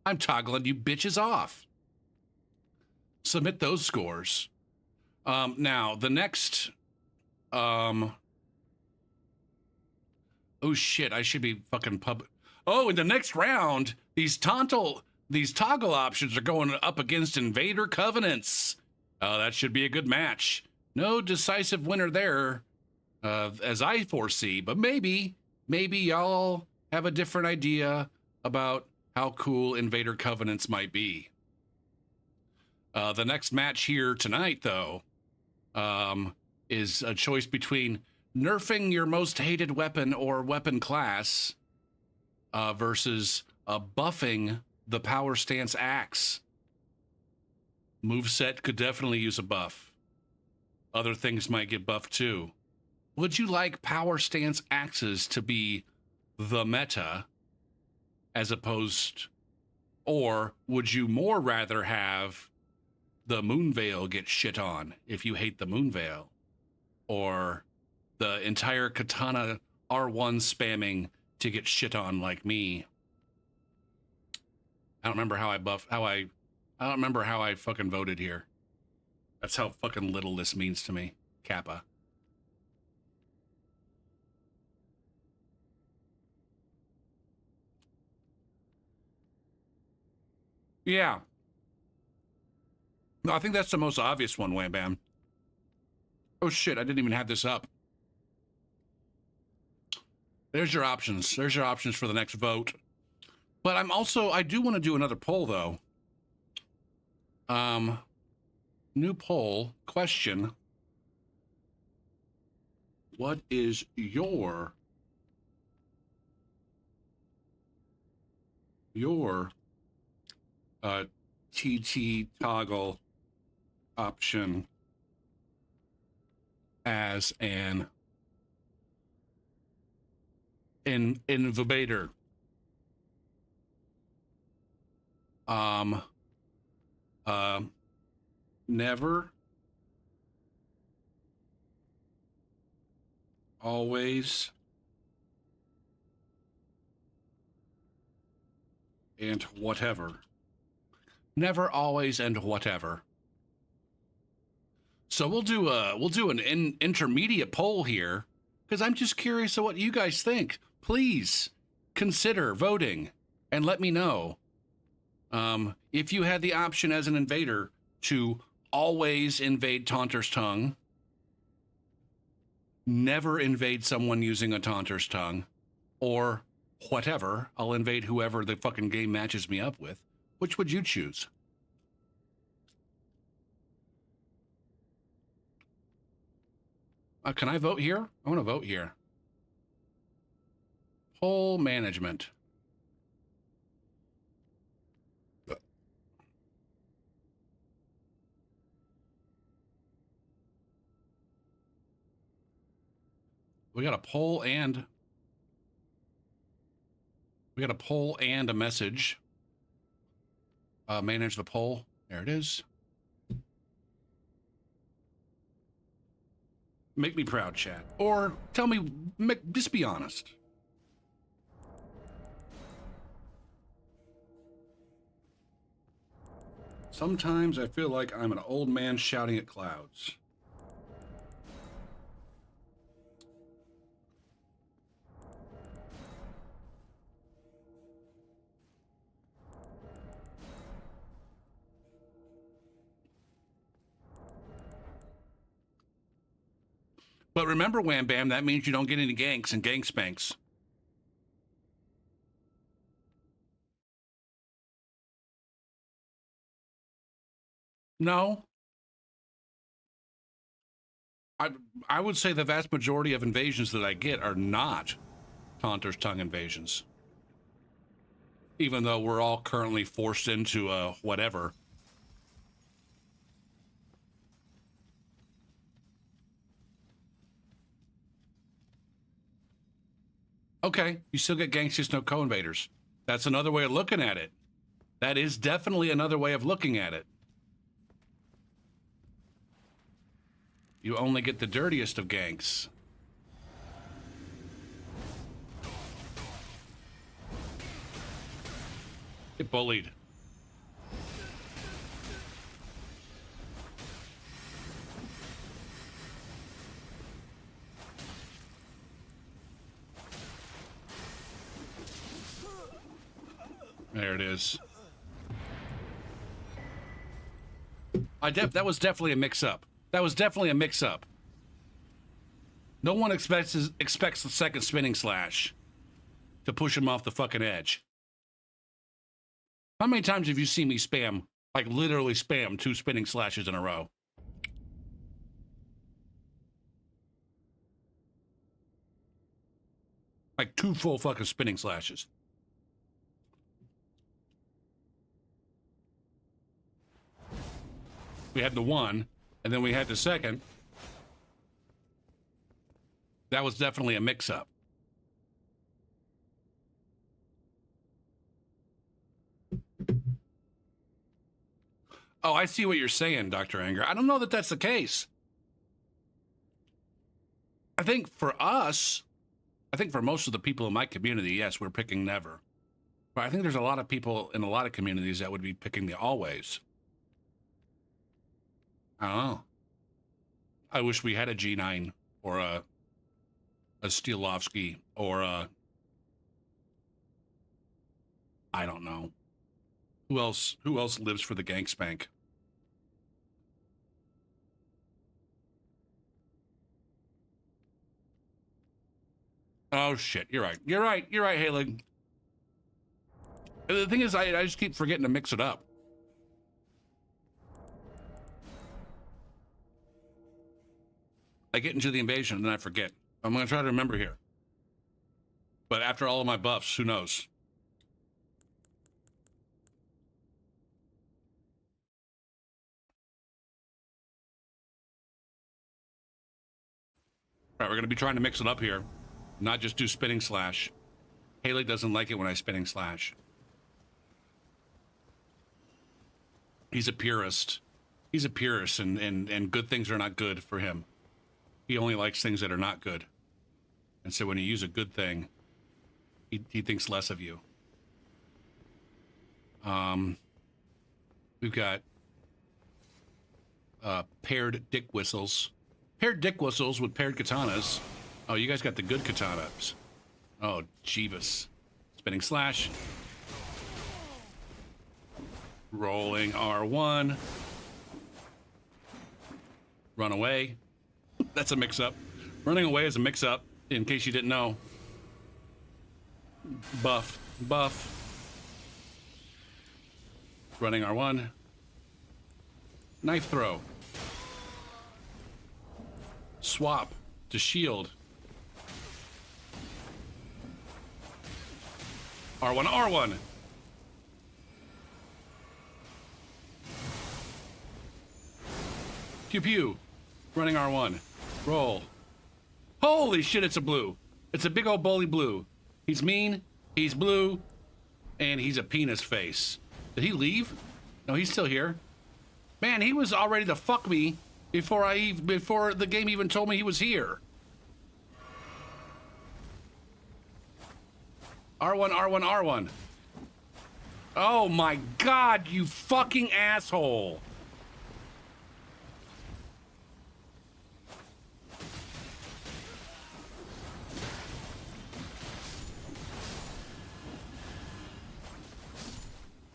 I'm toggling you bitches off. Submit those scores. Now, the next... oh, shit, I should be fucking Oh, in the next round, these Tontal these toggle options are going up against Invader Covenants. That should be a good match. No decisive winner there, as I foresee, but maybe y'all have a different idea about how cool Invader Covenants might be. The next match here tonight, though, is a choice between nerfing your most hated weapon or weapon class versus buffing the power stance axe. Moveset could definitely use a buff. Other things might get buffed too. Would you like power stance axes to be the meta as opposed, or would you more rather have the Moonveil get shit on if you hate the Moonveil, or the entire katana R1 spamming to get shit on like me? I don't remember how I don't remember how I fucking voted here. That's how fucking little this means to me. Kappa. Yeah. No, I think that's the most obvious one, Wham Bam. Oh shit, I didn't even have this up. There's your options. There's your options for the next vote. But I do want to do another poll though. New poll question. What is your TT toggle option as an invader? Never, always, and whatever. Never, always, and whatever. So we'll do an intermediate poll here, because I'm just curious of what you guys think. Please consider voting and let me know if you had the option as an invader to always invade Taunter's Tongue, never invade someone using a Taunter's Tongue, or whatever, I'll invade whoever the fucking game matches me up with. Which would you choose? Can I vote here? I want to vote here. Poll management. We got a poll and a message. Manage the poll. There it is. Make me proud, chat. Or tell me, just be honest. Sometimes I feel like I'm an old man shouting at clouds. But remember, Wham Bam, that means you don't get any ganks and gank spanks. No. I would say the vast majority of invasions that I get are not Taunter's Tongue invasions. Even though we're all currently forced into whatever. Okay, you still get ganks, just no co-invaders. That's another way of looking at it. That is definitely another way of looking at it. You only get the dirtiest of ganks. Get bullied. There it is. That was definitely a mix-up. That was definitely a mix-up. No one expects the second spinning slash to push him off the fucking edge. How many times have you seen me spam, like literally spam 2 spinning slashes in a row? Like 2 full fucking spinning slashes. We had the one, and then we had the second. That was definitely a mix-up. Oh, I see what you're saying, Dr. Anger. I don't know that that's the case. I think for us, I think for most of the people in my community, yes, we're picking never. But I think there's a lot of people in a lot of communities that would be picking the always. I don't know. I wish we had a G9 or a Stilovsky or a, I don't know. Who else lives for the gank spank? Oh shit, you're right. You're right, Halig. The thing is, I just keep forgetting to mix it up. I get into the invasion and then I forget. I'm gonna try to remember here. But after all of my buffs, who knows? All right, we're gonna be trying to mix it up here. Not just do spinning slash. Haley doesn't like it when I spinning slash. He's a purist. He's a purist, and good things are not good for him. He only likes things that are not good. And so when you use a good thing, he thinks less of you. We've got paired dick whistles. Paired dick whistles with paired katanas. Oh, you guys got the good katanas. Oh, Jeebus. Spinning slash. Rolling R1. Run away. That's a mix-up. Running away is a mix-up, in case you didn't know. Buff. Running R1. Knife throw. Swap to shield. R1. Pew pew. Running R1. Roll. Holy shit, it's a blue. It's a big old bully blue. He's mean, he's blue, and he's a penis face. Did he leave? No, he's still here. Man, he was all ready to fuck me before the game even told me he was here. R1. Oh my god, you fucking asshole.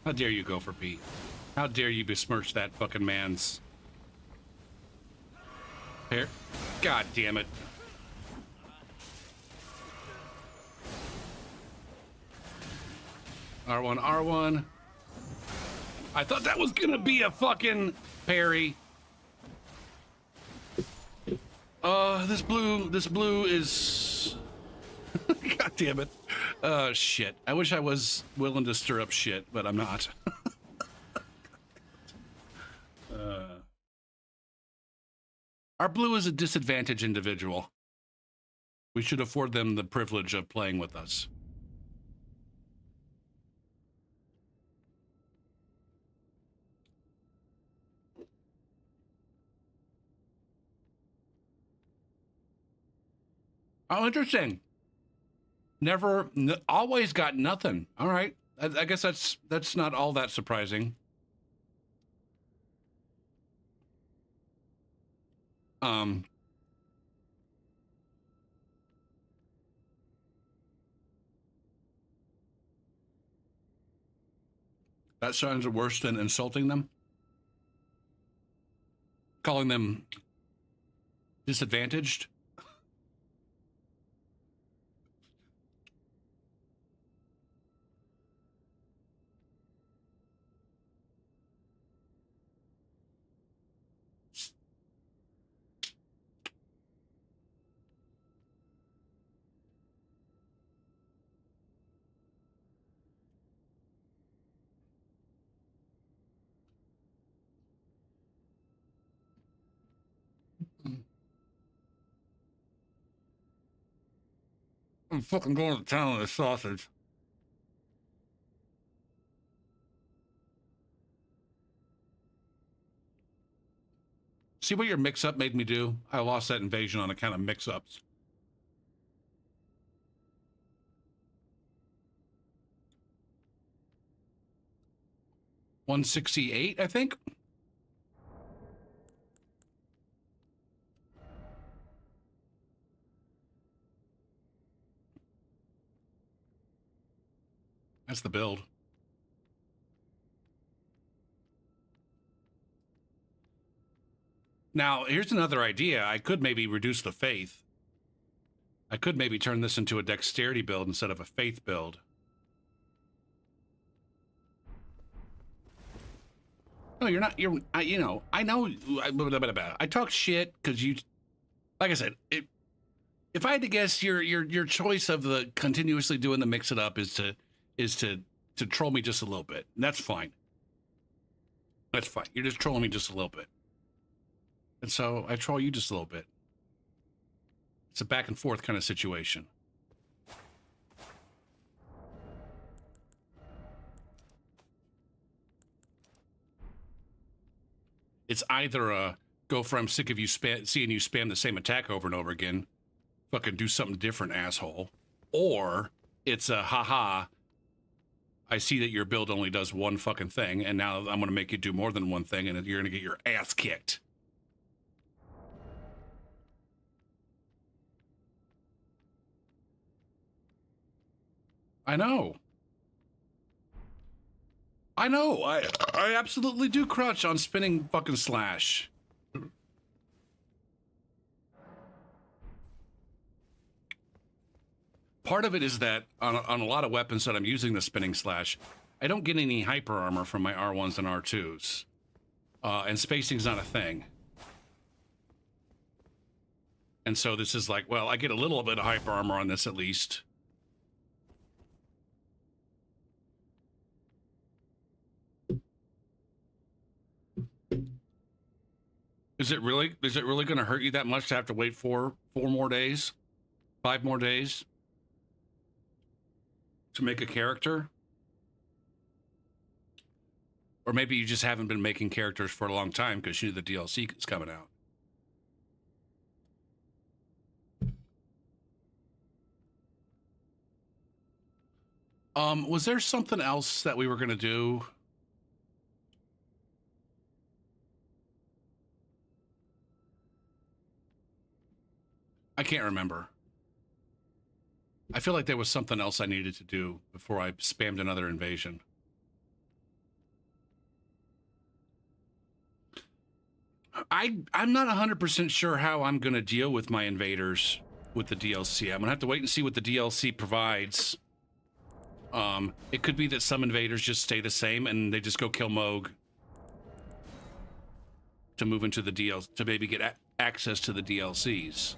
How dare you go for Pete? How dare you besmirch that fucking man's hair? God damn it. R1. I thought that was gonna be a fucking parry. This blue is God damn it. Shit. I wish I was willing to stir up shit, but I'm not. Our blue is a disadvantaged individual. We should afford them the privilege of playing with us. Oh, interesting. Always got nothing. All right. I guess that's not all that surprising. That sounds worse than insulting them. calling them disadvantaged. I'm fucking going to town on this sausage. See what your mix-up made me do? I lost that invasion on account of mix-ups. $168, I think. That's the build. Now, here's another idea. I could maybe reduce the faith. I could maybe turn this into a dexterity build instead of a faith build. No, you're not. You're. You know. I know. I talk shit because you. Like I said, if I had to guess, your choice of the continuously doing the mix it up is to troll me just a little bit. And that's fine. That's fine. You're just trolling me just a little bit. And so I troll you just a little bit. It's a back and forth kind of situation. It's either a go for I'm sick of you seeing you spam the same attack over and over again. Fucking do something different, asshole. Or it's a haha. I see that your build only does one fucking thing, and now I'm going to make you do more than one thing, and you're going to get your ass kicked. I know. I know. I absolutely do crutch on spinning fucking slash. Part of it is that on a lot of weapons that I'm using the spinning slash, I don't get any hyper armor from my R1s and R2s. And spacing's not a thing. And so this is like, well, I get a little bit of hyper armor on this at least. Is it really going to hurt you that much to have to wait four more days? 5 more days? To make a character? Or maybe you just haven't been making characters for a long time because you knew the DLC is coming out. Was there something else that we were going to do? I can't remember. I feel like there was something else I needed to do before I spammed another invasion. I'm not 100% sure how I'm going to deal with my invaders with the DLC. I'm going to have to wait and see what the DLC provides. It could be that some invaders just stay the same and they just go kill Moog to move into the DLC, to maybe get access to the DLCs.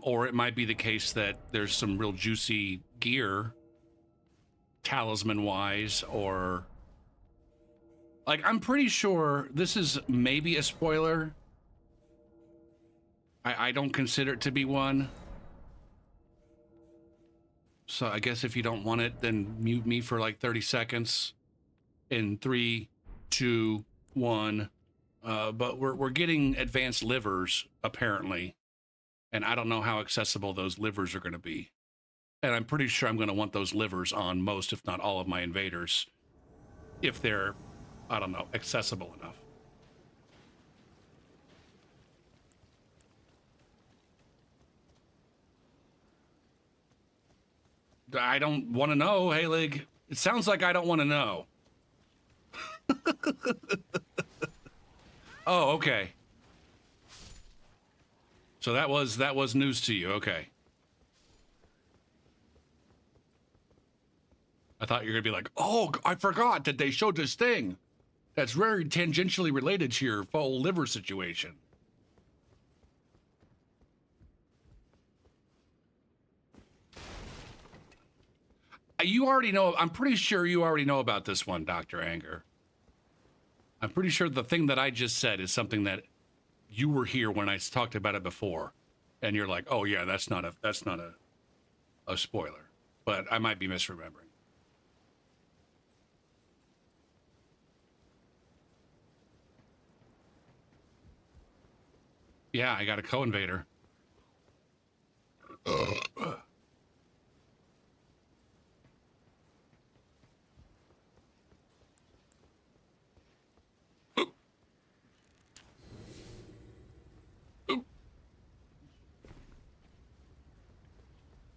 Or it might be the case that there's some real juicy gear, talisman-wise, or... Like, I'm pretty sure this is maybe a spoiler. I don't consider it to be one. So I guess if you don't want it, then mute me for like 30 seconds. In 3, 2, 1. But we're getting advanced livers, apparently. And I don't know how accessible those livers are going to be. And I'm pretty sure I'm going to want those livers on most, if not all, of my invaders. If they're, I don't know, accessible enough. I don't want to know, Halig. It sounds like I don't want to know. Oh, okay. So that was news to you. Okay. I thought you were gonna be like, oh, I forgot that they showed this thing that's very tangentially related to your whole liver situation. You already know. I'm pretty sure you already know about this one, Dr. Anger. I'm pretty sure the thing that I just said is something that you were here when I talked about it before, and you're like, "Oh yeah, that's not a spoiler," but I might be misremembering. Yeah, I got a co-invader.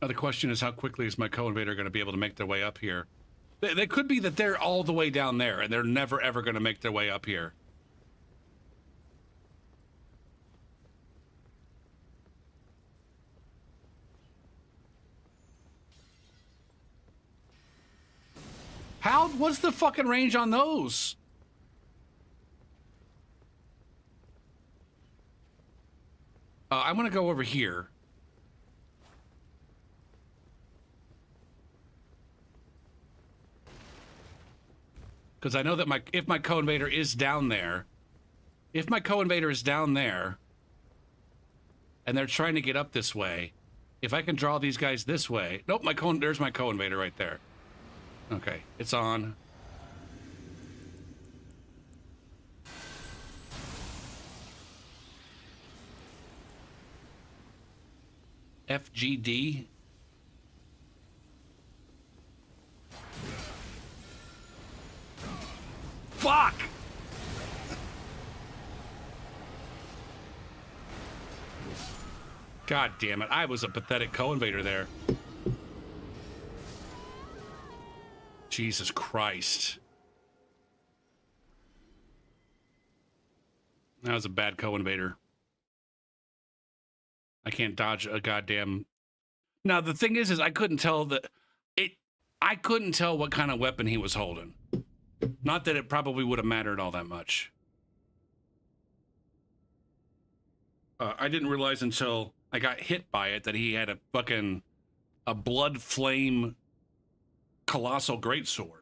Now the question is, how quickly is my co-invader going to be able to make their way up here? They could be that they're all the way down there, and they're never ever going to make their way up here. What's the fucking range on those? I'm gonna go over here. Because I know that if my co-invader is down there, and they're trying to get up this way, if I can draw these guys this way, nope, there's my co-invader right there. Okay, it's on. FGD. Fuck! God damn it, I was a pathetic co-invader there. Jesus Christ. That was a bad co-invader. I can't dodge a goddamn... Now, the thing is I couldn't tell I couldn't tell what kind of weapon he was holding. Not that it probably would have mattered all that much. I didn't realize until I got hit by it that he had a blood flame colossal greatsword.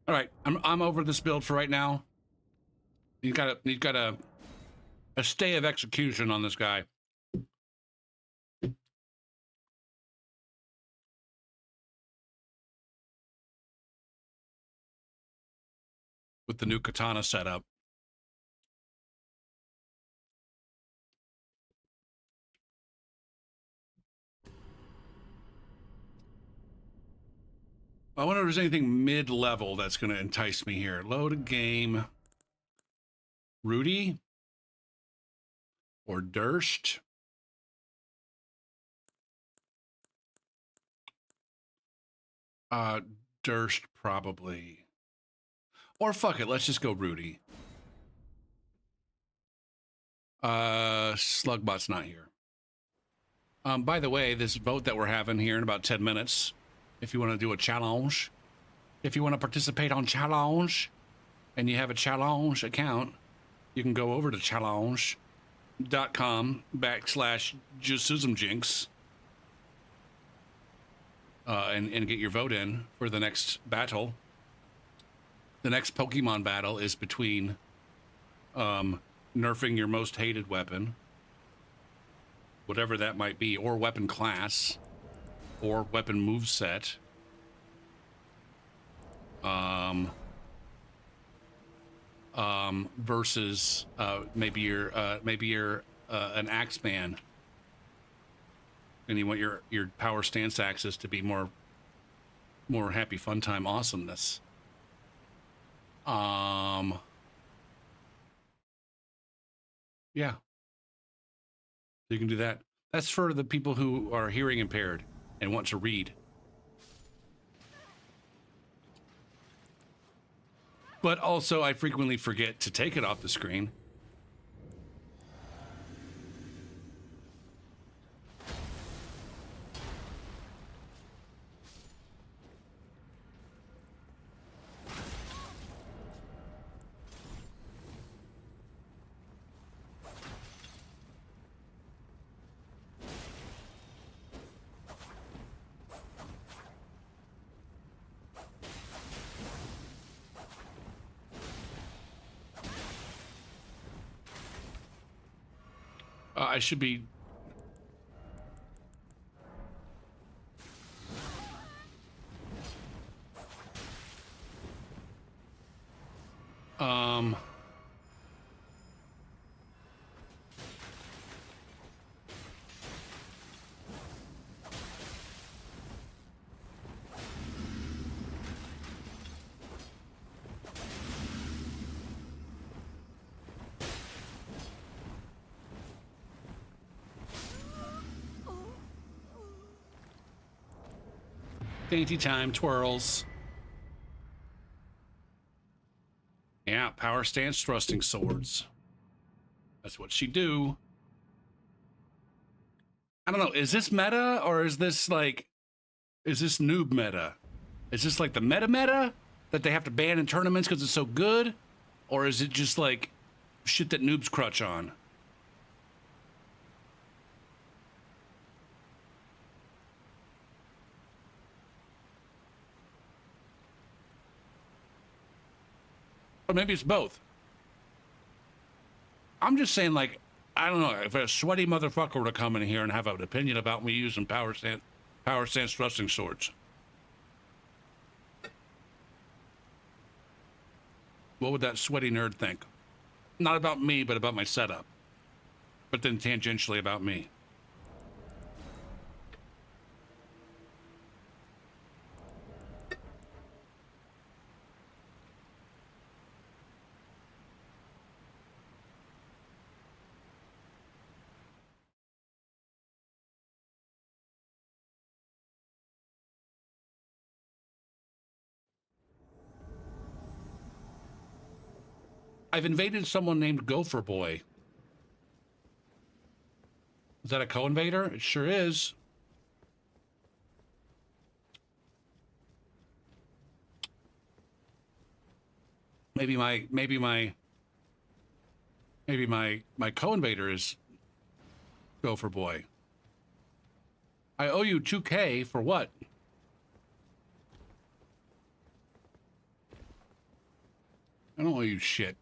All right, I'm over this build for right now. He's got a stay of execution on this guy. With the new katana setup. I wonder if there's anything mid-level that's going to entice me here. Load a game. Rudy? Or Durst? Durst probably. Or fuck it, let's just go Rudy. Slugbot's not here. By the way, this vote that we're having here in about 10 minutes, if you want to do a challenge, if you want to participate on challenge, and you have a challenge account, you can go over to challenge.com/JusismJinx and get your vote in for the next battle. The next Pokemon battle is between nerfing your most hated weapon, whatever that might be, or weapon class, or weapon moveset. Versus maybe you're an Axeman, and you want your power stance axis to be more more happy fun time awesomeness. Yeah. You can do that. That's for the people who are hearing impaired and want to read. But also, I frequently forget to take it off the screen. I should be... Dainty time, twirls. Yeah, power stance thrusting swords. That's what she do. I don't know, is this meta or is this like, is this noob meta? Is this like the meta that they have to ban in tournaments because it's so good? Or is it just like shit that noobs crutch on? Or maybe it's both. I'm just saying, like, I don't know, if a sweaty motherfucker were to come in here and have an opinion about me using power stance thrusting swords, what would that sweaty nerd think? Not about me, but about my setup. But then tangentially about me. I've invaded someone named Gopher Boy. Is that a co-invader? It sure is. Maybe my co-invader is Gopher Boy. I owe you 2K for what? I don't owe you shit.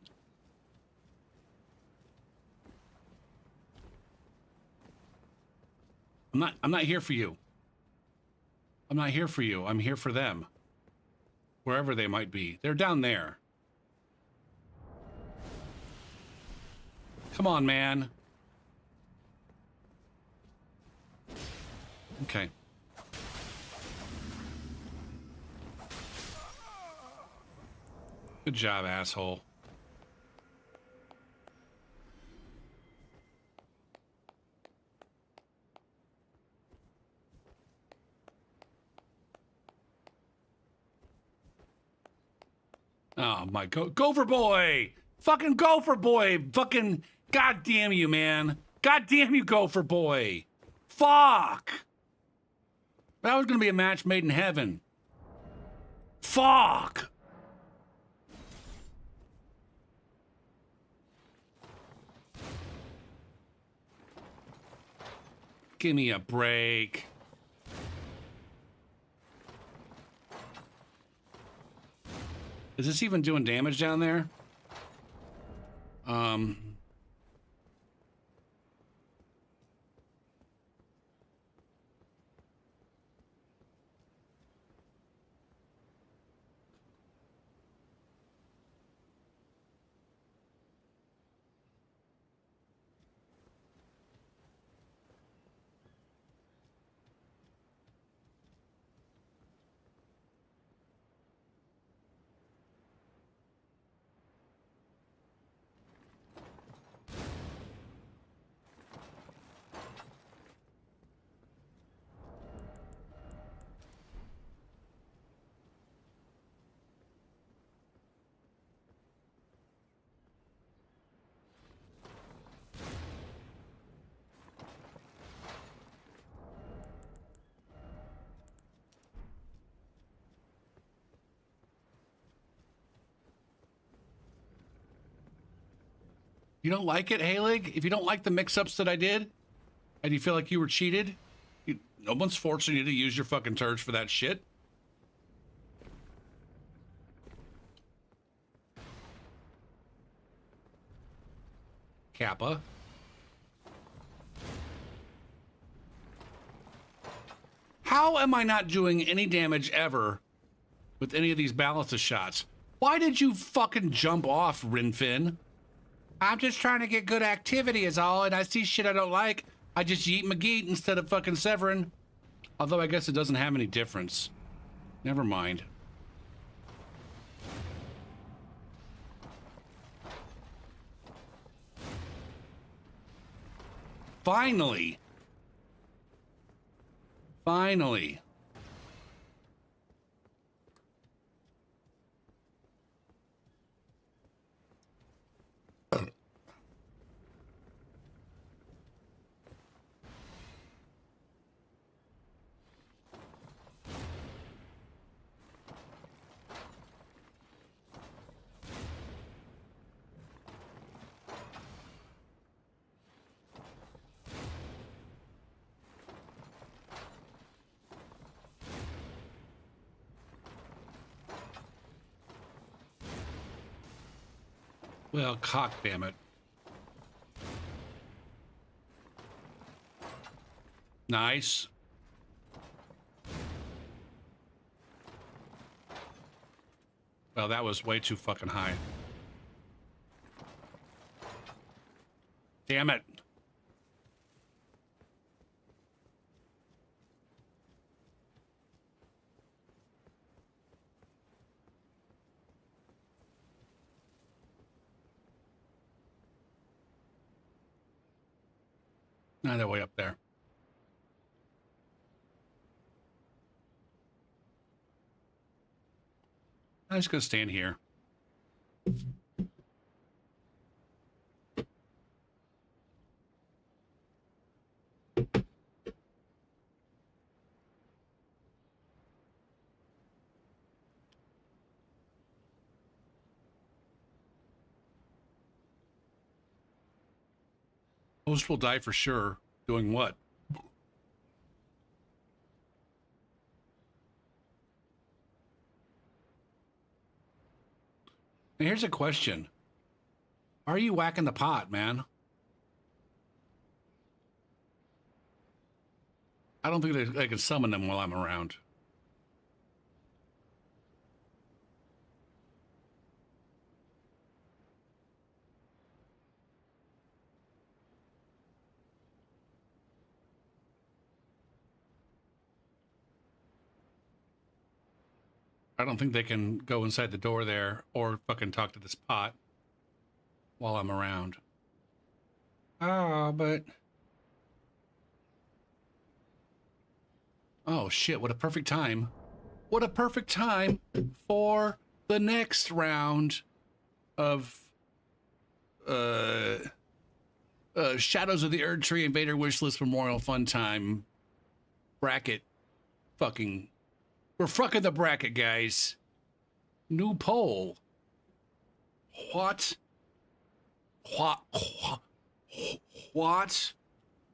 I'm not here for you. I'm not here for you. I'm here for them. Wherever they might be. They're down there. Come on, man. Okay. Good job, asshole. Oh my Gopher Boy! Fucking Gopher Boy! Fucking goddamn you, man! Goddamn you, Gopher Boy! Fuck! That was gonna be a match made in heaven. Fuck! Give me a break. Is this even doing damage down there? You don't like it, Halig? If you don't like the mix-ups that I did, and you feel like you were cheated, no one's forcing you to use your fucking turds for that shit. Kappa. How am I not doing any damage ever with any of these ballista shots? Why did you fucking jump off, Rinfin? I'm just trying to get good activity is all, and I see shit I don't like. I just yeet McGeet instead of fucking Severin. Although I guess it doesn't have any difference. Never mind. Finally. Finally. Well, cock damn it. Nice. Well, that was way too fucking high. Damn it. Now they're way up there. I'm just gonna stand here. Most will die for sure. Doing what? And here's a question. Are you whacking the pot, man? I don't think I can summon them while I'm around. I don't think they can go inside the door there or fucking talk to this pot while I'm around. Ah, but... Oh, shit, what a perfect time. What a perfect time for the next round of Shadows of the Erd Tree Invader Wishlist Memorial Fun Time bracket. We're fucking the bracket, guys. New poll. What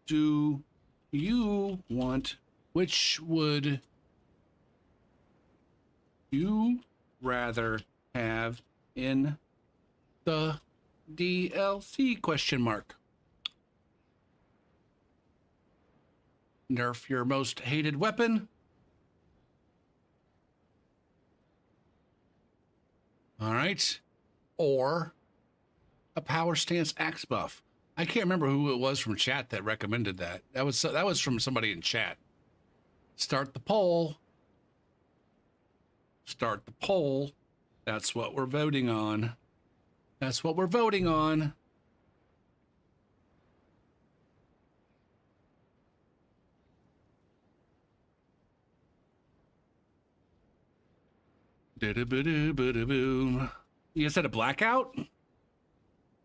do you want? Which would you rather have in the DLC question mark? Nerf your most hated weapon. All right. Or a power stance axe buff. I can't remember who it was from chat that recommended that. That was from somebody in chat. Start the poll. Start the poll. That's what we're voting on. That's what we're voting on. You guys had a blackout?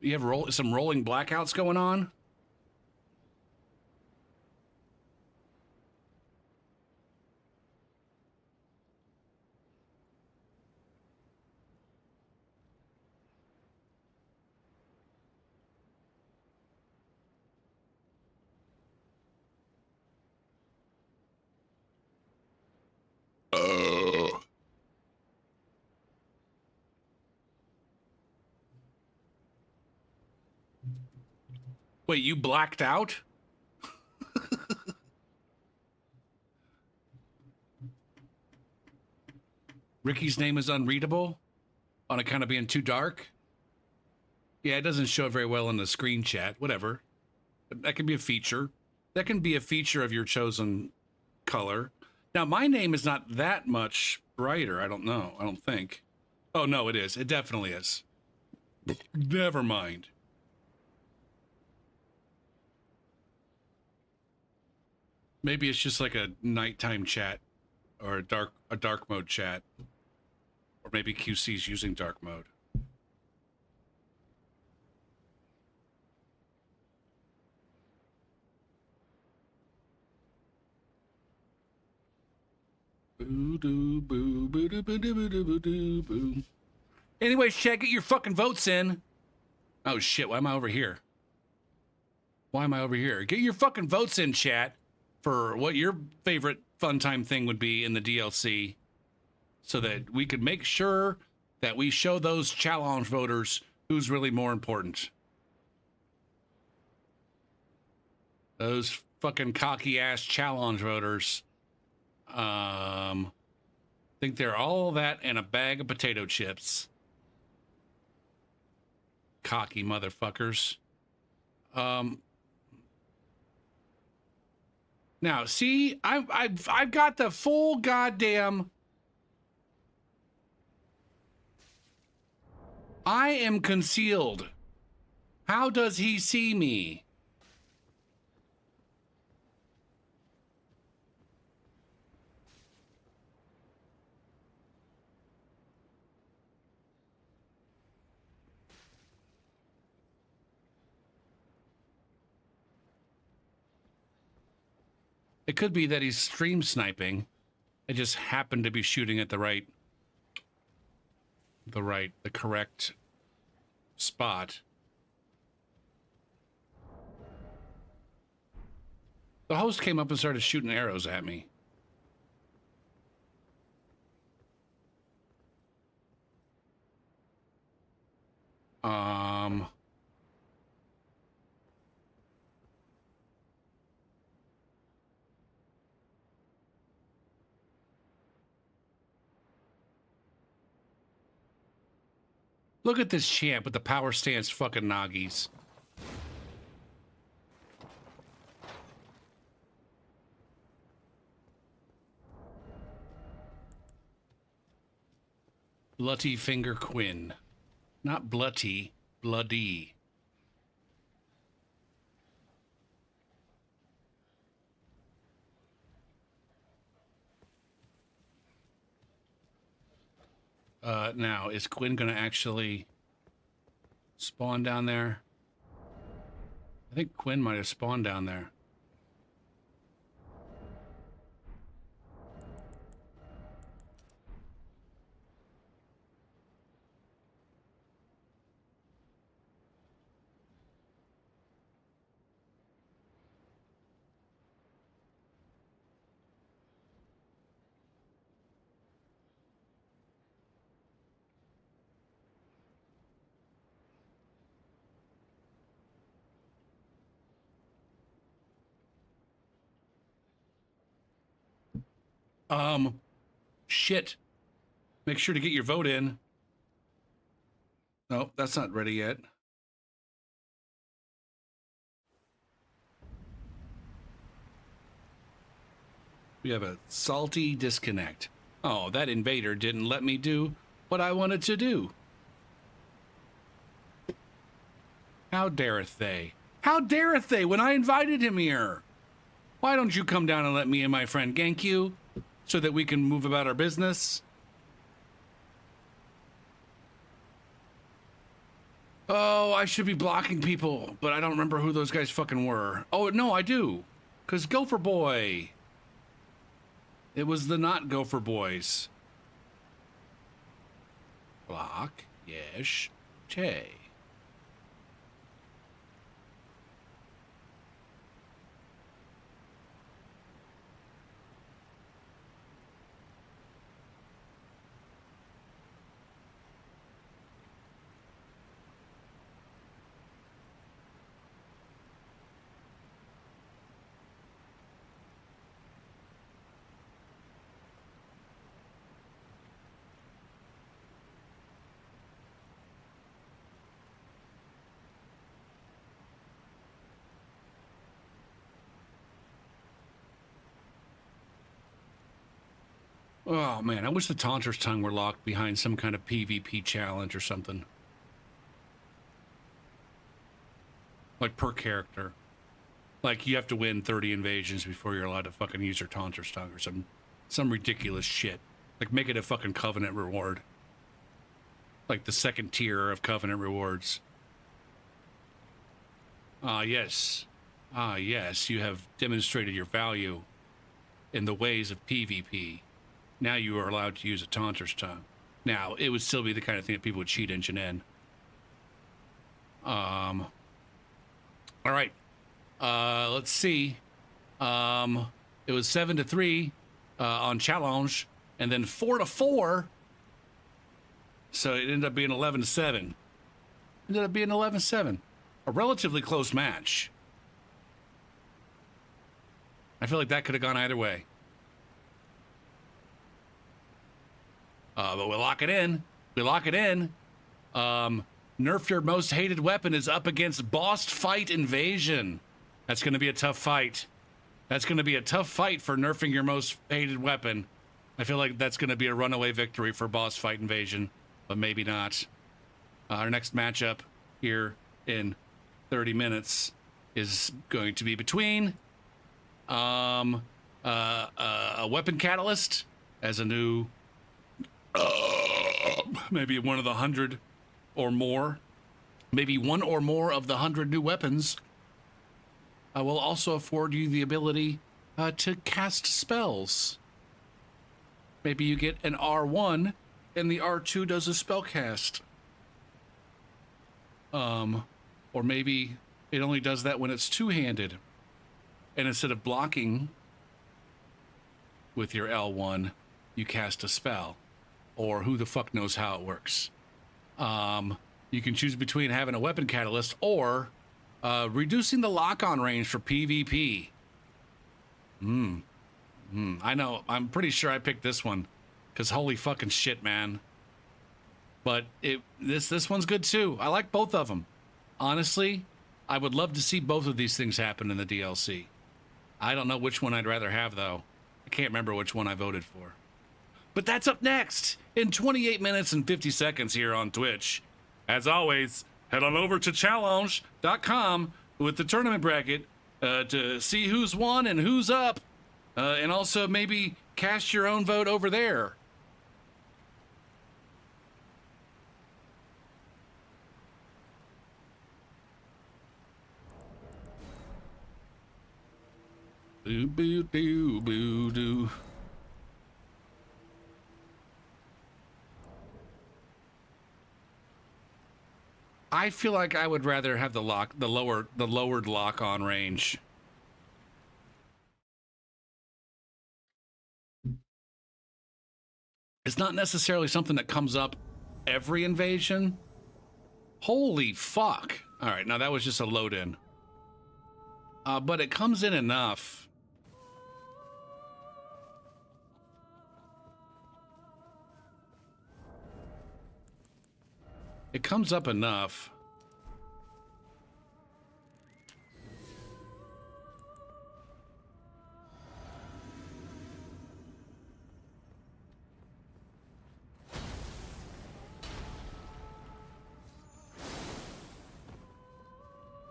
You have some rolling blackouts going on? Wait, you blacked out? Ricky's name is unreadable on account of being too dark? Yeah, it doesn't show very well in the screen chat. Whatever. That can be a feature. That can be a feature of your chosen color. Now, my name is not that much brighter. I don't know. I don't think. Oh, no, it is. It definitely is. Never mind. Maybe it's just like a nighttime chat or a dark mode chat. Or maybe QC's using dark mode. Boo doo boo boo doo boo doo boo doo boo doo boo. Anyways, Chad, get your fucking votes in. Oh shit, why am I over here? Why am I over here? Get your fucking votes in, chat, for what your favorite fun time thing would be in the DLC, so that we could make sure that we show those challenge voters who's really more important. Those fucking cocky ass challenge voters think they're all that and a bag of potato chips. Cocky motherfuckers. Now, see, I've got the full goddamn. I am concealed. How does he see me? It could be that he's stream sniping. I just happened to be shooting at the correct spot. The host came up and started shooting arrows at me. Look at this champ with the power stance fucking noggies. Bloody Finger Quinn. Not bloody, bloody. Now, is Quinn gonna actually spawn down there? I think Quinn might have spawned down there. Shit. Make sure to get your vote in. No, that's not ready yet. We have a salty disconnect. Oh, that invader didn't let me do what I wanted to do. How dareth they? How dareth they when I invited him here? Why don't you come down and let me and my friend gank you so that we can move about our business? Oh, I should be blocking people, but I don't remember who those guys fucking were. Oh, no, I do. Because Gopher Boy. It was the not Gopher Boys. Block, yes, Che. Oh man, I wish the Taunter's Tongue were locked behind some kind of PvP challenge or something. Like per character. Like you have to win 30 invasions before you're allowed to fucking use your Taunter's Tongue or some ridiculous shit. Like make it a fucking Covenant reward. Like the second tier of Covenant rewards. Ah, yes. Ah, yes, you have demonstrated your value in the ways of PvP. Now you are allowed to use a Taunter's Tongue. Now, it would still be the kind of thing that people would cheat engine in. All right. Let's see. It was 7-3 on challenge, and then 4-4. So it ended up being 11-7. Ended up being 11-7. A relatively close match. I feel like that could have gone either way. But we lock it in. We lock it in. Nerf your most hated weapon is up against Boss Fight Invasion. That's going to be a tough fight. That's going to be a tough fight for nerfing your most hated weapon. I feel like that's going to be a runaway victory for Boss Fight Invasion, but maybe not. Our next matchup here in 30 minutes is going to be between a weapon catalyst as a new maybe one of the 100 or more, maybe one or more of the 100 new weapons will also afford you the ability to cast spells. Maybe you get an R1 and the R2 does a spell cast. Or maybe it only does that when it's two-handed. And instead of blocking with your L1, you cast a spell. Or who the fuck knows how it works. You can choose between having a weapon catalyst or reducing the lock-on range for PvP. I know. I'm pretty sure I picked this one. Because holy fucking shit, man. But this one's good too. I like both of them. Honestly, I would love to see both of these things happen in the DLC. I don't know which one I'd rather have, though. I can't remember which one I voted for. But that's up next in 28 minutes and 50 seconds here on Twitch. As always, head on over to challenge.com with the tournament bracket to see who's won and who's up. And also maybe cast your own vote over there. Boo boo doo boo doo. I feel like I would rather have the lowered lock-on range. It's not necessarily something that comes up every invasion. Holy fuck. All right, now that was just a load in. But it comes in enough. It comes up enough.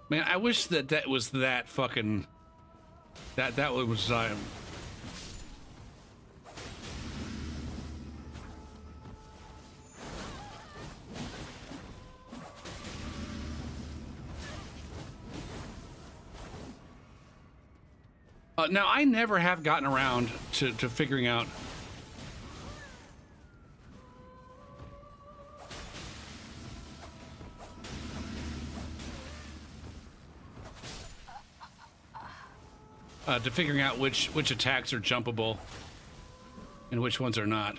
Man, I wish that was that fucking... That was... now, I never have gotten around to figuring out... to figuring out which attacks are jumpable and which ones are not.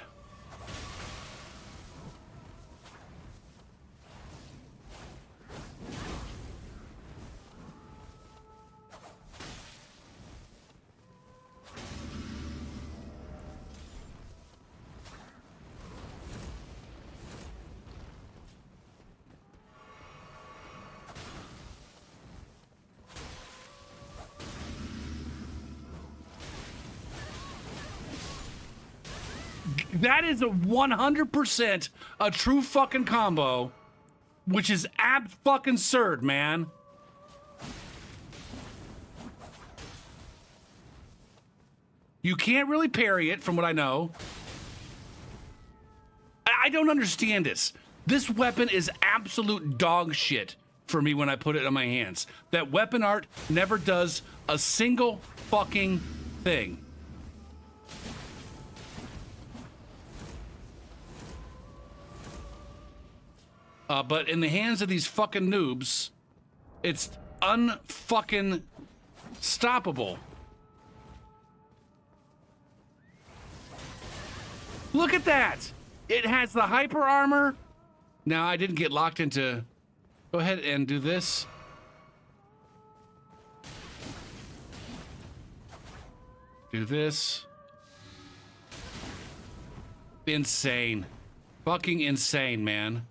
That is a 100% a true fucking combo, which is fucking absurd, man. You can't really parry it, from what I know. I don't understand this. This weapon is absolute dog shit for me when I put it in my hands. That weapon art never does a single fucking thing. But in the hands of these fucking noobs, it's unfucking stoppable. Look at that! It has the hyper armor. Now, I didn't get locked into... Go ahead and do this. Do this. Insane. Fucking insane, man.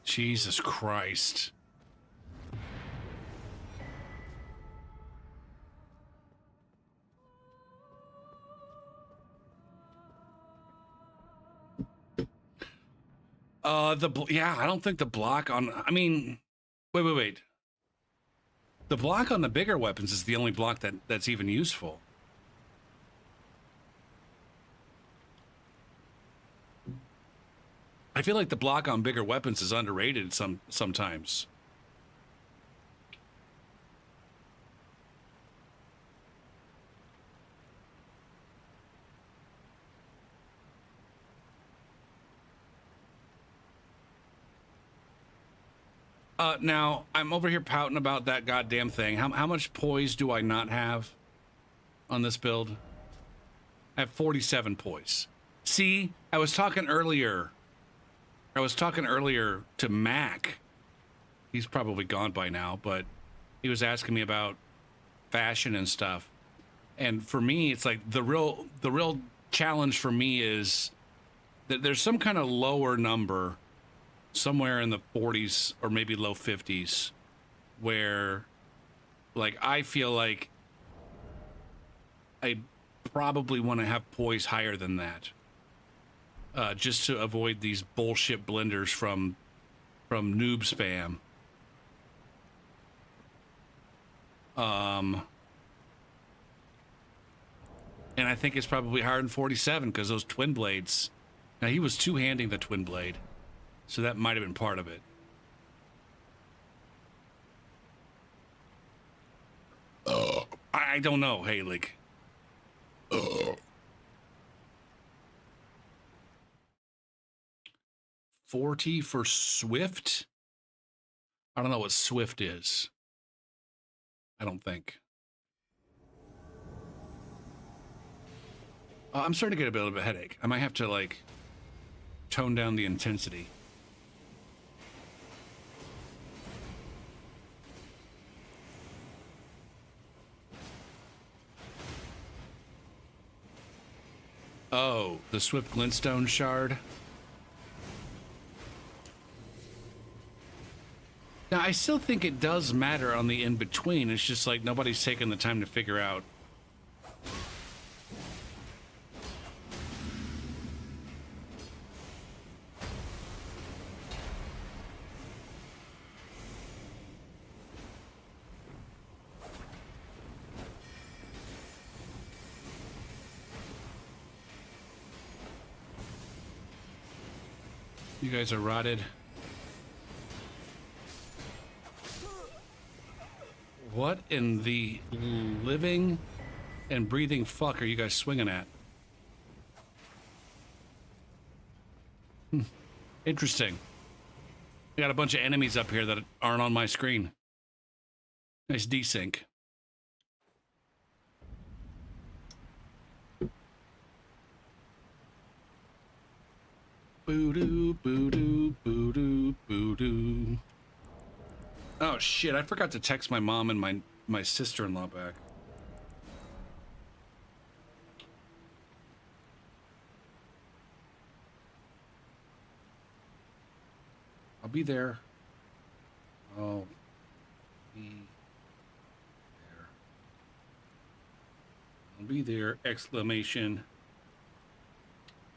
Jesus Christ. Yeah, I don't think the block on, I mean, wait. The block on the bigger weapons is the only block that's even useful. I feel like the block on bigger weapons is underrated sometimes. Now, I'm over here pouting about that goddamn thing. How much poise do I not have on this build? I have 47 poise. See, I was talking earlier to Mac. He's probably gone by now, but he was asking me about fashion and stuff. And for me, it's like the real challenge for me is that there's some kind of lower number somewhere in the 40s or maybe low 50s where, like, I feel like I probably want to have poise higher than that, just to avoid these bullshit blenders from noob spam. And I think it's probably higher than 47 because those twin blades. Now, he was two-handing the twin blade, so that might have been part of it. I don't know, Haley. 40 for Swift? I don't know what Swift is. I don't think. I'm starting to get a bit of a headache. I might have to, like, tone down the intensity. Oh, the Swift Glintstone shard. Now, I still think it does matter on the in-between. It's just like nobody's taking the time to figure out. You guys are rotted. What in the living and breathing fuck are you guys swinging at? Interesting. I got a bunch of enemies up here that aren't on my screen. Nice desync. Boo-doo, boo-doo, boo-doo, boo-doo. Oh shit, I forgot to text my mom and my sister-in-law back. I'll be there. I'll be there. I'll be there! Exclamation.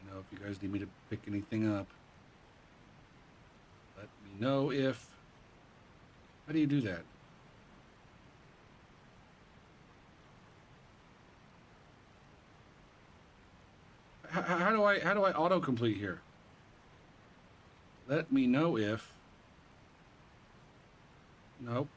You know, if you guys need me to pick anything up, let me know if. How do you do that? How do I autocomplete here? Let me know if. Nope.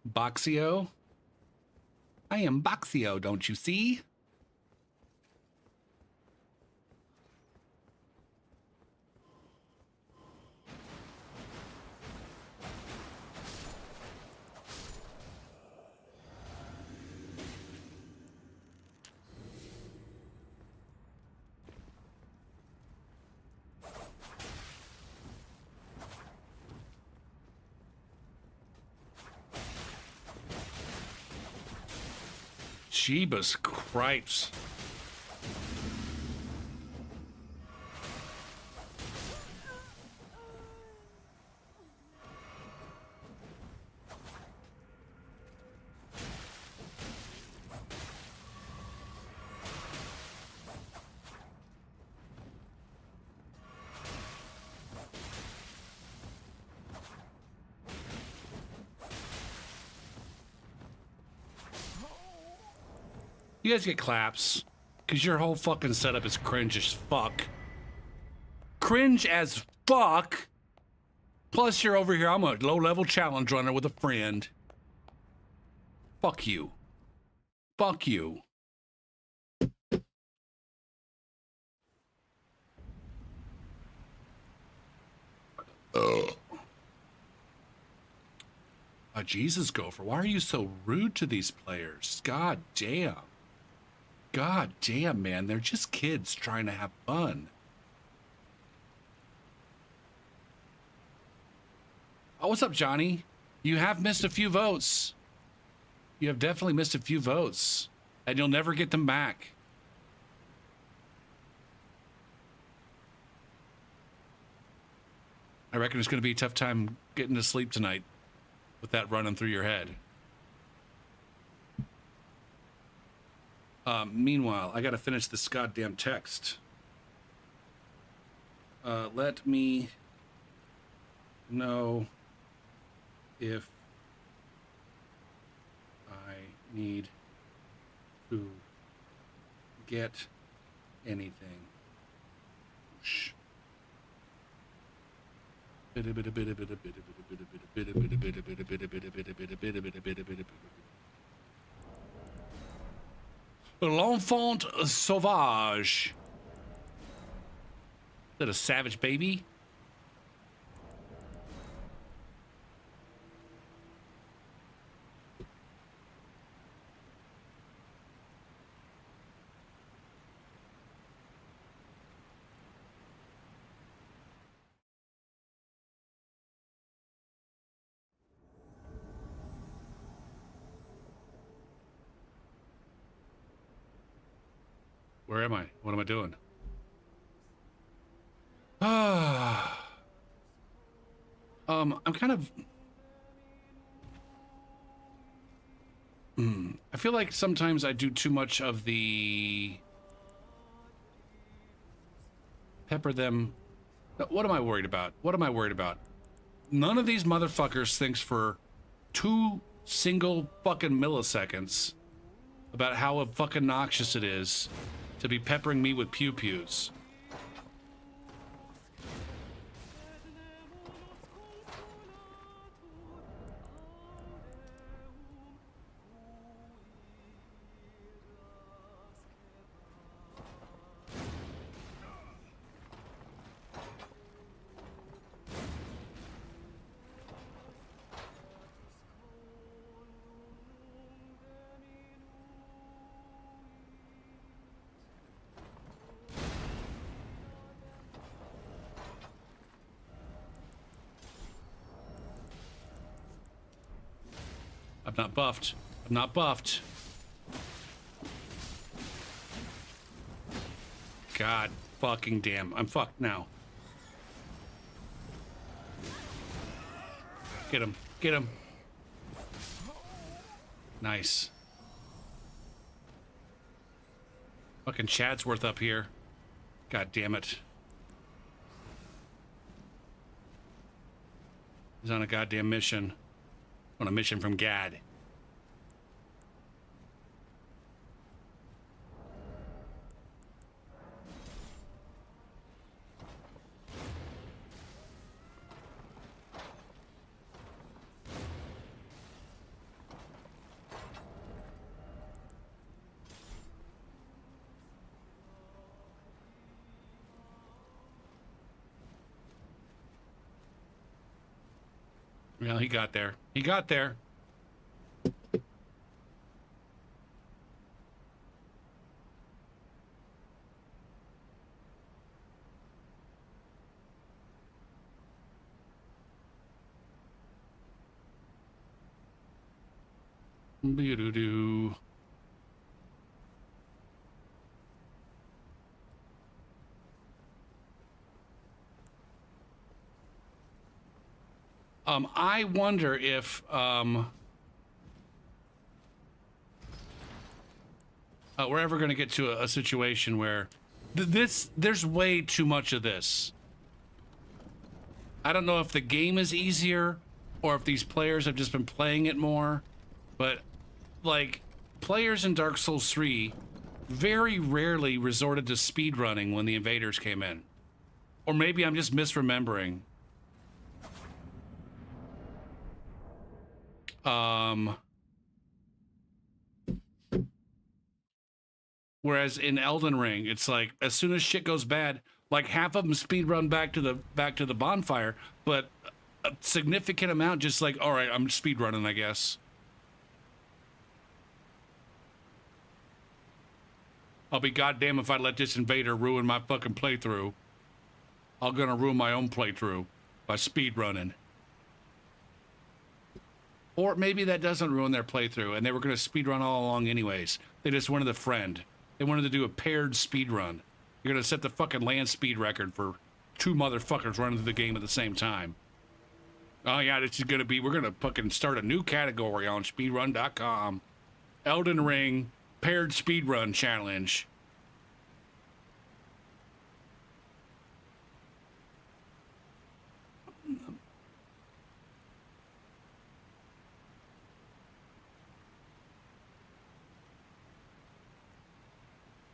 Boxio? I am Boxio, don't you see? Jeebus cripes. You guys get claps, because your whole fucking setup is cringe as fuck. Cringe as fuck. Plus you're over here, I'm a low-level challenge runner with a friend. Fuck you. Fuck you. Jesus, Gopher, why are you so rude to these players? God damn. God damn, man. They're just kids trying to have fun. Oh, what's up, Johnny? You have missed a few votes. You have definitely missed a few votes. And you'll never get them back. I reckon it's going to be a tough time getting to sleep tonight with that running through your head. Meanwhile, I gotta finish this goddamn text. Let me know if I need to get anything. Shh. L'enfant sauvage. Is that a savage baby? Where am I? What am I doing? I'm kind of... I feel like sometimes I do too much of the... Pepper them... What am I worried about? What am I worried about? None of these motherfuckers thinks for 2 single fucking milliseconds about how fucking noxious it is to be peppering me with pew-pews. I'm not buffed. I'm not buffed. God fucking damn. I'm fucked now. Get him. Get him. Nice. Fucking Chadsworth up here. God damn it. He's on a goddamn mission. On a mission from Gad. Well, he got there. He got there. Be-do-do. I wonder if we're ever going to get to a situation where there's way too much of this. I don't know if the game is easier or if these players have just been playing it more, but like players in Dark Souls 3 very rarely resorted to speedrunning when the invaders came in. Or maybe I'm just misremembering. Whereas in Elden Ring, it's like as soon as shit goes bad, like half of them speed run back to the bonfire, but a significant amount just like, all right, I'm speed running, I guess. I'll be goddamn if I let this invader ruin my fucking playthrough. I'm gonna ruin my own playthrough by speed running. Or maybe that doesn't ruin their playthrough, and they were going to speedrun all along anyways. They just wanted a friend. They wanted to do a paired speedrun. You're going to set the fucking land speed record for 2 motherfuckers running through the game at the same time. Oh yeah, this is going to be, we're going to fucking start a new category on speedrun.com. Elden Ring paired speedrun challenge.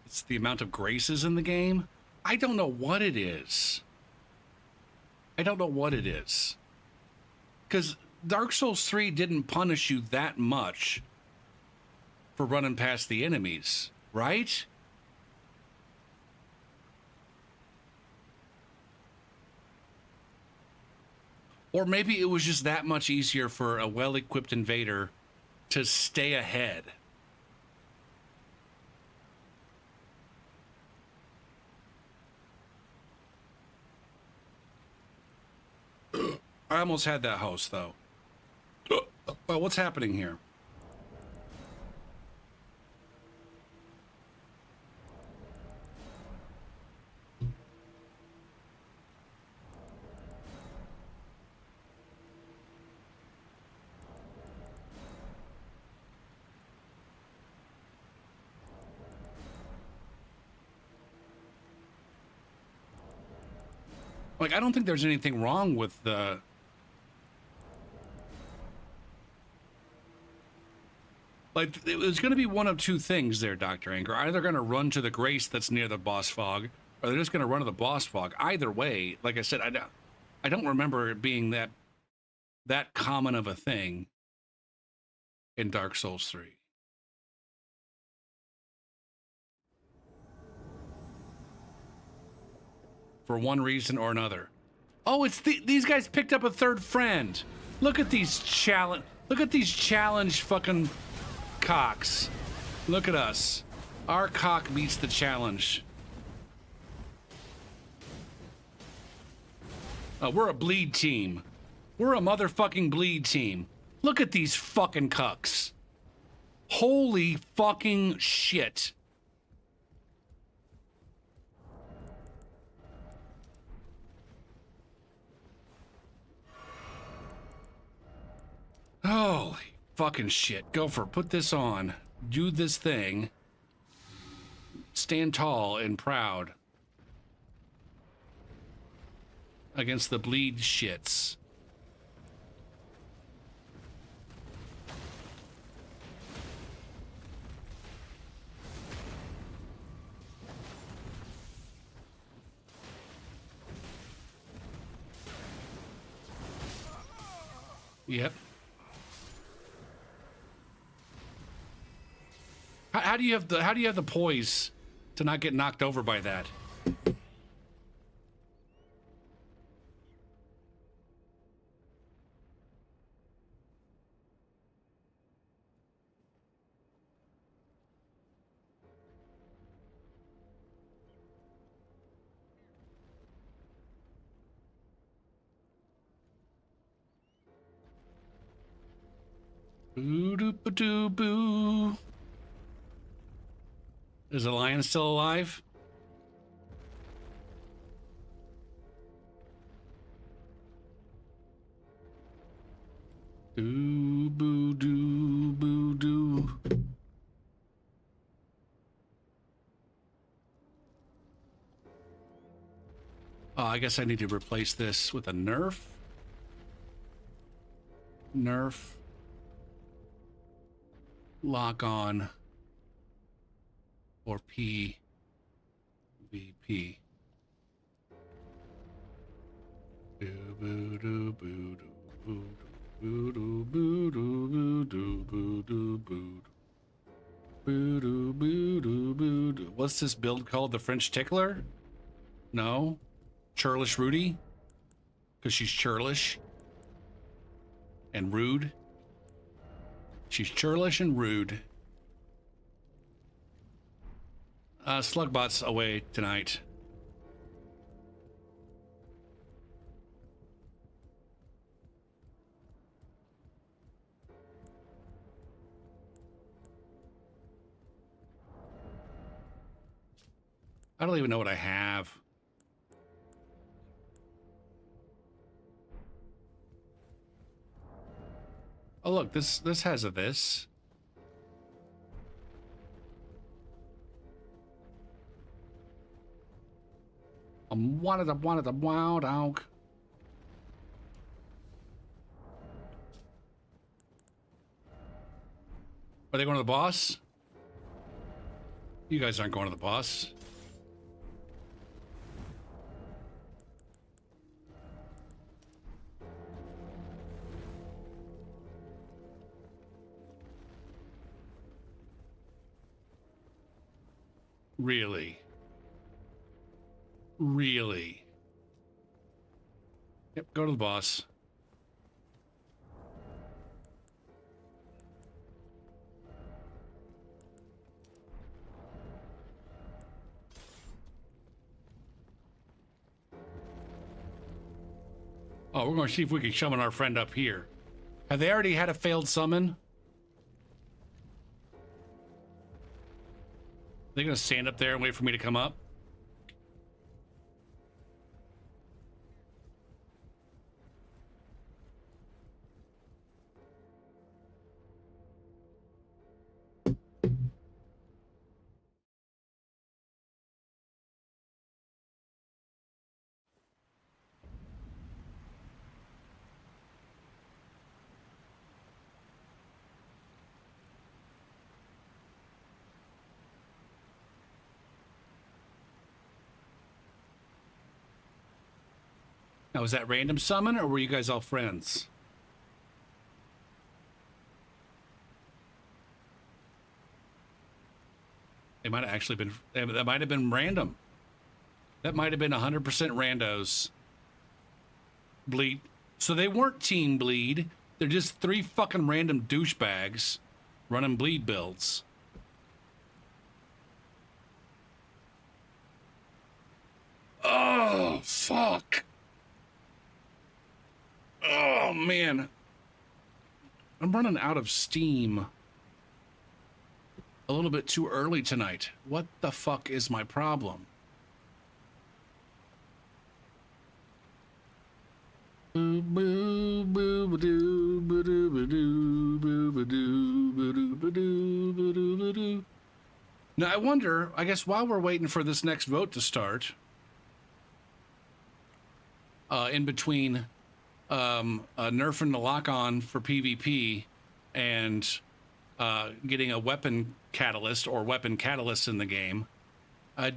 It's the amount of graces in the game. I don't know what it is. I don't know what it is. Because Dark Souls 3 didn't punish you that much for running past the enemies, right? Or maybe it was just that much easier for a well-equipped invader to stay ahead. I almost had that host, though. Well, what's happening here? Like, I don't think there's anything wrong with the... Like, it was going to be one of two things there, Dr. Anger. Either going to run to the grace that's near the boss fog, or they're just going to run to the boss fog. Either way, like I said, I don't remember it being that common of a thing in Dark Souls 3. For one reason or another. Oh, it's these guys picked up a third friend. Look at these challenge fucking cocks. Look at us. Our cock beats the challenge. We're a bleed team. We're a motherfucking bleed team. Look at these fucking cucks. Holy fucking shit. Holy fucking shit. Go for it. Put this on. Do this thing. Stand tall and proud. Against the bleed shits. Yep. How do you have the poise to not get knocked over by that? Boo doo ba doo boo. Is the lion still alive? Doo boo doo boo doo. Oh, I guess I need to replace this with a nerf. Nerf. Lock on. Or P. VP. Doo boo doo boo doo boo doo boo doo boo doo boo doo boo. Boo doo boo doo boo doo. What's this build called? The French Tickler? No. Churlish Rudy? Because she's churlish. And rude. She's churlish and rude. Slugbot's away tonight. I don't even know what I have. Oh look, this has a this. Wanted a wild dog. Are they going to the boss? You guys aren't going to the boss. Really? Really? Yep, go to the boss. Oh, we're going to see if we can summon our friend up here. Have they already had a failed summon? They're going to stand up there and wait for me to come up? Now, was that random summon, or were you guys all friends? They might have actually been, that might have been random. That might have been 100% randos. Bleed. So they weren't team bleed. They're just 3 fucking random douchebags running bleed builds. Oh, fuck. Oh, man. I'm running out of steam a little bit too early tonight. What the fuck is my problem? Now I wonder, I guess while we're waiting for this next vote to start, in between nerfing the lock-on for PvP and getting a weapon catalyst or weapon catalyst in the game,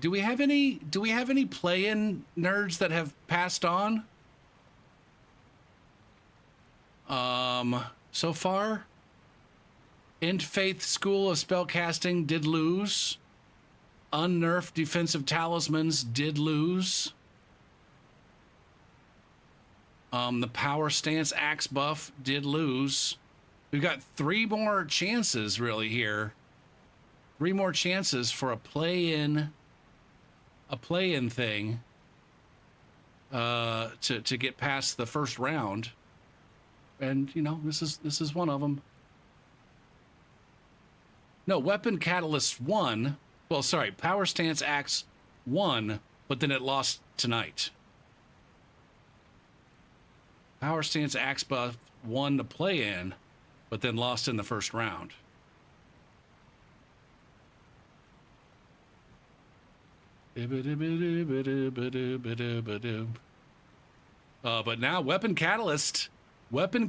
do we have any play-in nerds that have passed on so far? End Faith School of Spellcasting did lose. Unnerfed Defensive Talismans did lose. The Power Stance Axe buff did lose. We've got 3 more chances really here. 3 more chances for a play-in thing to get past the first round. And you know, this is one of them. No, Weapon Catalyst won. Well, sorry, Power Stance Axe won, but then it lost tonight. Power Stance Axe buff won the play-in, but then lost in the first round. But now Weapon Catalyst won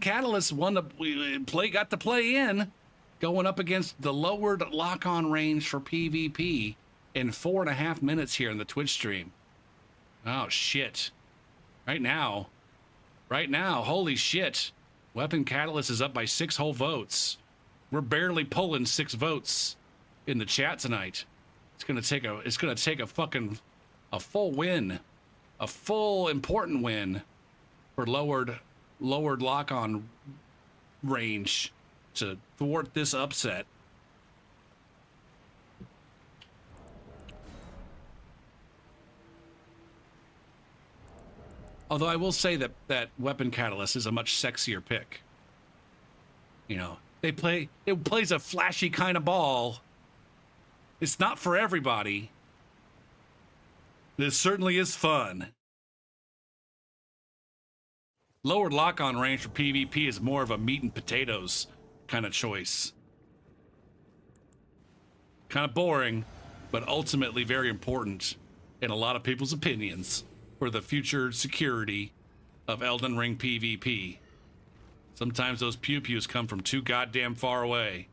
got the play in, going up against the lowered lock-on range for PvP in 4.5 minutes here in the Twitch stream. Oh shit. Right now, holy shit. Weapon Catalyst is up by 6 whole votes. We're barely pulling 6 votes in the chat tonight. It's gonna take a full win, a full important win for lowered lock-on range to thwart this upset. Although I will say that Weapon Catalyst is a much sexier pick. You know, it plays a flashy kind of ball. It's not for everybody. This certainly is fun. Lowered lock-on range for PvP is more of a meat and potatoes kind of choice. Kind of boring, but ultimately very important in a lot of people's opinions for the future security of Elden Ring PvP. Sometimes those pew-pews come from too goddamn far away.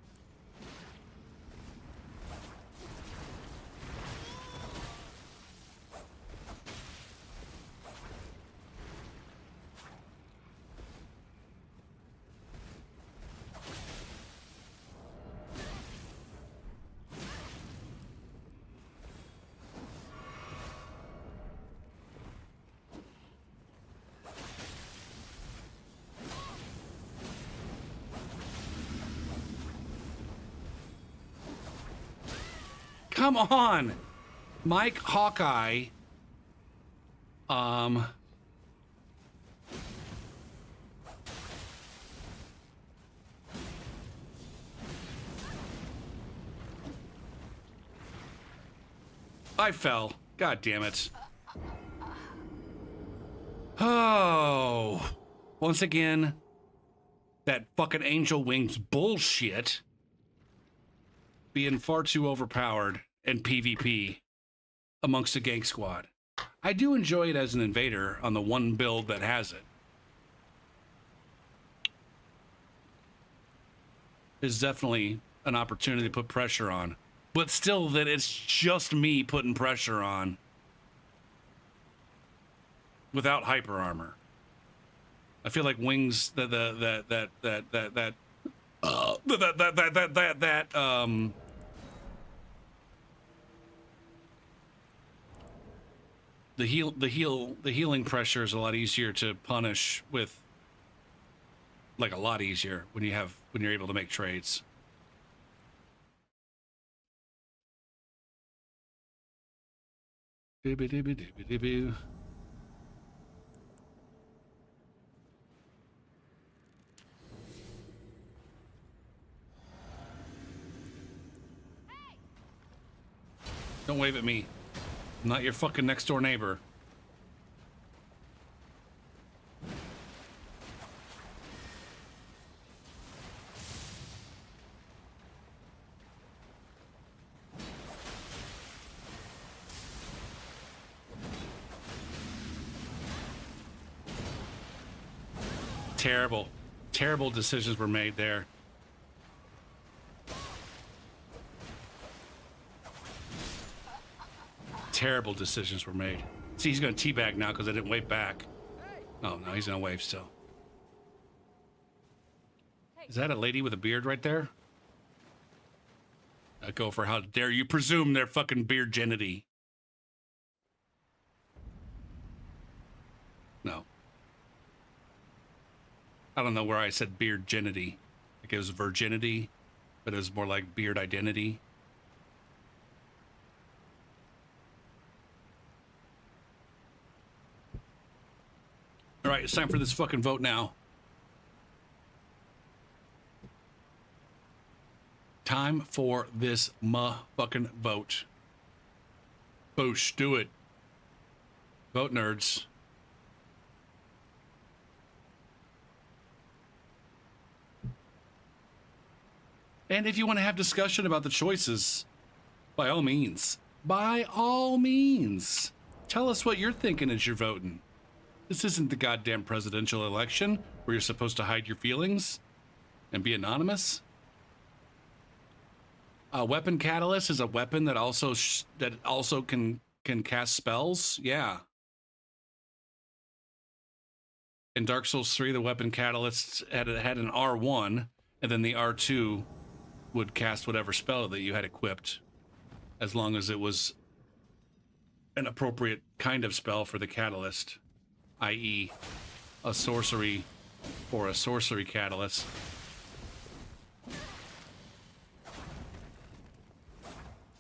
Come on, Mike Hawkeye. I fell. God damn it. Oh, once again, that fucking Angel Wings bullshit being far too overpowered in PvP amongst a gank squad. I do enjoy it as an invader on the one build that has it. It's definitely an opportunity to put pressure on, but still that it's just me putting pressure on without hyper armor. I feel like Wings the healing pressure is a lot easier to punish with, like a lot easier when you're able to make trades. Don't wave at me. I'm not your fucking next door neighbor. Terrible, terrible decisions were made there. Terrible decisions were made. See, he's gonna teabag now because I didn't wave back. Oh, no, he's gonna wave still. Is that a lady with a beard right there? I go for how dare you presume their fucking beard genity. No. I don't know where I said beard genity. Like it was virginity, but it was more like beard identity. All right, it's time for this fucking vote now. Time for this fucking vote. Boosh, do it. Vote, nerds. And if you want to have discussion about the choices, by all means, tell us what you're thinking as you're voting. This isn't the goddamn presidential election where you're supposed to hide your feelings and be anonymous. A weapon catalyst is a weapon that also can cast spells. Yeah. In Dark Souls 3, the weapon catalyst had an R1, and then the R2 would cast whatever spell that you had equipped, as long as it was an appropriate kind of spell for the catalyst, i.e. a sorcery or a sorcery catalyst.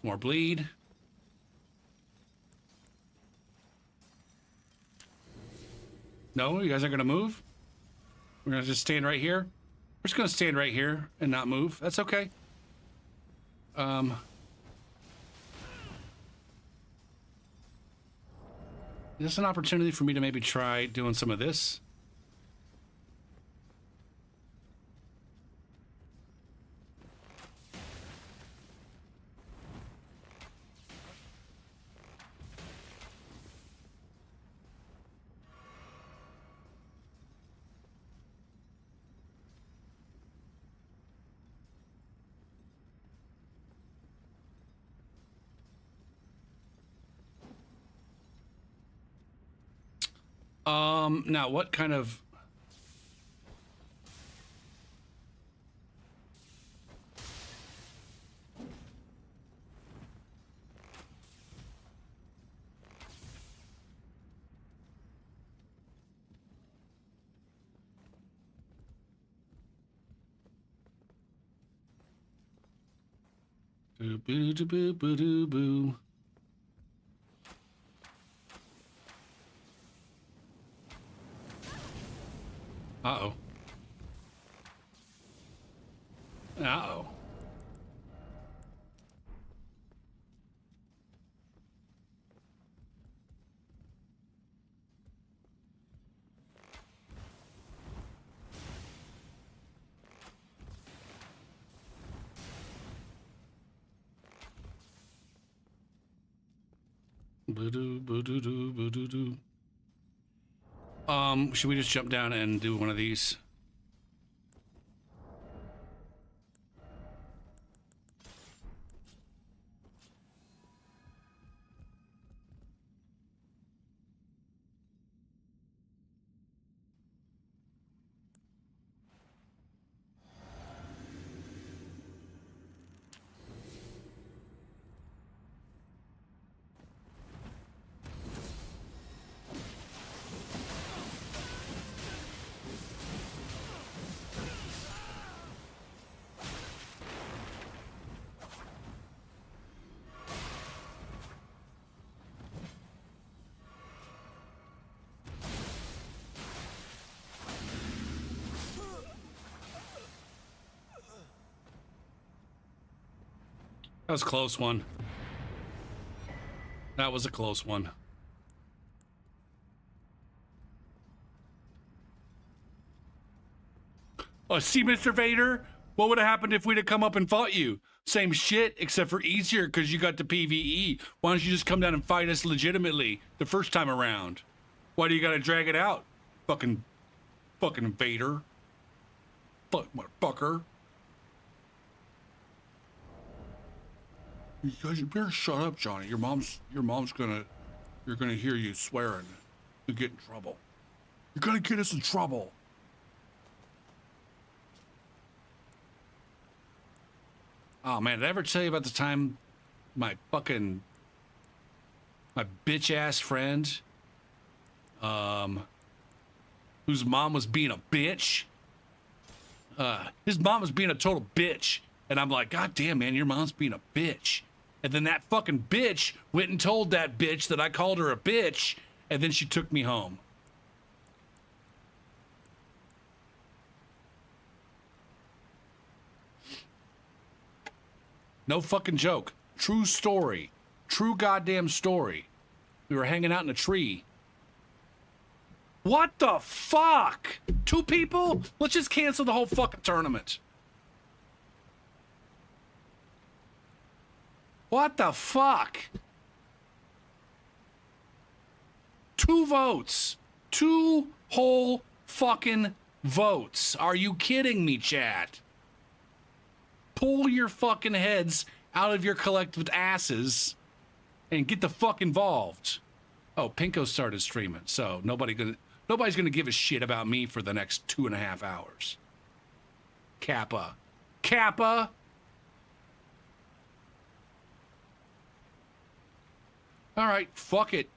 More bleed. No, you guys aren't gonna move? We're gonna just stand right here? We're just gonna stand right here and not move. That's okay. Is this an opportunity for me to maybe try doing some of this? Now what kind of... Boo-boo-doo-boo-boo-doo-boo. Uh-oh. Uh-oh. Boo-doo, boo-doo-doo, boo-doo-doo. Should we just jump down and do one of these? That was a close one. That was a close one. Oh, see, Mr. Vader? What would have happened if we'd have come up and fought you? Same shit, except for easier because you got the PvE. Why don't you just come down and fight us legitimately the first time around? Why do you gotta drag it out? Fucking Vader. Fuck, motherfucker. You guys, you better shut up, Johnny. Your mom's gonna, you're gonna hear you swearing. You get in trouble. You're gonna get us in trouble. Oh man, did I ever tell you about the time my bitch ass friend, whose mom was being a bitch? His mom was being a total bitch. And I'm like, God damn, man, your mom's being a bitch. And then that fucking bitch went and told that bitch that I called her a bitch, and then she took me home. No fucking joke. True story. True goddamn story. We were hanging out in a tree. What the fuck? 2 people? Let's just cancel the whole fucking tournament. What the fuck? 2 votes. 2 whole fucking votes. Are you kidding me, chat? Pull your fucking heads out of your collective asses and get the fuck involved. Oh, Pinko started streaming, so nobody's gonna give a shit about me for the next 2.5 hours. Kappa. All right, fuck it.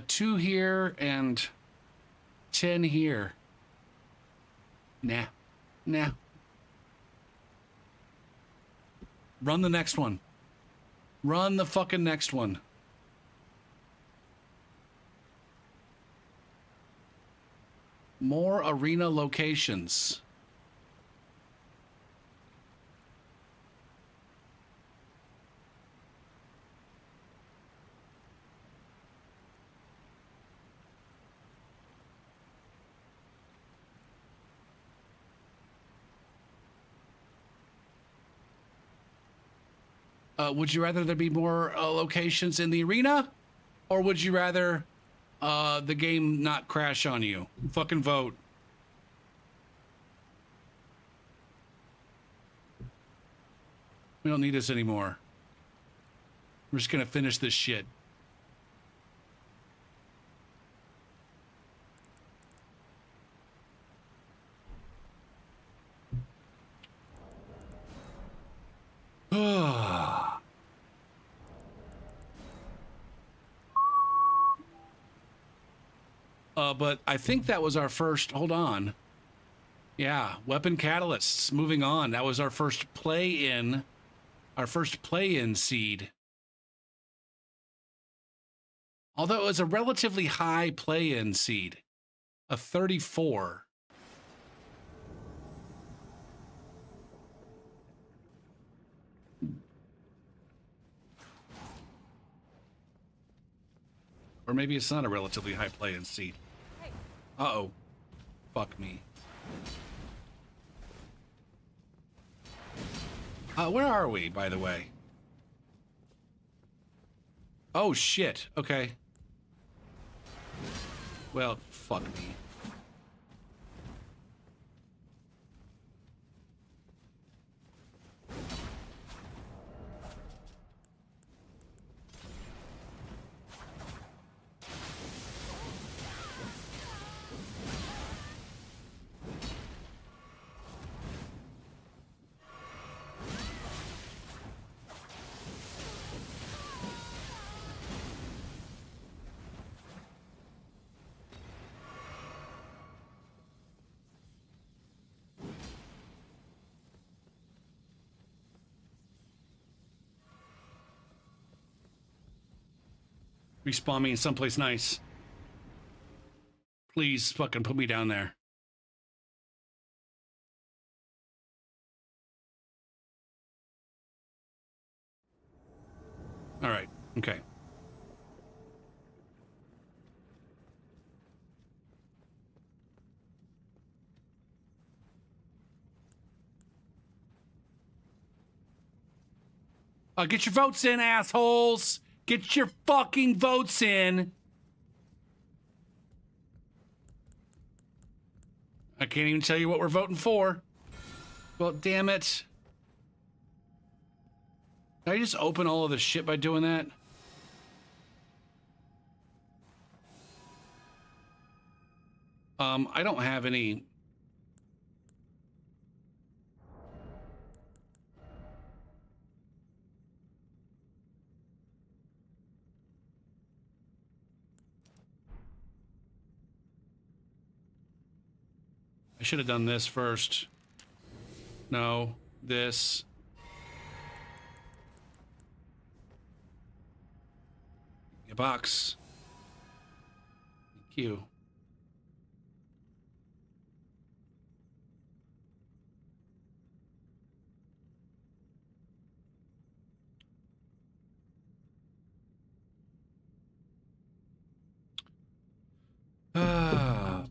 2 here and 10 here. Nah. Run the next one. Run the fucking next one. More arena locations. Would you rather there be more locations in the arena? Or would you rather the game not crash on you? Fucking vote. We don't need this anymore. We're just gonna finish this shit. But I think that was our first, hold on. Yeah, weapon catalysts, moving on. That was our first play-in seed. Although it was a relatively high play-in seed, a 34. Or maybe it's not a relatively high play-in seed. Uh-oh. Fuck me. Where are we, by the way? Oh, shit. Okay. Well, fuck me. Respawn me in someplace nice. Please fucking put me down there. All right. Okay. Get your votes in, assholes. Get your fucking votes in. I can't even tell you what we're voting for. Well, damn it. Did I just open all of this shit by doing that? I don't have any... I should have done this first. No, this. A box. Thank you.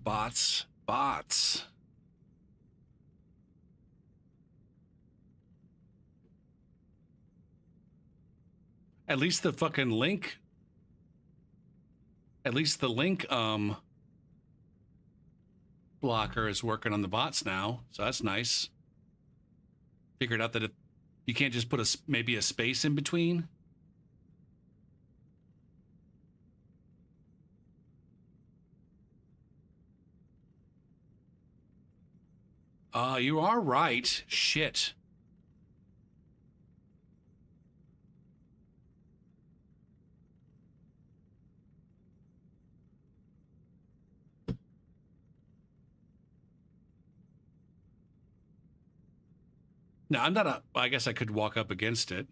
Bots. Bots. At least the fucking link. At least the link blocker is working on the bots now, so that's nice. Figured out that you can't just put maybe a space in between. You are right. Shit. No, I'm not a... I guess I could walk up against it.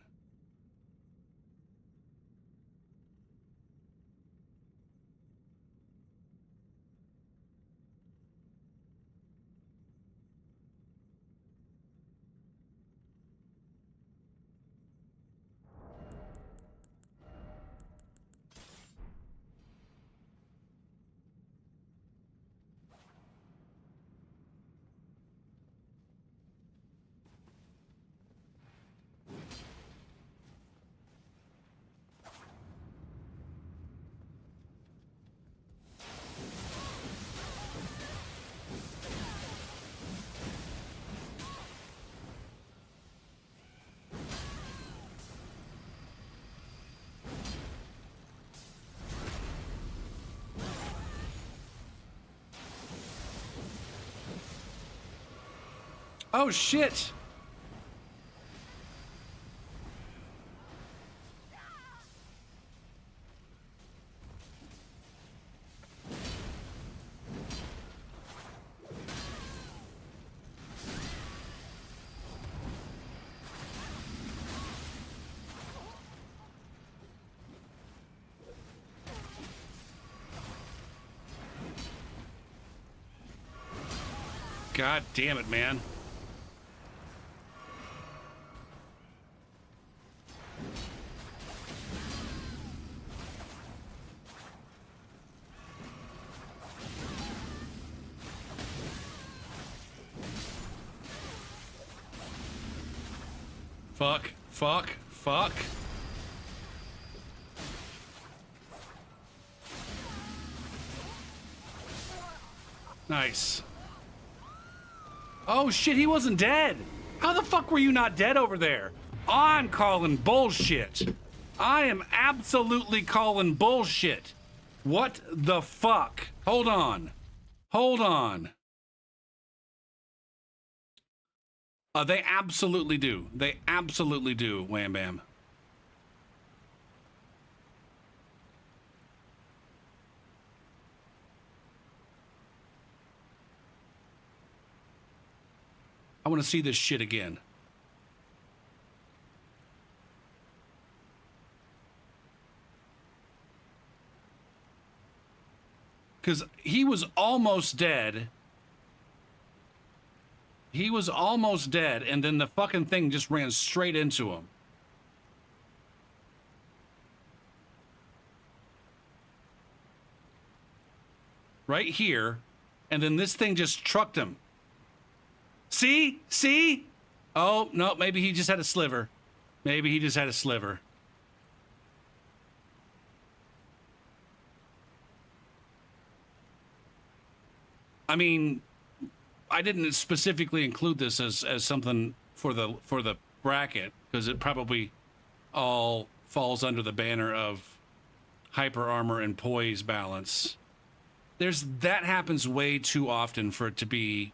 Oh, shit! God damn it, man. Fuck, fuck, fuck. Nice. Oh shit, he wasn't dead. How the fuck were you not dead over there? I'm calling bullshit. I am absolutely calling bullshit. What the fuck? Hold on. Hold on. They absolutely do. They absolutely do, Wham Bam. I want to see this shit again. Because he was almost dead. He was almost dead, and then the fucking thing just ran straight into him. right here, and then this thing just trucked him. See? See? Oh, no, maybe he just had a sliver. Maybe he just had a sliver. I mean, I didn't specifically include this as something for the bracket because it probably all falls under the banner of hyper armor and poise balance. That happens way too often for it to be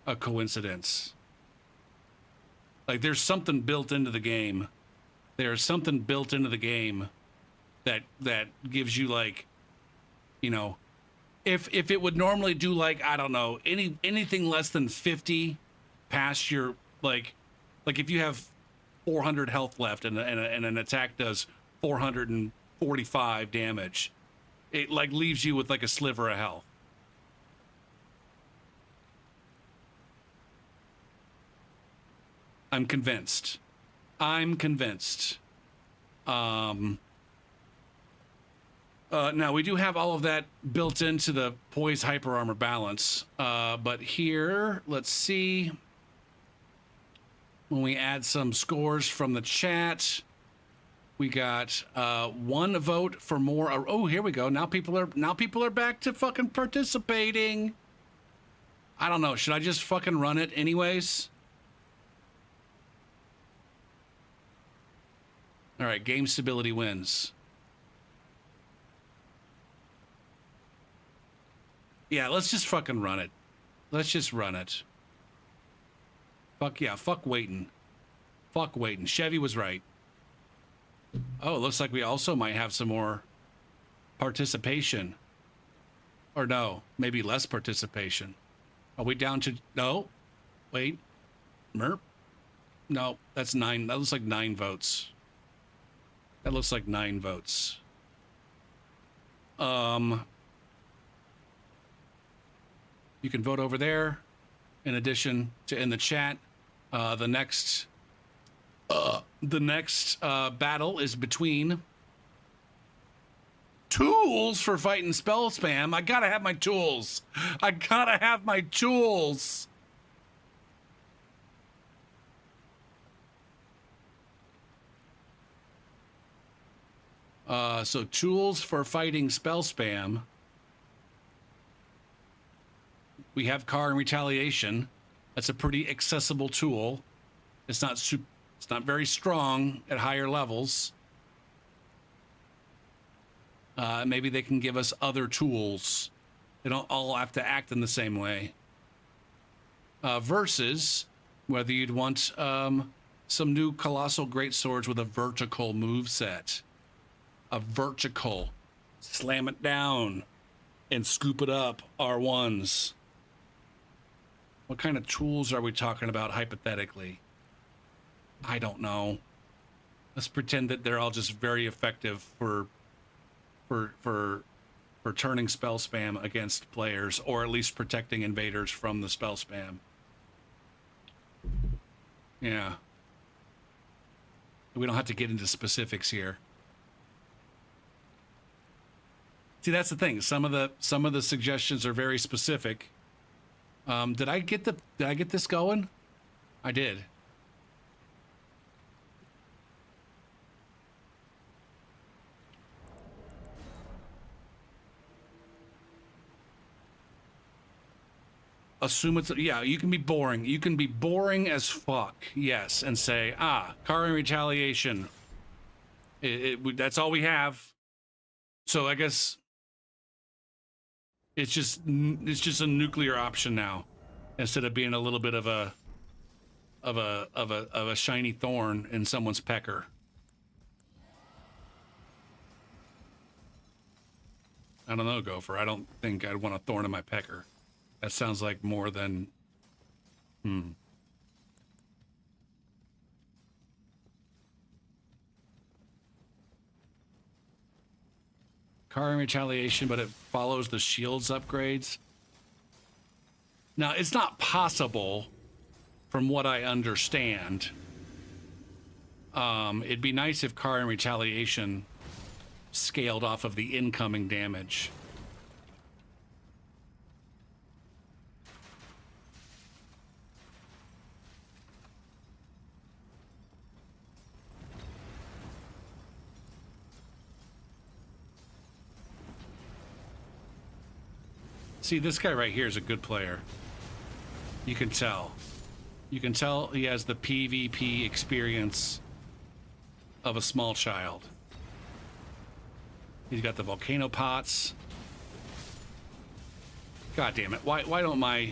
a coincidence. Like there's something built into the game. There's something built into the game that gives you like, you know, if it would normally do like, I don't know, anything less than 50 past your like if you have 400 health left and an attack does 445 damage, it like leaves you with like a sliver of health. I'm convinced. Now we do have all of that built into the poise hyper armor balance, but here, let's see. When we add some scores from the chat, we got 1 vote for more. Oh, here we go. Now people are back to fucking participating. I don't know. Should I just fucking run it anyways? All right, game stability wins. Yeah, let's just fucking run it. Let's just run it. Fuck yeah, fuck waiting. Fuck waiting. Chevy was right. Oh, it looks like we also might have some more participation. Or no, maybe less participation. Are we down to... No. Wait. Merp. No, that's 9. That looks like 9 votes. That looks like 9 votes. You can vote over there. In addition to in the chat, the next battle is between tools for fighting spell spam. I gotta have my tools. I gotta have my tools. So tools for fighting spell spam. We have car and retaliation. That's a pretty accessible tool. It's not very strong at higher levels. Maybe they can give us other tools. They don't all have to act in the same way. Versus whether you'd want some new colossal greatswords with a vertical move set. A vertical. Slam it down and scoop it up. R1s. What kind of tools are we talking about hypothetically? I don't know. Let's pretend that they're all just very effective for turning spell spam against players, or at least protecting invaders from the spell spam. Yeah. We don't have to get into specifics here. See, that's the thing. Some of the suggestions are very specific. Did I get this going? I did. Assume it's, yeah, you can be boring. You can be boring as fuck. Yes. And say, car and retaliation. That's all we have. So I guess it's just a nuclear option now, instead of being a little bit of a shiny thorn in someone's pecker. I don't know, Gopher. I don't think I'd want a thorn in my pecker. That sounds like more than... Car and retaliation, but it follows the shields upgrades. Now, it's not possible, from what I understand. It'd be nice if car and retaliation scaled off of the incoming damage. See, this guy right here is a good player. You can tell. You can tell he has the PvP experience of a small child. He's got the volcano pots. God damn it. Why don't my...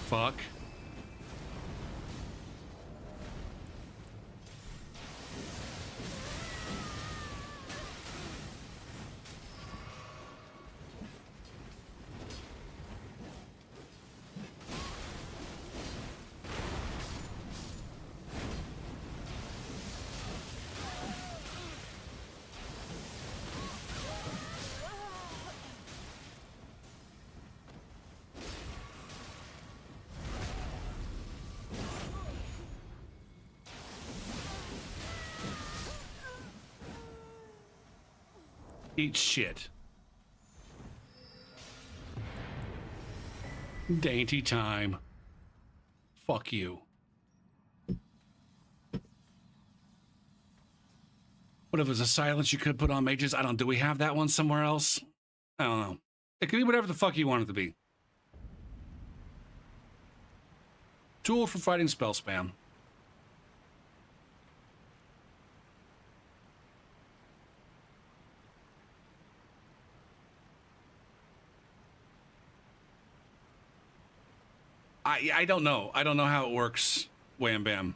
Fuck. Eat shit. Dainty time. Fuck you. What if it was a silence you could put on mages? I don't. Do we have that one somewhere else? I don't know. It could be whatever the fuck you want it to be. Tool for fighting spell spam. I don't know. I don't know how it works, Wham Bam.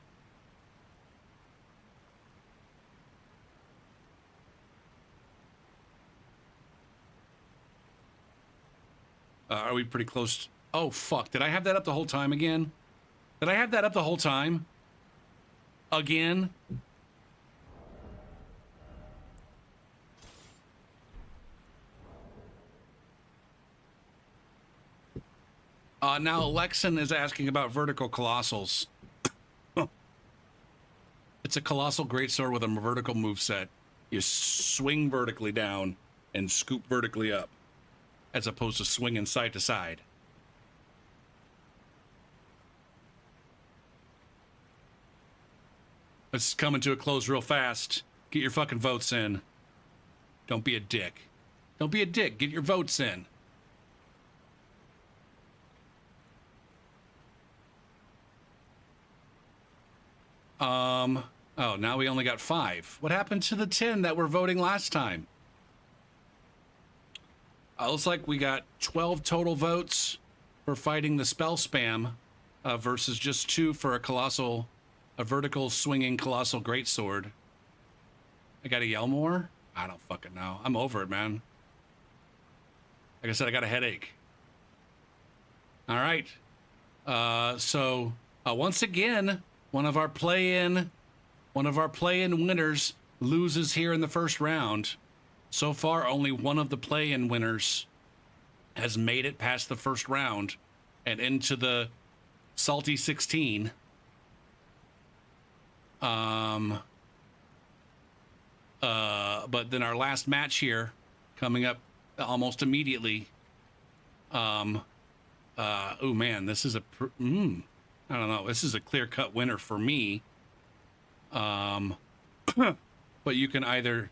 Are we pretty close? Oh, fuck. Did I have that up the whole time again? Did I have that up the whole time? Again? Now Lexon is asking about vertical colossals. It's a colossal greatsword with a vertical moveset. You swing vertically down and scoop vertically up, as opposed to swinging side to side. Let's come to a close real fast. Get your fucking votes in. Don't be a dick. Don't be a dick. Get your votes in. Oh, now we only got 5. What happened to the 10 that were voting last time? Looks like we got 12 total votes for fighting the spell spam versus just 2 for a vertical swinging colossal greatsword. I gotta yell more? I don't fucking know. I'm over it, man. Like I said, I got a headache. All right. So once again, one of our play-in winners loses here in the first round. So far, only one of the play-in winners has made it past the first round and into the Salty 16. But then our last match here, coming up almost immediately. Oh man, this is I don't know. This is a clear-cut winner for me. But you can either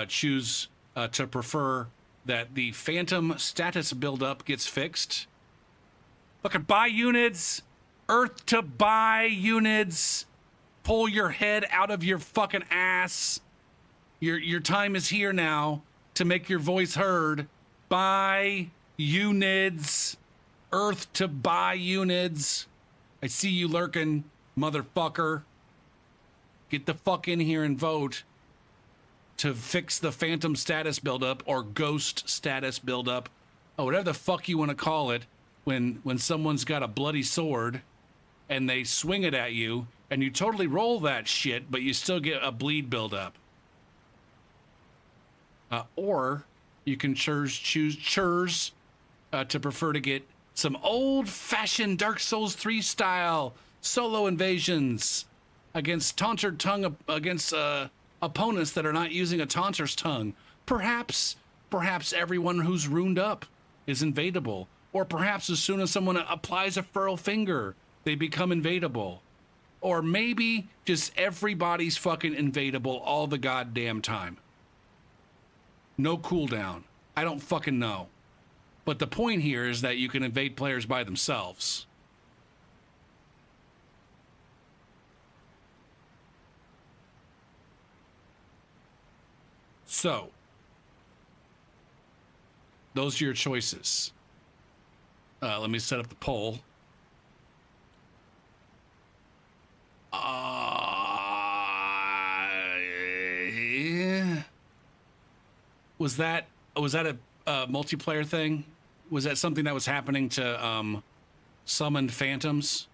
choose to prefer that the Phantom status buildup gets fixed. Fucking buy units, Earth to buy units. Pull your head out of your fucking ass. Your time is here now to make your voice heard. Buy units, Earth to buy units. I see you lurking, motherfucker. Get the fuck in here and vote to fix the Phantom status buildup or Ghost status buildup, or whatever the fuck you want to call it, when someone's got a bloody sword and they swing it at you and you totally roll that shit, but you still get a bleed buildup. Or you can choose to prefer to get some old-fashioned Dark Souls 3 style solo invasions against taunter tongue, against opponents that are not using a taunter's tongue. Perhaps everyone who's runed up is invadable, Or perhaps as soon as someone applies a furrow finger, they become invadable. Or maybe just everybody's fucking invadable all the goddamn time. No cooldown. I don't fucking know. But the point here is that you can invade players by themselves. So, those are your choices. Let me set up the poll. Was that a multiplayer thing? Was that something that was happening to summoned phantoms?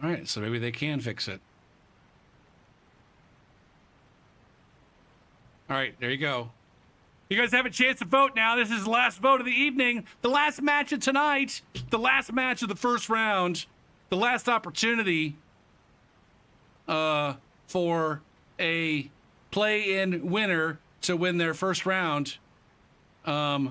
All right, so maybe they can fix it. All right, there you go. You guys have a chance to vote now. This is the last vote of the evening, the last match of tonight, the last match of the first round, the last opportunity for a play-in winner to win their first round. I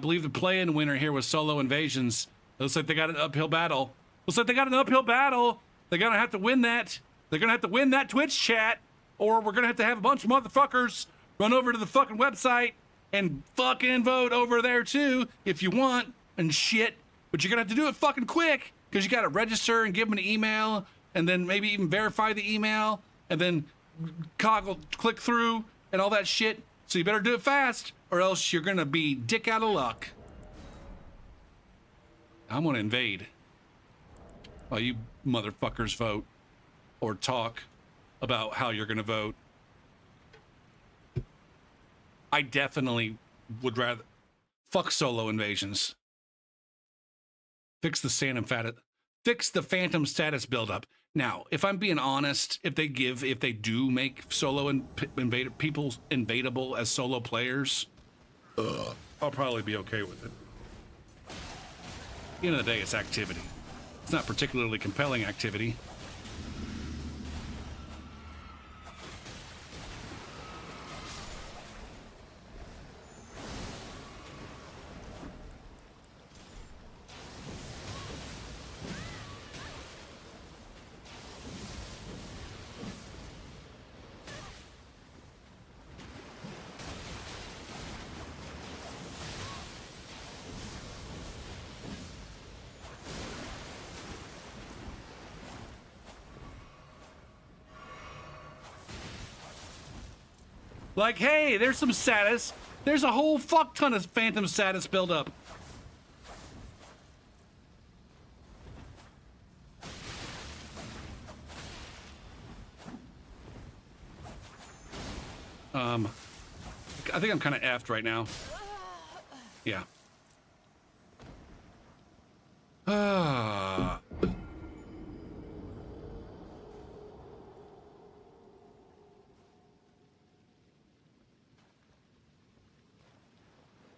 believe the play-in winner here was Solo Invasions. It looks like they got an uphill battle. Looks like they got an uphill battle. They're going to have to win that. They're going to have to win that Twitch chat, or we're going to have a bunch of motherfuckers run over to the fucking website and fucking vote over there too if you want and shit. But you're going to have to do it fucking quick because you got to register and give them an email and then maybe even verify the email and then click through and all that shit. So you better do it fast or else you're going to be dick out of luck. I'm going to invade. While you motherfuckers vote or talk about how you're going to vote. I definitely would rather fuck Solo Invasions. Fix the phantom status buildup. Now, if I'm being honest, if they do make Solo people invadable as solo players, I'll probably be okay with it. At the end of the day, it's activity. It's not particularly compelling activity. Like, hey, there's some status. There's a whole fuck ton of phantom status buildup. I think I'm kind of effed right now. Yeah.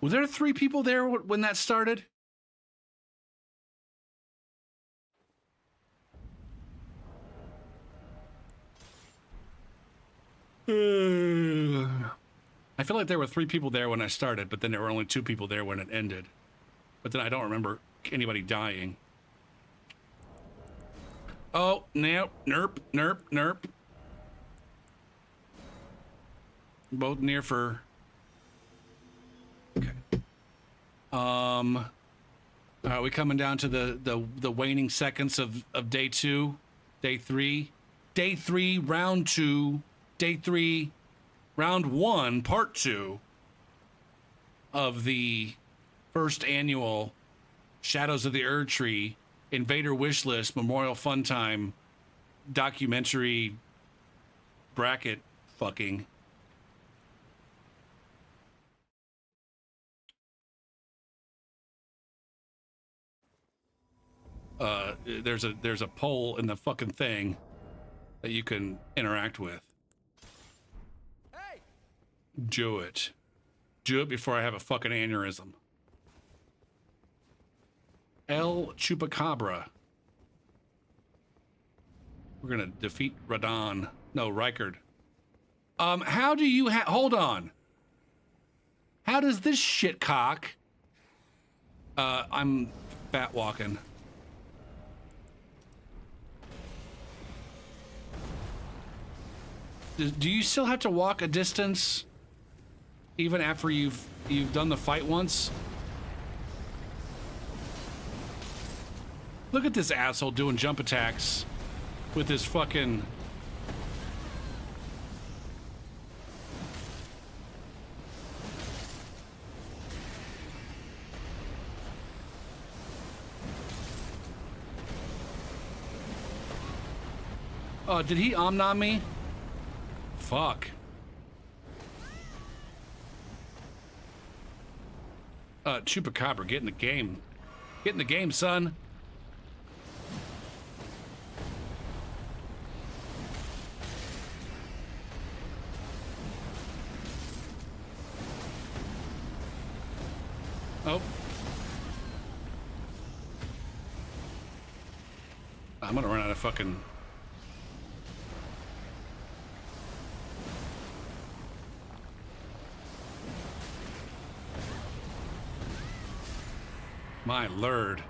Was there 3 people there when that started? I feel like there were 3 people there when I started, but then there were only 2 people there when it ended. But then I don't remember anybody dying. Oh, no, nerp. Both near for... Okay. Are we coming down to the waning seconds of day 2, day 3, day 3, round 2, day 3, round 1, part 2 of the first annual Shadows of the Erd Tree Invader Wishlist Memorial Fun Time documentary bracket fucking. There's a poll in the fucking thing that you can interact with. Hey! Do it. Do it before I have a fucking aneurysm. El Chupacabra. We're gonna defeat Radon. No, Rykard. How do you hold on. How does this shitcock... I'm fat walking. Do you still have to walk a distance even after you've done the fight once? Look at this asshole doing jump attacks with his fucking... Oh, did he omnom me? Fuck. Chupacabra, get in the game. Get in the game, son. Oh. I'm gonna run out of fucking... My lord.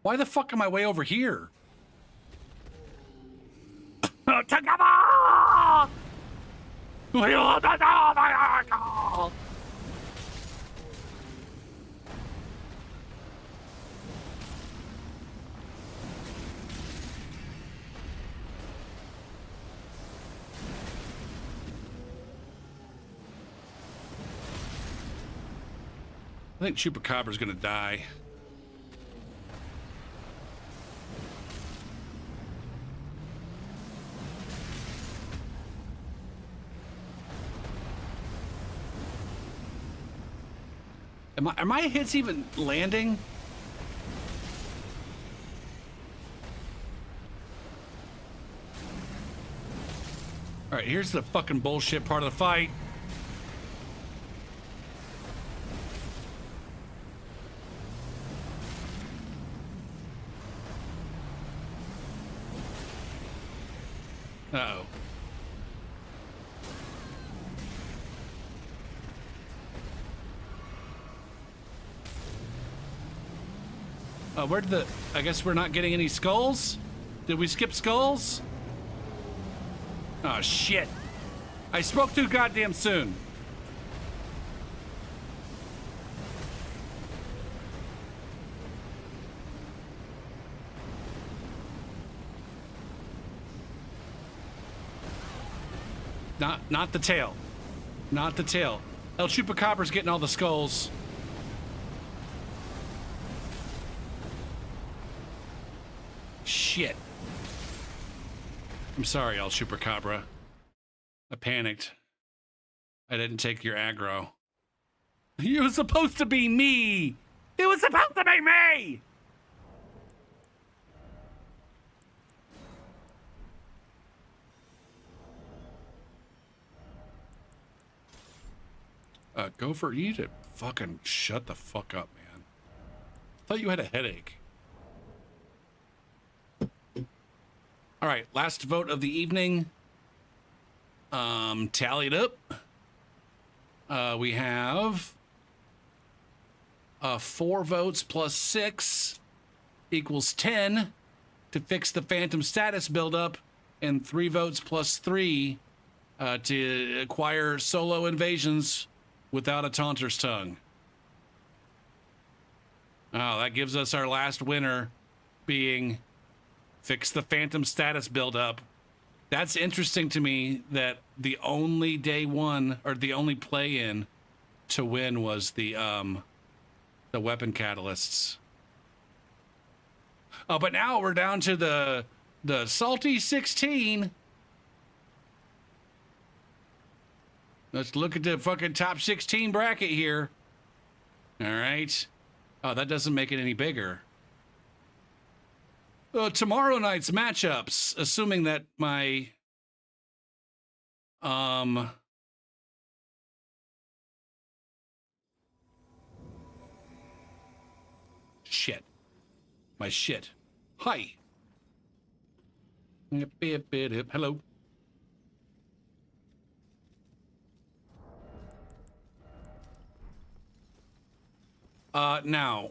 Why the fuck am I way over here? I think Chupacabra's gonna die. Are my hits even landing? All right, here's the fucking bullshit part of the fight. Uh-oh. Where'd the... I guess we're not getting any skulls? Did we skip skulls? Oh, shit. I spoke too goddamn soon. Not the tail. Not the tail. El Chupacabra's getting all the skulls. Shit. I'm sorry, El Chupacabra. I panicked. I didn't take your aggro. It was supposed to be me! It was supposed to be me! Gopher, you need to fucking shut the fuck up, man. I thought you had a headache. All right, last vote of the evening. Tallied up. We have 4 votes plus 6 equals 10 to fix the phantom status buildup, and 3 votes plus 3 to acquire solo invasions without a taunter's tongue. Oh, that gives us our last winner being fix the phantom status buildup. That's interesting to me that the only day one or the only play-in to win was the weapon catalysts. Oh, but now we're down to the salty 16. Let's look at the fucking top 16 bracket here. All right. Oh, that doesn't make it any bigger. Tomorrow night's matchups, assuming that my shit. My shit. Hi. Hello. Now,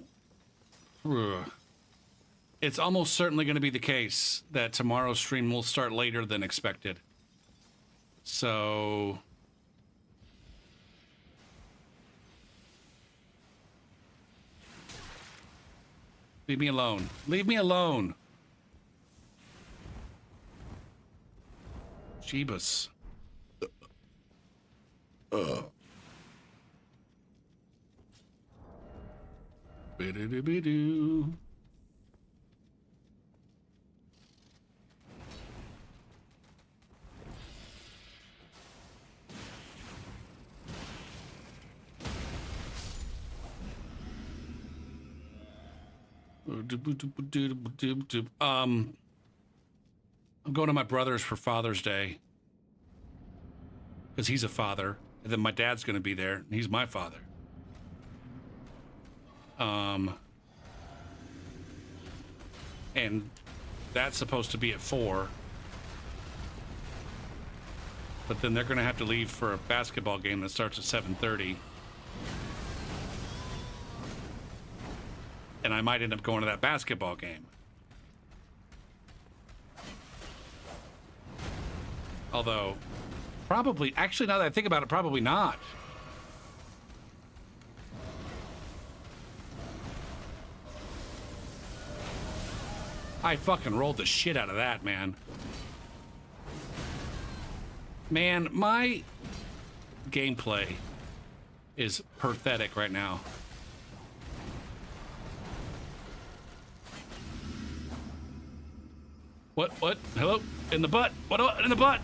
it's almost certainly going to be the case that tomorrow's stream will start later than expected. So... leave me alone. Leave me alone. Jeebus. Bidoo-bidoo. I'm going to my brother's for Father's Day because he's a father, and then my dad's going to be there, and he's my father. And that's supposed to be at 4, but then they're going to have to leave for a basketball game that starts at 7:30. And I might end up going to that basketball game. Although, probably, actually, now that I think about it, probably not. I fucking rolled the shit out of that, man. Man, my gameplay is pathetic right now. What? Hello? In the butt? What? In the butt?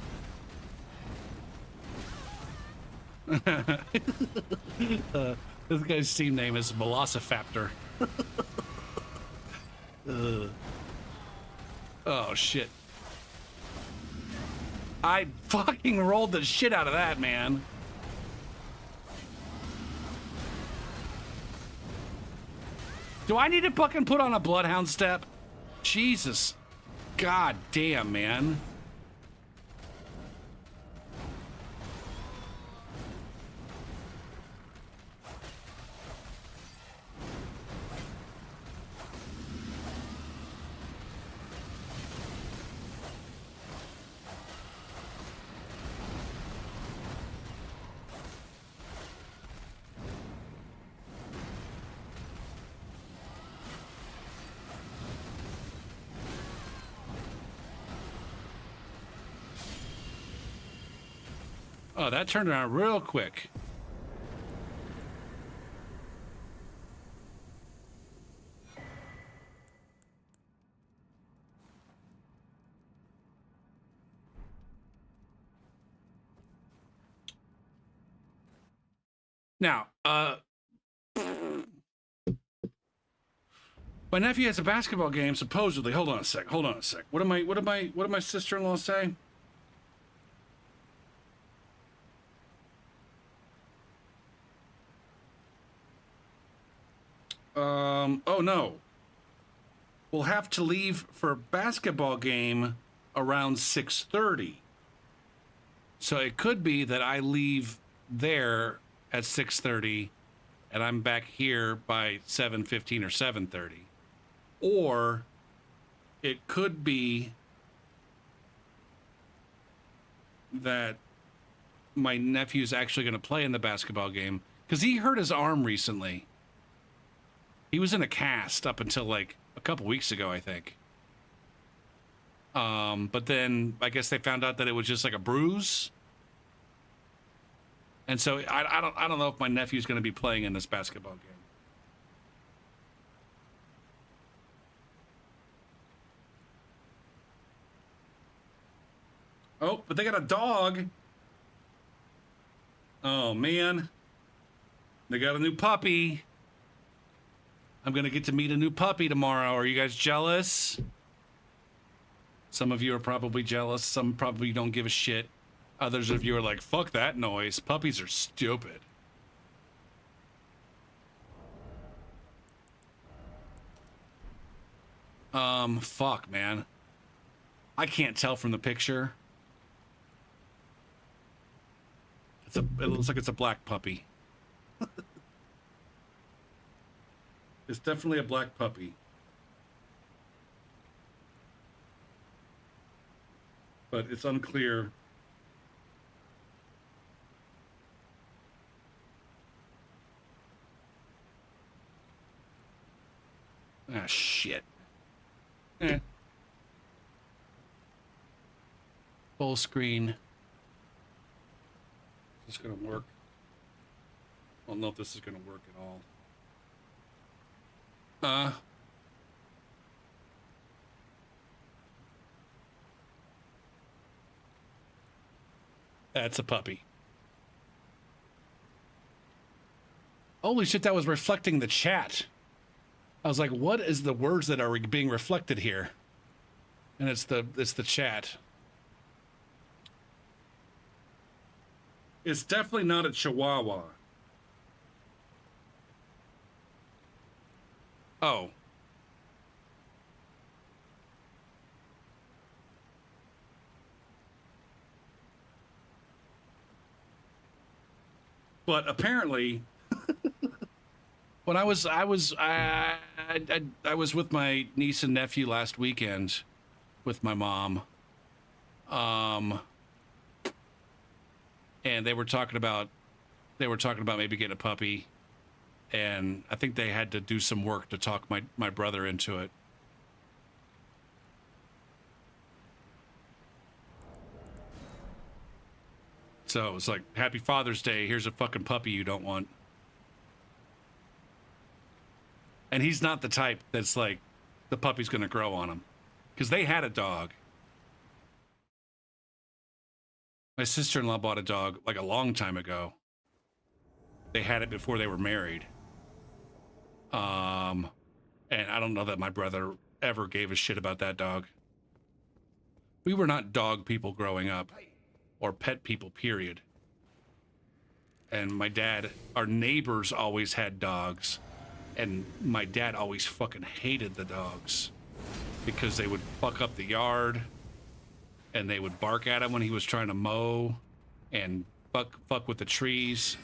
This guy's team name is Velocifactor. Oh, shit. I fucking rolled the shit out of that, man. Do I need to fucking put on a Bloodhound step? Jesus. God damn, man. Oh, that turned around real quick. Now, my nephew has a basketball game, supposedly. Hold on a sec. What did my sister-in-law say? Oh no. We'll have to leave for a basketball game around 6:30. So it could be that I leave there at 6:30 and I'm back here by 7:15 or 7:30. Or it could be that my nephew's actually going to play in the basketball game because he hurt his arm recently. He was in a cast up until like a couple weeks ago, I think. But then I guess they found out that it was just like a bruise. And so I don't know if my nephew's going to be playing in this basketball game. Oh, but they got a dog. Oh man. They got a new puppy. I'm going to get to meet a new puppy tomorrow. Are you guys jealous? Some of you are probably jealous. Some probably don't give a shit. Others of you are like, fuck that noise. Puppies are stupid. Fuck, man. I can't tell from the picture. It looks like it's a black puppy. It's definitely a black puppy. But it's unclear. Ah, shit. Eh. Full screen. Is this gonna work? I don't know if this is gonna work at all. That's a puppy. Holy shit, that was reflecting the chat. I was like, what is the words that are being reflected here? And it's the chat. It's definitely not a Chihuahua. Oh. But apparently, when I was with my niece and nephew last weekend with my mom, and they were talking about maybe getting a puppy, and I think they had to do some work to talk my brother into it. So it was like, Happy Father's Day, here's a fucking puppy you don't want. And he's not the type that's like, the puppy's gonna grow on him. Because they had a dog. My sister-in-law bought a dog like a long time ago. They had it before they were married. And I don't know that my brother ever gave a shit about that dog. We were not dog people growing up. Or pet people, period. And my dad, our neighbors always had dogs. And my dad always fucking hated the dogs. Because they would fuck up the yard. And they would bark at him when he was trying to mow. And fuck with the trees.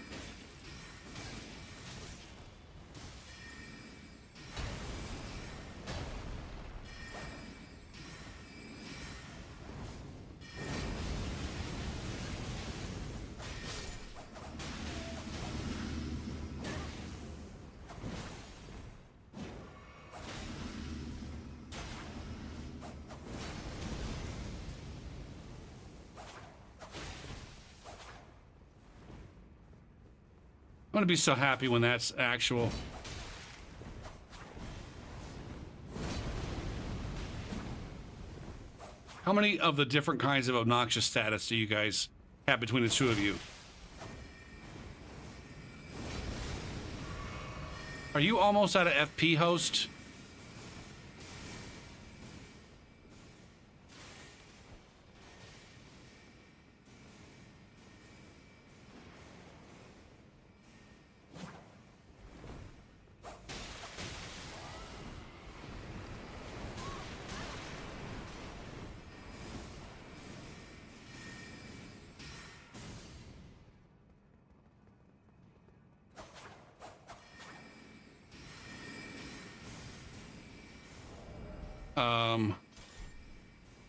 I'm gonna be so happy when that's actual. How many of the different kinds of obnoxious status do you guys have between the two of you? Are you almost out of FP host?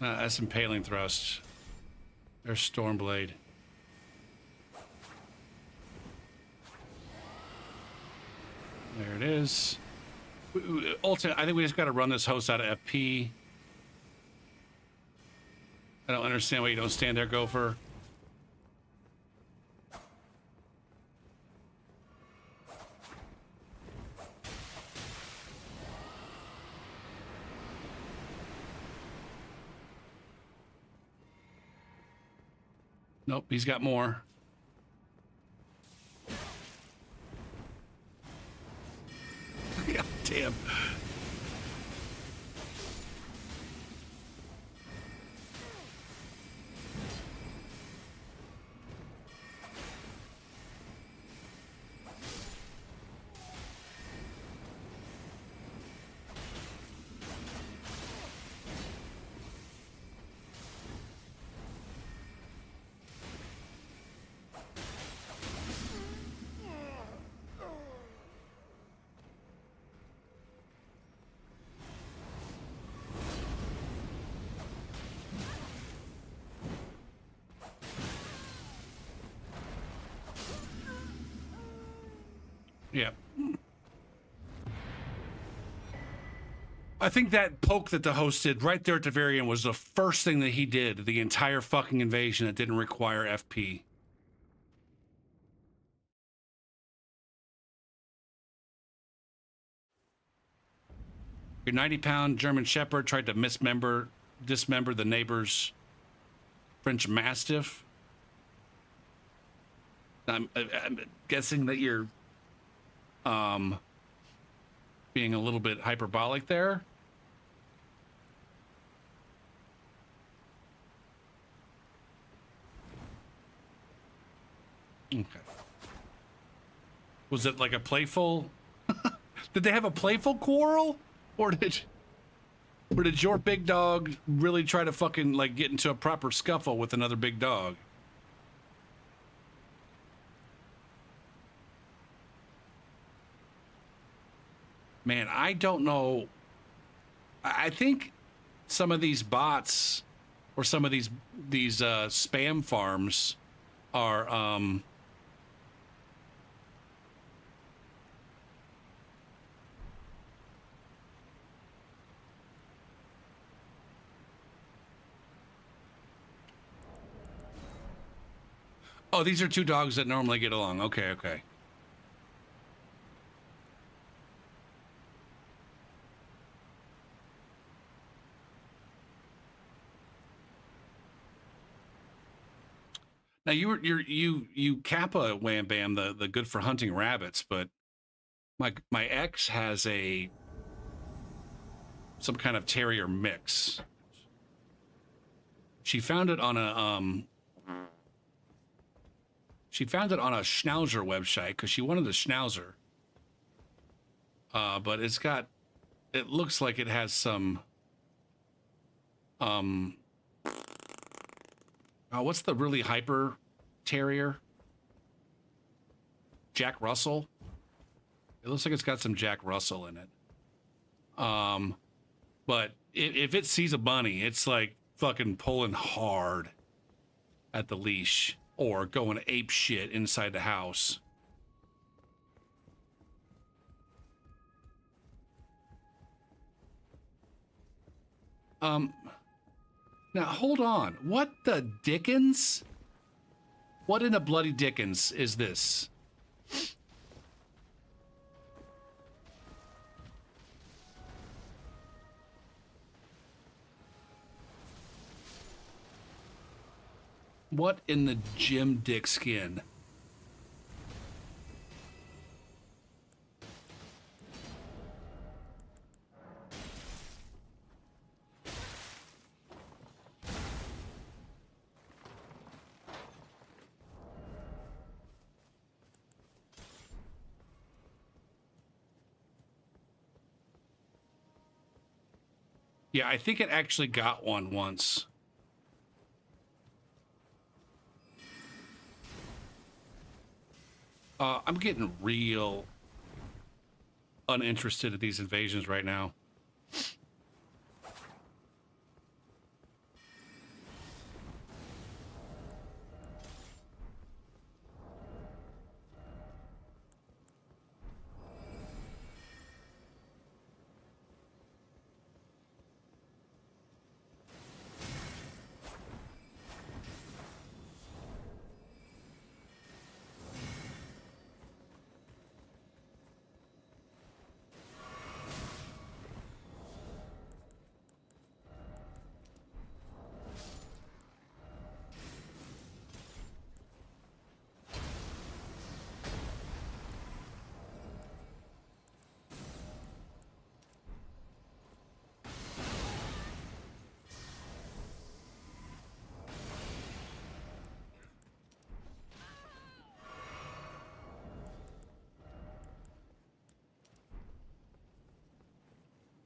That's impaling thrust. There's Stormblade. There it is. Ultimately, I think we just got to run this host out of FP. I don't understand why you don't stand there, Gopher. Nope, he's got more. God damn Damn. Yeah. I think that poke that the host did right there at the very end was the first thing that he did the entire fucking invasion that didn't require FP. Your 90-pound German Shepherd tried to dismember the neighbor's French Mastiff. I'm guessing that you're being a little bit hyperbolic there. Okay. Was it like a playful? Did they have a playful quarrel, or did your big dog really try to fucking like get into a proper scuffle with another big dog? Man, I don't know. I think some of these bots or some of these spam farms are oh, these are two dogs that normally get along. Okay, okay. Now you Kappa Wham Bam the good for hunting rabbits, but my ex has some kind of terrier mix. She found it on a Schnauzer website because she wanted a Schnauzer. But it looks like it has some what's the really hyper terrier? Jack Russell. It looks like it's got some Jack Russell in it. But if it sees a bunny, it's like fucking pulling hard at the leash or going ape shit inside the house. Now hold on. What the dickens? What in the bloody dickens is this? What in the Jim Dick skin? Yeah, I think it actually got one once. I'm getting real uninterested in these invasions right now.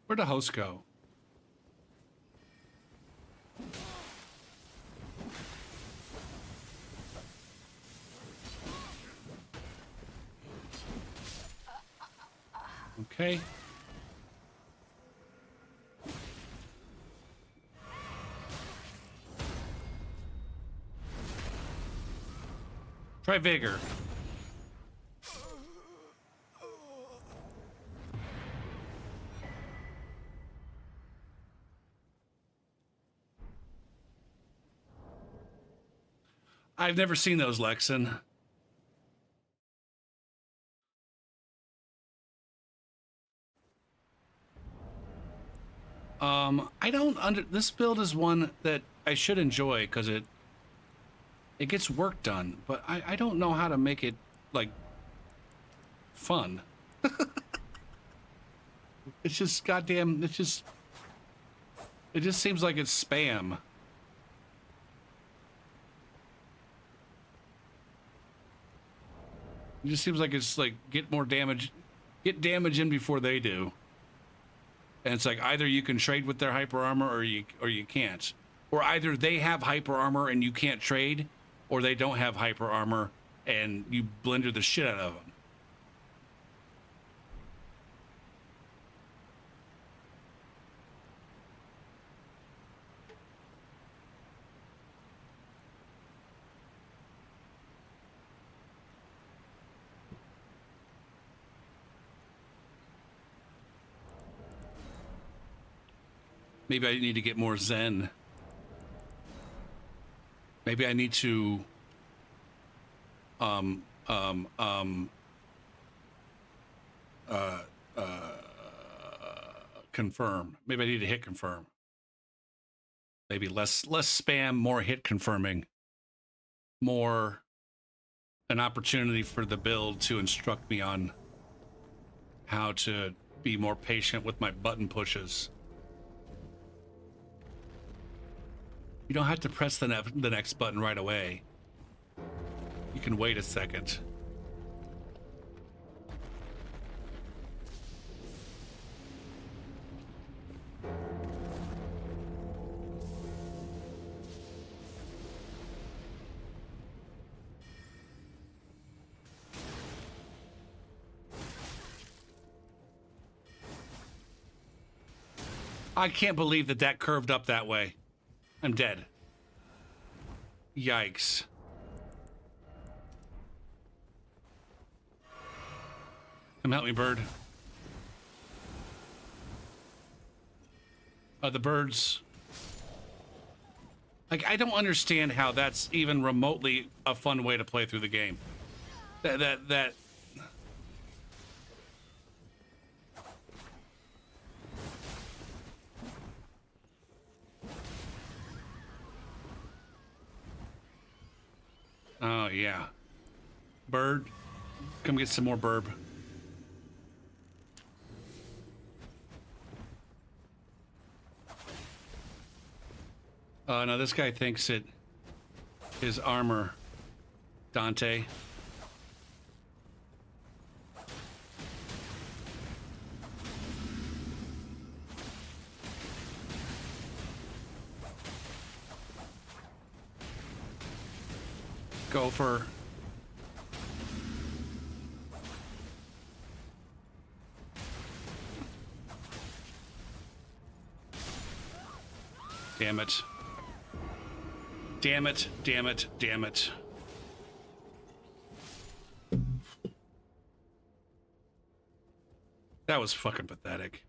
Where'd the host go? Okay. Try vigor. I've never seen those, Lexan. I don't this build is one that I should enjoy because it gets work done, but I don't know how to make it like fun. It's just goddamn, it just seems like it's spam. It just seems like it's like get damage in before they do. And it's like either you can trade with their hyper armor or you can't. Or either they have hyper armor and you can't trade, or they don't have hyper armor and you blender the shit out of them. Maybe I need to get more Zen. Maybe I need to confirm. Maybe I need to hit confirm. Maybe less spam, more hit confirming. More an opportunity for the build to instruct me on how to be more patient with my button pushes. You don't have to press the next button right away. You can wait a second. I can't believe that curved up that way. I'm dead. Yikes. Come help me, bird. The birds. Like, I don't understand how that's even remotely a fun way to play through the game. That Oh, yeah. Bird, come get some more burb. No, this guy thinks it is armor. Dante. Gopher. Damn it. Damn it, damn it, damn it. That was fucking pathetic.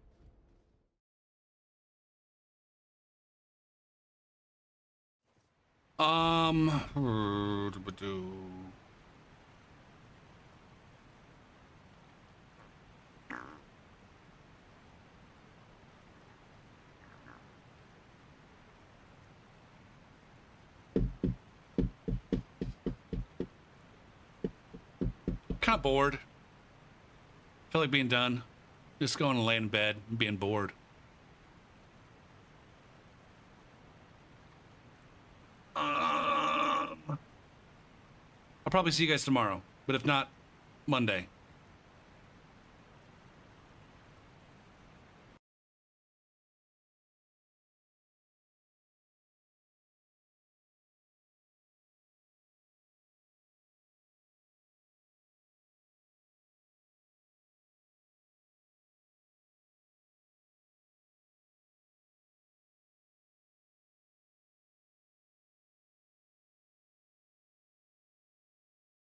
Kind of bored. Feel like being done. Just going to lay in bed and being bored. I'll probably see you guys tomorrow, but if not, Monday.